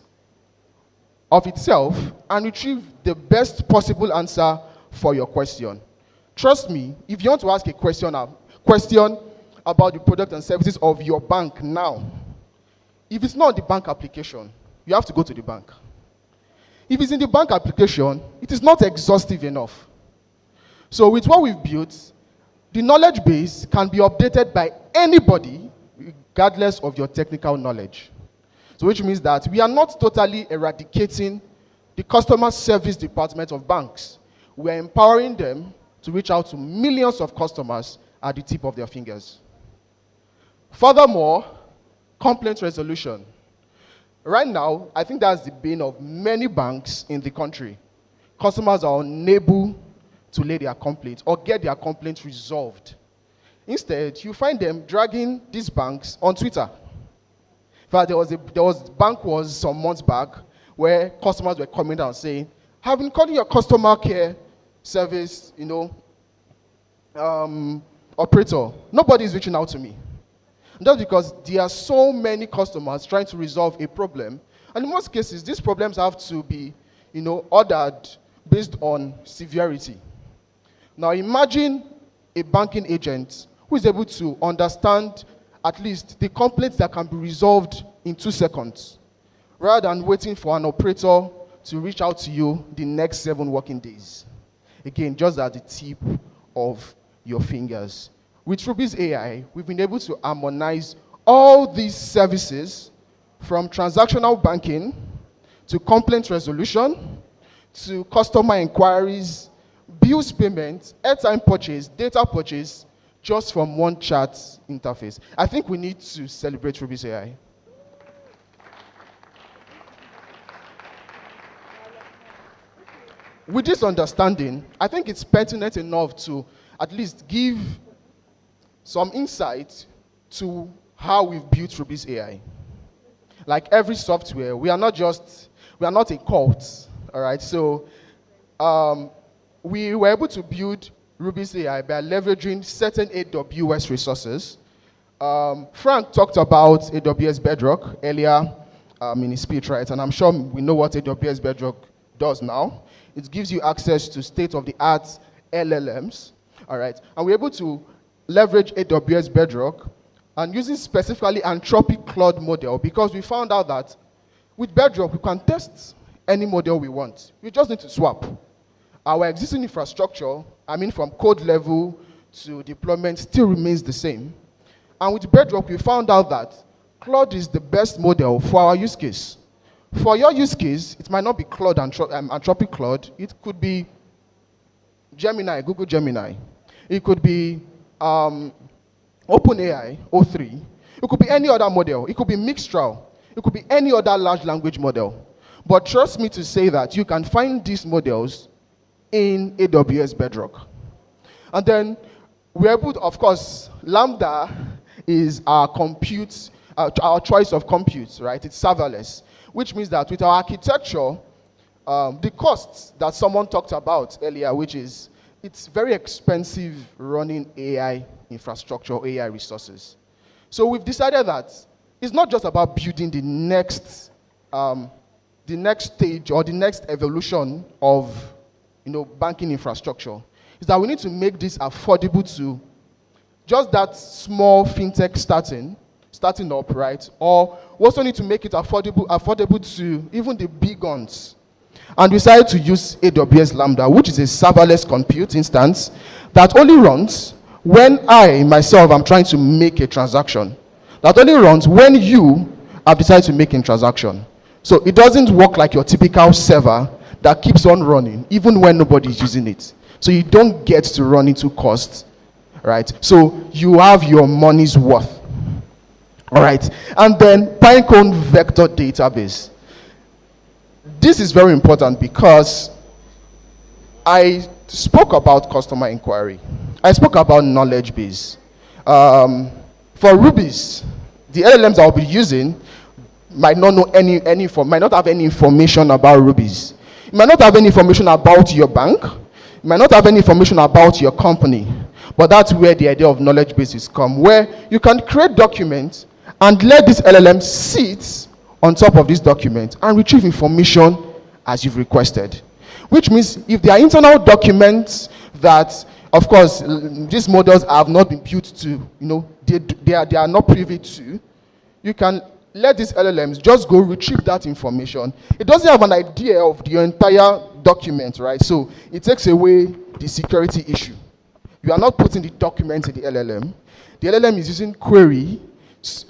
of itself and retrieve the best possible answer for your question. Trust me, if you want to ask a question about the product and services of your bank now, if it's not the bank application, you have to go to the bank. If it's in the bank application, it is not exhaustive enough. So with what we've built, the knowledge base can be updated by anybody, regardless of your technical knowledge. So which means that we are not totally eradicating the customer service department of banks. We are empowering them to reach out to millions of customers at the tip of their fingers. Furthermore, complaint resolution. Right now, I think that's the bane of many banks in the country. Customers are unable to lay their complaints or get their complaints resolved. Instead, you find them dragging these banks on Twitter. In fact, bank was some months back where customers were coming down saying, I've been calling your customer care service, operator. Nobody's reaching out to me. And that's because there are so many customers trying to resolve a problem. And in most cases, these problems have to be, ordered based on severity. Now imagine a banking agent who is able to understand at least the complaints that can be resolved in 2 seconds, rather than waiting for an operator to reach out to you the next 7 working days. Again, just at the tip of your fingers. With Ruby's AI, we've been able to harmonize all these services from transactional banking to complaint resolution, to customer inquiries, bills payment, airtime purchase, data purchase, just from one chat interface. I think we need to celebrate Ruby's AI. With this understanding, I think it's pertinent enough to at least give some insight to how we've built Ruby's AI. Like every software, we are not a cult, all right? So we were able to build Ruby's AI by leveraging certain AWS resources. Frank talked about AWS Bedrock earlier in his speech, right? And I'm sure we know what AWS Bedrock does now. It gives you access to state-of-the-art LLMs, all right? And we're able to leverage AWS Bedrock and using specifically Anthropic Claude model, because we found out that with Bedrock, we can test any model we want. We just need to swap. Our existing infrastructure, from code level to deployment, still remains the same. And with Bedrock, we found out that Claude is the best model for our use case. For your use case, it might not be Claude, Anthropic Claude. It could be Gemini, Google Gemini. It could be OpenAI, O3. It could be any other model. It could be Mixtral. It could be any other large language model. But trust me to say that you can find these models in AWS Bedrock. And then we're able to, of course, Lambda is our compute, our choice of compute, right? It's serverless, which means that with our architecture, the costs that someone talked about earlier, which is it's very expensive running AI infrastructure, AI resources. So we've decided that it's not just about building the next stage or the next evolution of banking infrastructure. It's that we need to make this affordable to just that small fintech starting up, right? Or we also need to make it affordable to even the big ones. And we decided to use AWS Lambda, which is a serverless compute instance that only runs when I, myself, am trying to make a transaction. That only runs when you have decided to make a transaction. So it doesn't work like your typical server that keeps on running, even when nobody is using it. So you don't get to run into costs, right? So you have your money's worth. All right. And then Pinecone Vector Database. This is very important because I spoke about customer inquiry. I spoke about knowledge base. For Rubies, the LLMs I'll be using might not know might not have any information about Rubies. You might not have any information about your bank. You might not have any information about your company. But that's where the idea of knowledge bases come, where you can create documents and let this LLM sit on top of this document and retrieve information as you've requested. Which means if there are internal documents that, of course, these models have not been built to, they are not privy to, you can let these LLMs just go retrieve that information. It doesn't have an idea of the entire document, right? So it takes away the security issue. You are not putting the document in the LLM. The LLM is using query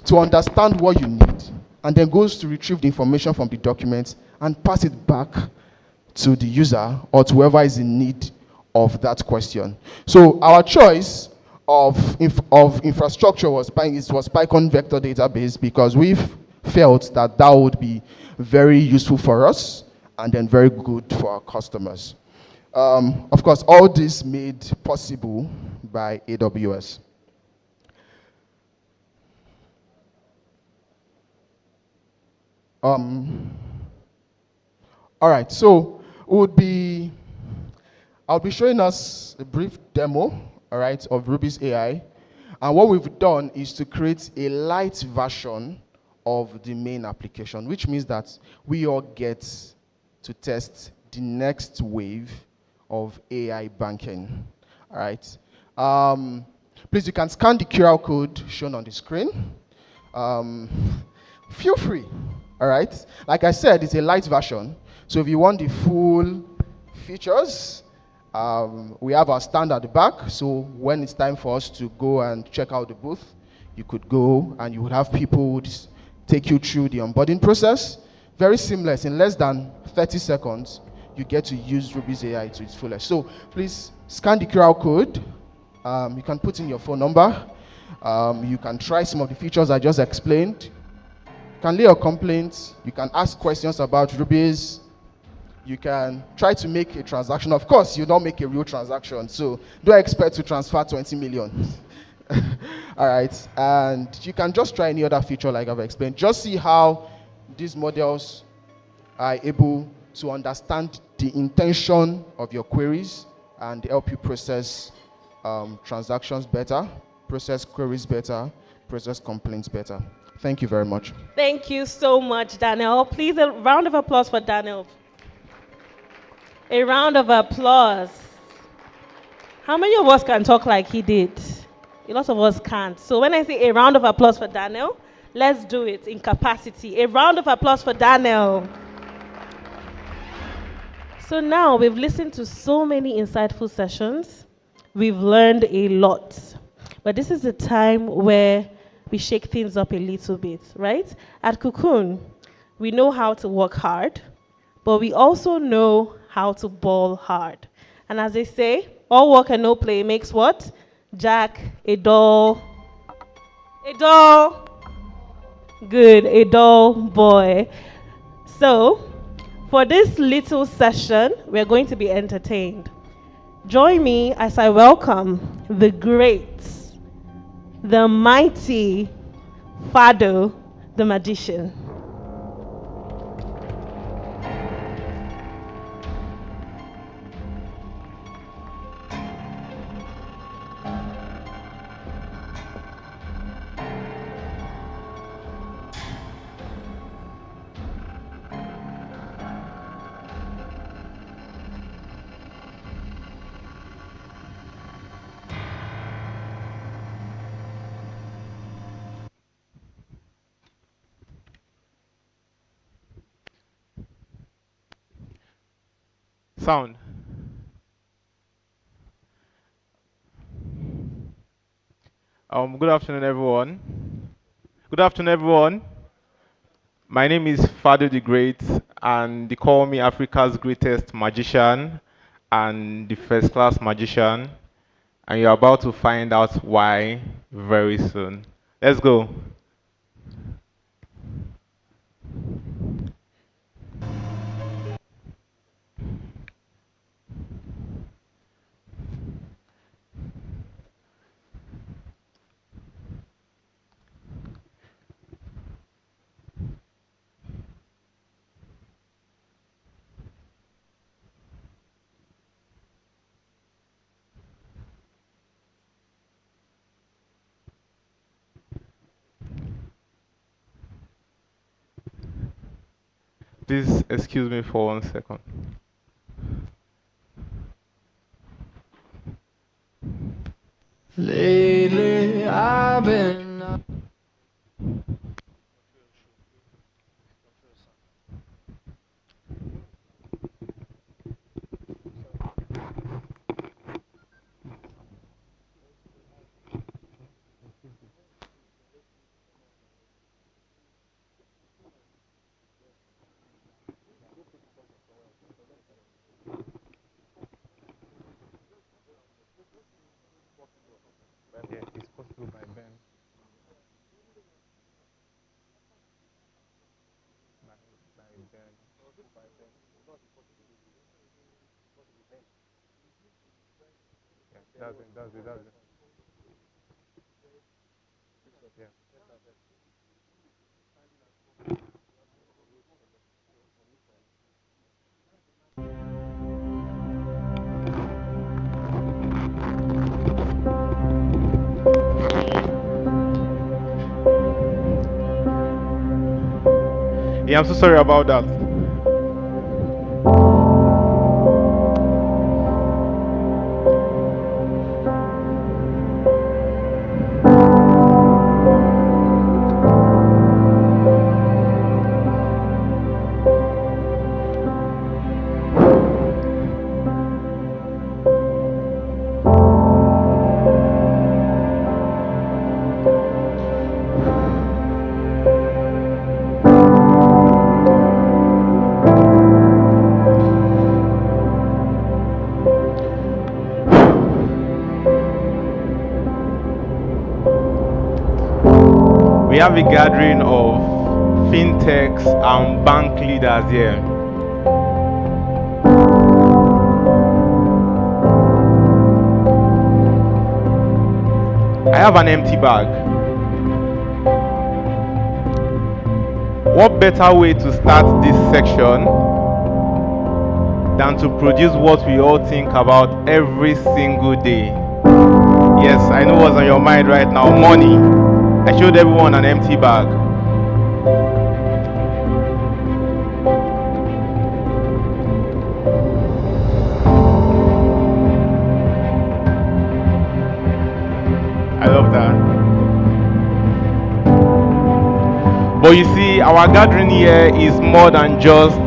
to understand what you need, and then goes to retrieve the information from the document and pass it back to the user or to whoever is in need of that question. So our choice of infrastructure was Python Vector Database, because we've felt that that would be very useful for us and then very good for our customers. Of course, all this made possible by AWS. All right, so I'll be showing us a brief demo, all right, of Ruby's AI. And what we've done is to create a light version of the main application, which means that we all get to test the next wave of AI banking, all right? Please, you can scan the QR code shown on the screen. Feel free, all right? Like I said, it's a light version. So if you want the full features, we have our stand at the back. So when it's time for us to go and check out the booth, you could go and you would have people take you through the onboarding process. Very seamless. In less than 30 seconds, you get to use Ruby's AI to its fullest. So please scan the QR code. You can put in your phone number. You can try some of the features I just explained. You can lay your complaints. You can ask questions about Ruby's. You can try to make a transaction. Of course, you don't make a real transaction, so don't expect to transfer 20 million. All right, and you can just try any other feature like I've explained. Just see how these models are able to understand the intention of your queries and help you process transactions better, process queries better, process complaints better. Thank you very much. Thank you so much, Daniel. Please, a round of applause for Daniel. A round of applause. How many of us can talk like he did? A lot of us can't. So when I say a round of applause for Daniel, let's do it in capacity. A round of applause for Daniel. So now we've listened to so many insightful sessions. We've learned a lot. But this is the time where we shake things up a little bit, right? At Cocoon, we know how to work hard, but we also know how to ball hard. And as they say, all work and no play makes what? Jack a dull. A dull. Good, a dull boy. So, for this little session, we're going to be entertained. Join me as I welcome the great, the mighty Fado, the magician. Sound. Good afternoon, everyone. Good afternoon, everyone. My name is Fado the Great, and they call me Africa's greatest magician and the first class magician. And you're about to find out why very soon. Let's go. Please excuse me for 1 second. Lately, I've been. Yeah, it's possible by Ben. That's it. Yeah. Yeah, I'm so sorry about that. have a gathering of fintechs and bank leaders here. I have an empty bag. What better way to start this section than to produce what we all think about every single day? Yes, I know what's on your mind right now, money. I showed everyone an empty bag. I love that. But you see, our gathering here is more than just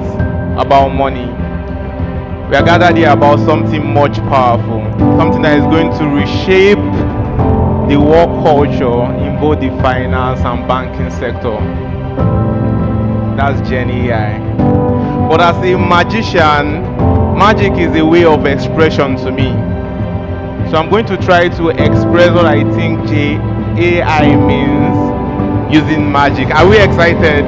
about money. We are gathered here about something much powerful, something that is going to reshape the work culture in both the finance and banking sector. That's GenAI. But as a magician, magic is a way of expression to me. So I'm going to try to express what I think AI means using magic. Are we excited?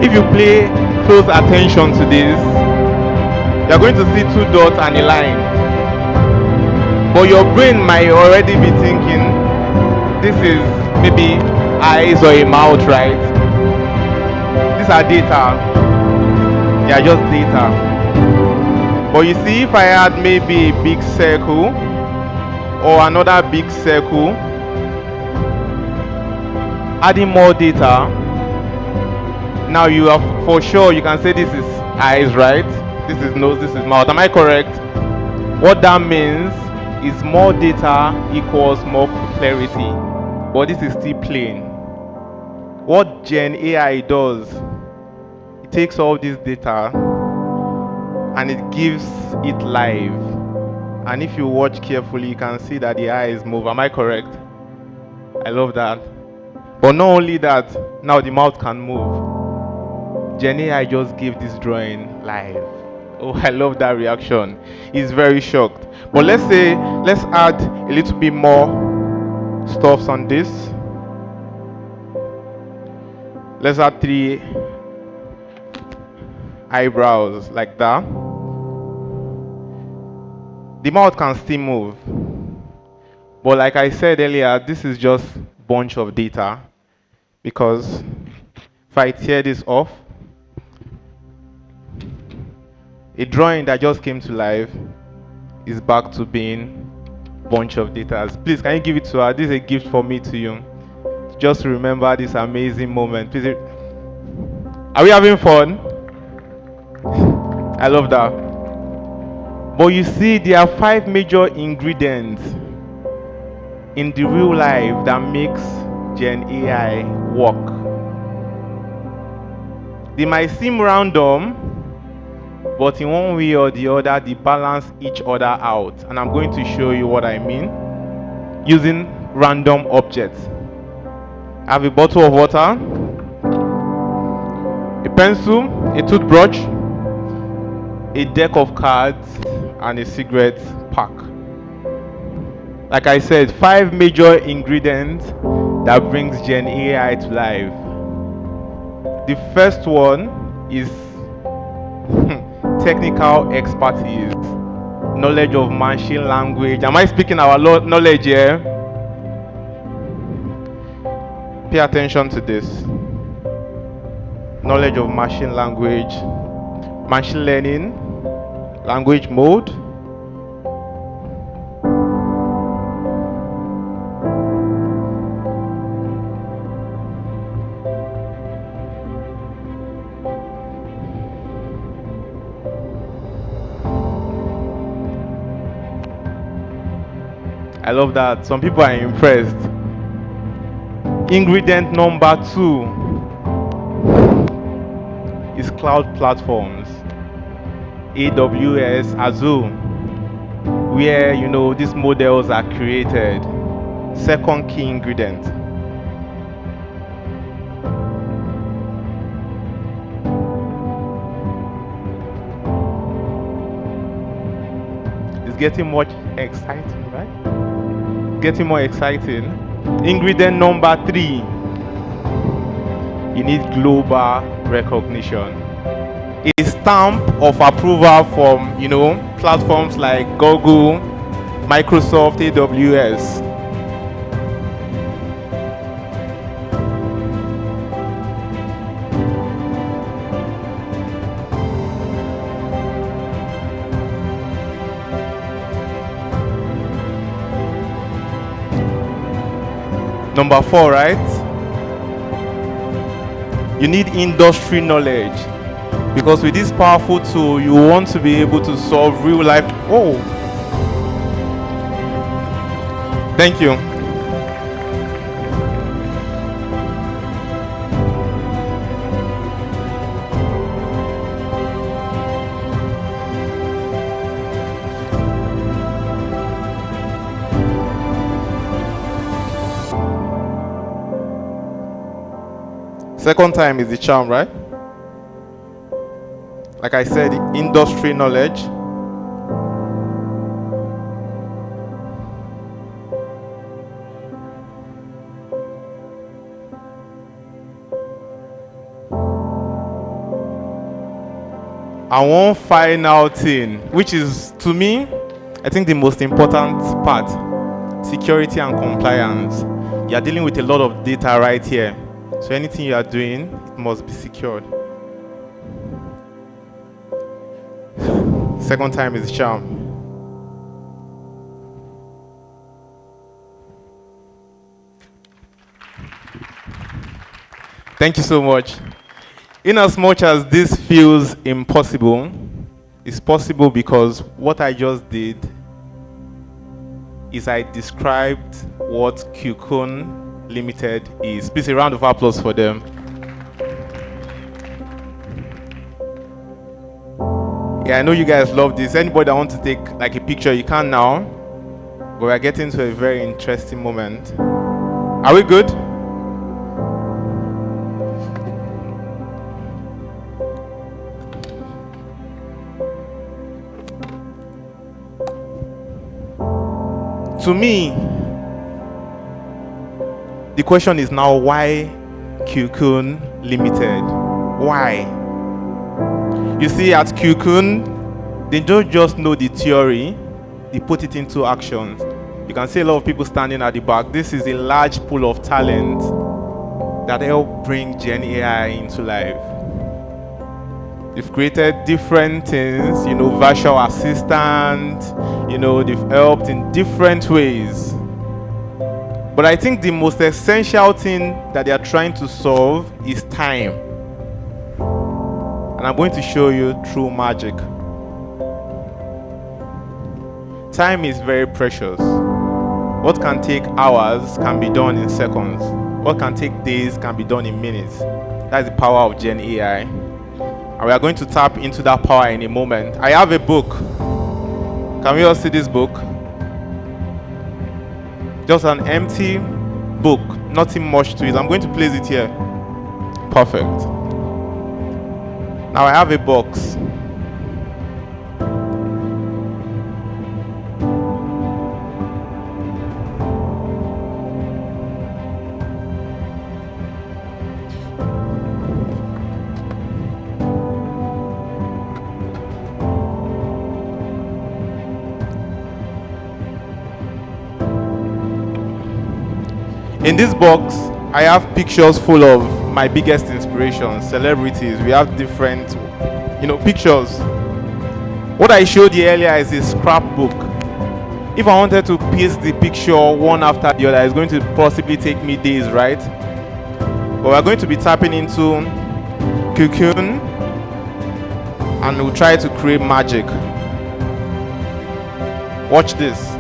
If you pay close attention to this, you're going to see two dots and a line. But your brain might already be thinking, this is maybe eyes or a mouth, right? These are data. They are just data. But you see, if I had maybe a big circle or another big circle, adding more data, now you are for sure you can say this is eyes, right? This is nose, this is mouth. Am I correct? What that means is more data equals more clarity. But this is still plain. What Gen AI does, it takes all this data and it gives it live. And if you watch carefully, you can see that the eyes move. Am I correct? I love that. But not only that, now the mouth can move. Gen AI just gave this drawing live. Oh, I love that reaction. He's very shocked. But let's add a little bit more stuffs on this. Let's add 3 eyebrows like that. The mouth can still move. But like I said earlier, this is just a bunch of data. Because if I tear this off, a drawing that just came to life is back to being a bunch of data. Please, can you give it to her? This is a gift for me to you. Just remember this amazing moment. Please, are we having fun? I love that. But you see, there are 5 major ingredients in the real life that makes Gen AI work. They might seem random, but in one way or the other, they balance each other out. And I'm going to show you what I mean using random objects. I have a bottle of water, a pencil, a toothbrush, a deck of cards, and a cigarette pack. Like I said, 5 major ingredients that brings Gen AI to life. The first one is technical expertise, knowledge of machine language. Am I speaking our knowledge here? Pay attention to this. Knowledge of machine language, machine learning, language mode. I love that. Some people are impressed. Ingredient number 2 is cloud platforms. AWS, Azure, where these models are created. Second key ingredient. getting much exciting, right? Getting more exciting. Ingredient number 3. You need global recognition. A stamp of approval from, platforms like Google, Microsoft, AWS. Number 4, right? You need industry knowledge. Because with this powerful tool, you want to be able to solve real life. Oh, thank you. Second time is the charm, right? Like I said, industry knowledge. And one final thing, which is, to me, I think the most important part, security and compliance. You are dealing with a lot of data right here. So anything you are doing, it must be secured. Second time is the charm. Thank you so much. In as much as this feels impossible, it's possible because what I just did is I described what Qcon Limited is. Please, a round of applause for them. Yeah, I know you guys love this. Anybody that wants to take like a picture, you can now. But we're getting to a very interesting moment. Are we good? To me, the question is now, why Qcon Limited? Why? You see, at Qcon, they don't just know the theory, they put it into action. You can see a lot of people standing at the back. This is a large pool of talent that help bring GenAI into life. They've created different things, virtual assistant, they've helped in different ways. But I think the most essential thing that they are trying to solve is time. And I'm going to show you through magic. Time is very precious. What can take hours can be done in seconds. What can take days can be done in minutes. That's the power of GenAI. And we are going to tap into that power in a moment. I have a book. Can we all see this book? Just an empty book, nothing much to it. I'm going to place it here. Perfect. Now I have a box. In this box, I have pictures full of my biggest inspirations, celebrities. We have different, pictures. What I showed you earlier is a scrapbook. If I wanted to piece the picture one after the other, it's going to possibly take me days, right? But we're going to be tapping into Qcon, and we'll try to create magic. Watch this.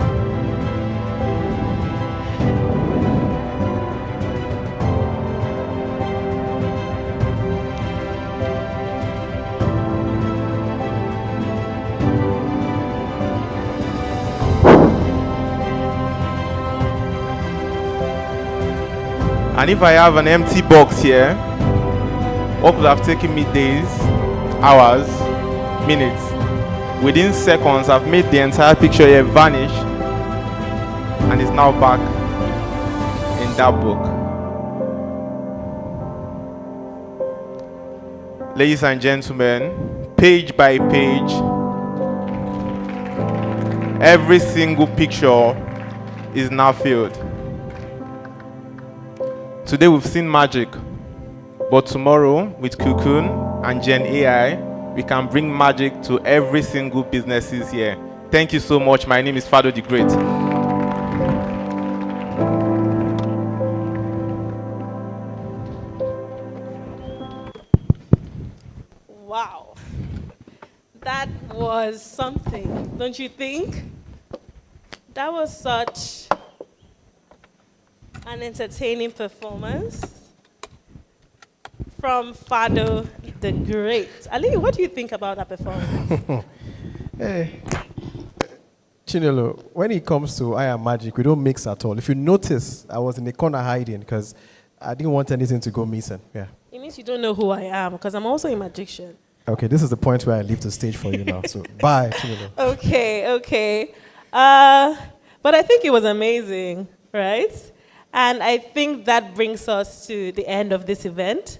And if I have an empty box here, what could have taken me days, hours, minutes, Within seconds, I've made the entire picture here vanish, and it's now back in that book. Ladies and gentlemen, page by page, every single picture is now filled. Today we've seen magic, but tomorrow with Cocoon and GenAI, we can bring magic to every single businesses here. Thank you so much. My name is Fado the Great. Wow. That was something, don't you think? That was such an entertaining performance from Fado the Great. Ali, what do you think about that performance? Hey, Chinelo, when it comes to I Am Magic, we don't mix at all. If you notice, I was in the corner hiding because I didn't want anything to go missing. Yeah. It means you don't know who I am, because I'm also a magician. Okay, this is the point where I leave the stage for you now. So, bye, Chinelo. Okay. But I think it was amazing, right? And I think that brings us to the end of this event.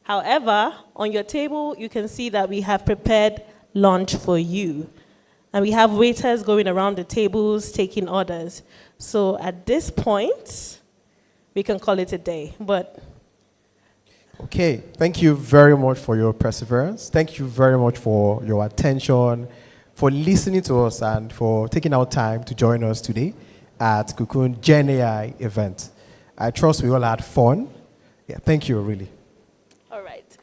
However, on your table, you can see that we have prepared lunch for you. And we have waiters going around the tables taking orders. So at this point, we can call it a day. But okay, thank you very much for your perseverance. Thank you very much for your attention, for listening to us, and for taking our time to join us today at Cocoon GenAI event. I trust we all had fun. Yeah, thank you, really. all right.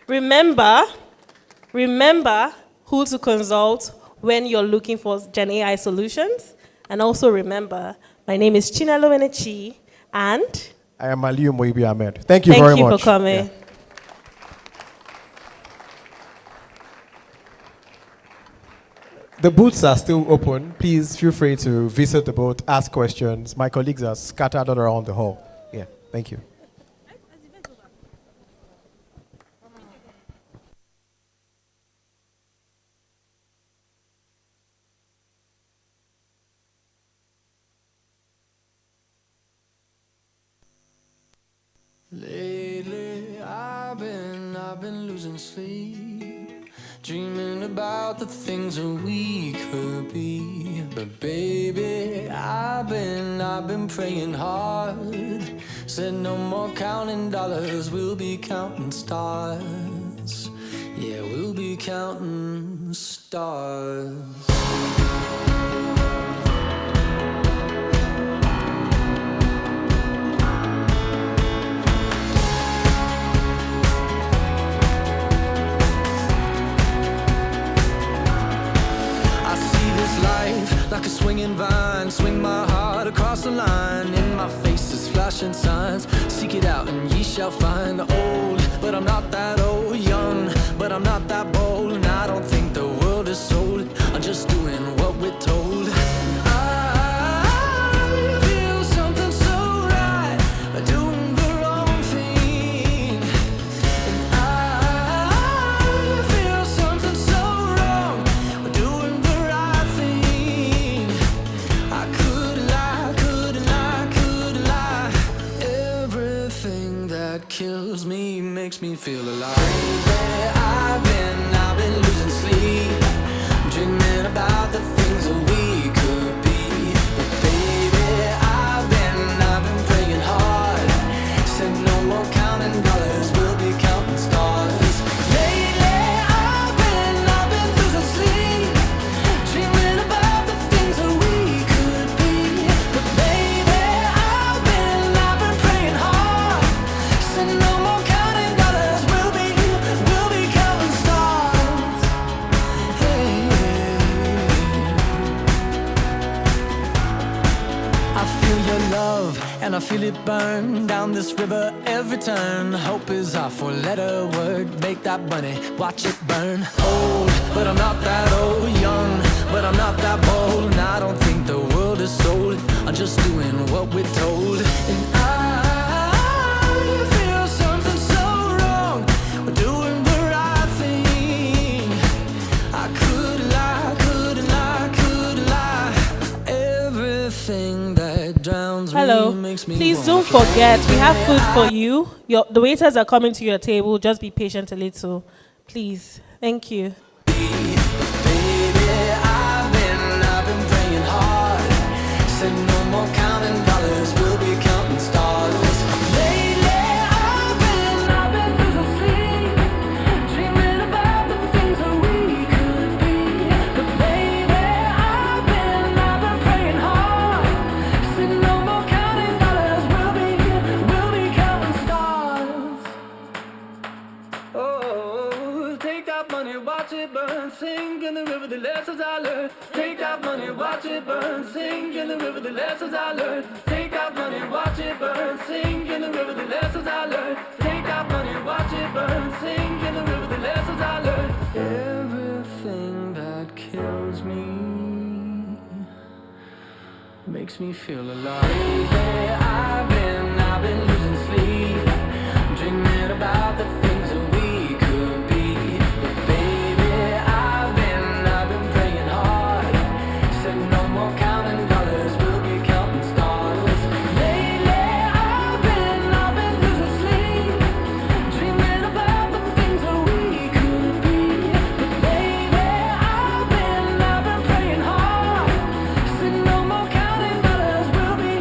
Remember who to consult when you're looking for GenAI solutions. And also remember, my name is Chinelo Enechi, and I am Aliyu Moibi Ahmed. Thank you very much. Thank you for coming. Yeah. The booths are still open. Please feel free to visit the booth, ask questions. My colleagues are scattered all around the hall. Yeah, thank you. Lately, I've been losing sleep, dreaming about the things that we could be. But baby, I've been praying hard. Said no more counting dollars, we'll be counting stars. Yeah, we'll be counting stars. Like a swinging vine, swing my heart across the line. In my face is flashing signs. Seek it out and ye shall find. Old, but I'm not that old. Young, but I'm not that bold. And I don't think the world is sold. I'm just doing what we're told. I feel something so right, doing the wrong thing. And I feel something so wrong, doing the right thing. I couldn't lie. Everything that kills me makes me feel alive. Yeah, I've been losing sleep, dreaming about the things that we could be. But baby, I've been praying hard. Said no more counting dollars, we'll be counting stars. Lately, I've been losing sleep, dreaming about the things that we could be. But baby, I've been praying hard. Said no more counting dollars, we'll be counting stars. Hey. I feel your love and I feel it burn down this river every turn. Hope is our four-letter word. Make that money, watch it burn. Old, but I'm not that old. Young, but I'm not that bold. And I don't think the world is sold. I'm just doing what we're told. And I feel something so wrong. We're doing the right thing. I could lie, Hello. Please don't forget, we have food for you. The waiters are coming to your table. Just be patient a little. Please. Thank you. I've been praying hard. Said no more counting dollars, we'll be counting stars. Lately, I've been losing sleep, dreaming about the things that we could be. But baby, I've been praying hard. Said no more counting dollars, we'll be counting stars. Oh, take that money, watch it burn, sing in the river, the lessons I learned. Take that money, watch it burn, sing in the river, the lessons I learned. Take that money, watch it burn, sing in the river, the lessons I learned. Take that money, watch it burn, sing in the river, the lessons I learned. Everything that kills me makes me feel alive. I've been losing sleep, dreaming about the things that we could be. But baby, I've been praying hard. Said no more counting dollars, we'll be counting stars. Lately, I've been losing sleep, dreaming about the things that we could be. But baby, I've been praying hard. Said no more counting dollars, we'll be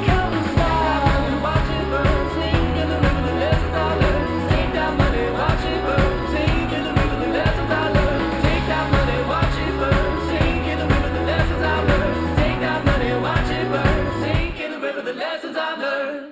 counting stars. Watch it burn, sing in the river, the lessons I learned. Take that money, watch it burn, sing in the river, the lessons I learned. Take that money, watch it burn, sing in the river, the lessons I learned. Take that money, watch it burn, sing in the river, the lessons I learned.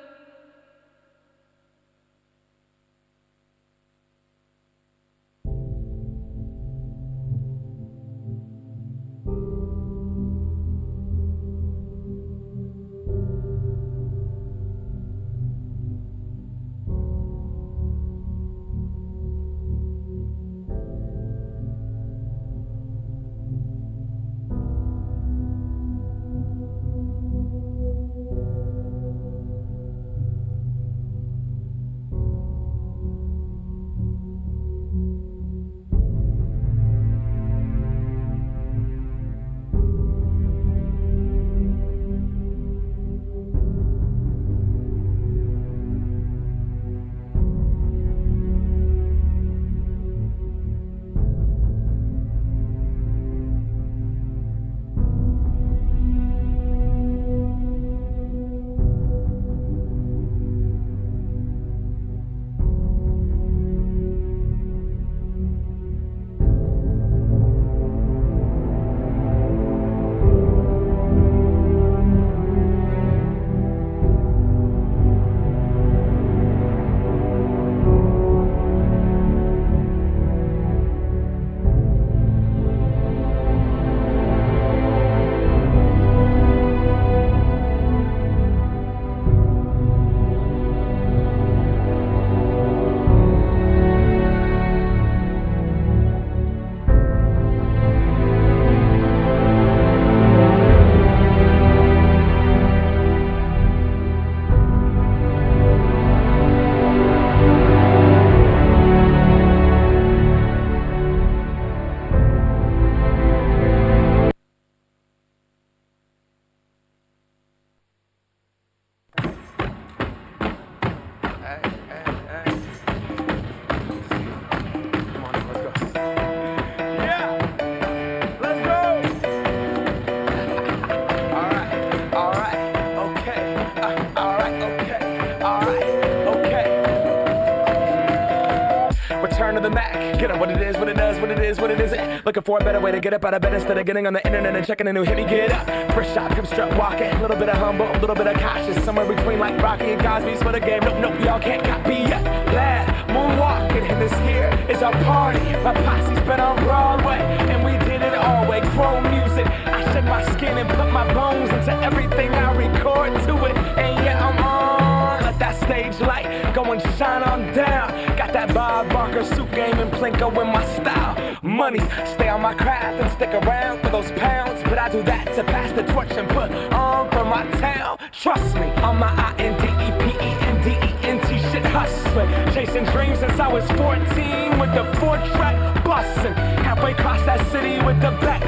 Return to the Mac. Get up what it is, what it does, what it is, what it isn't. Looking for a better way to get up out of bed instead of getting on the internet and checking a new hit. Me get up. First shot, come strut walking. A little bit of humble, a little bit of cautious. Somewhere between like Rocky and Cosby's for the game. Nope, nope, y'all can't copy yet. Glad moonwalking, and this here is our party. My posse's been on Broadway, and we did it all way. Chrome music. I shed my skin and put my bones into everything I record to it. And yeah, I'm on. Let that stage light go and shine on down. Got that Bob Barker suit game and Plinko in my style. Money, stay on my craft and stick around for those pounds. But I do that to pass the torch and put on for my town. Trust me, on my INDEPENDENT shit hustling. Chasing dreams since I was 14 with the 4-track bustin'. Halfway across that city with the back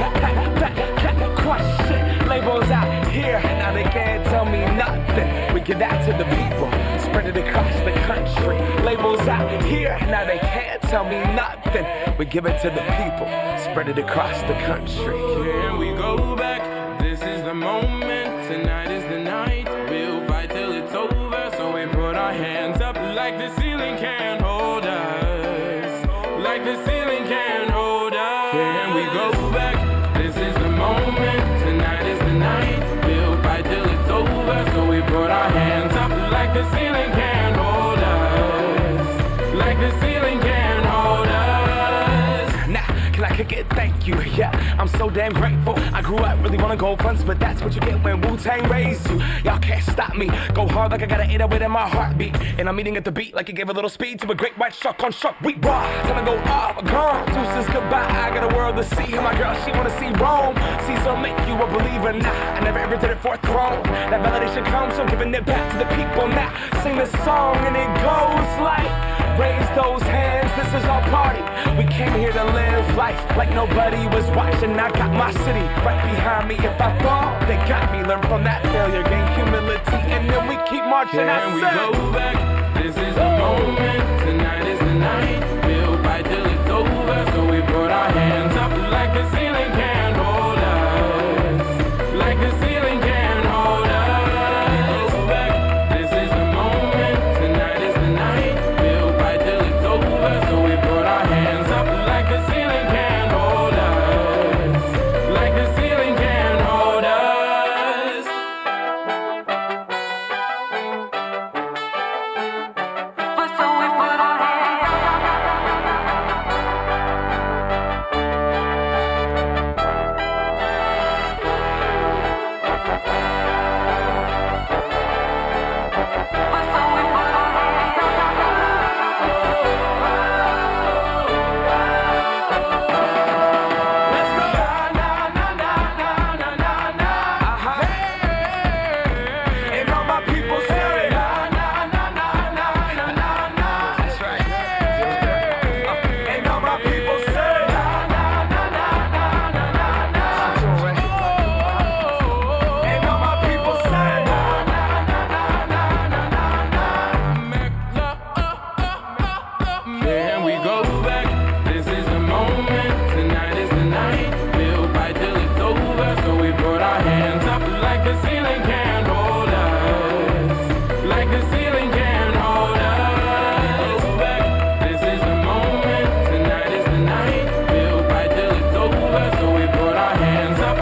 crush shit. Labels out here, now they can't tell me nothing. We give that to the people, spread it across the country. Labels out here, now they can't tell me nothing. We give it to the people, spread it across the country. Here we go back, this is the moment, tonight is the night. We'll fight till it's over, so we put our hands up like the ceiling can't hold us. Like the ceiling can't hold us. Here we go back, this is the moment, tonight is the night. We'll fight till it's over, so we put our hands up like the ceiling can't hold us. Like the ceiling can't hold us. Nah, can I kick it? Thank you, yeah, I'm so damn grateful. I grew up really wanna go fronts, but that's what you get when Wu-Tang raised you. Y'all can't stop me, go hard like I got an 808 in my heartbeat. And I'm eating at the beat like it gave a little speed to a great white shark on shark. We raw, time to go up, gone. Deuces goodbye, I got a world to see. And my girl, she wanna see Rome. Caesar make you a believer, nah, I never ever did it for a throne. That validation comes from giving it back to the people. Now, sing this song and it goes like, raise those hands, this is our party. We came here to live life like nobody was watching. I got my city right behind me. If I fall, they got me. Learn from that failure, gain humility, and then we keep marching. And we go back, this is the moment, tonight is the night.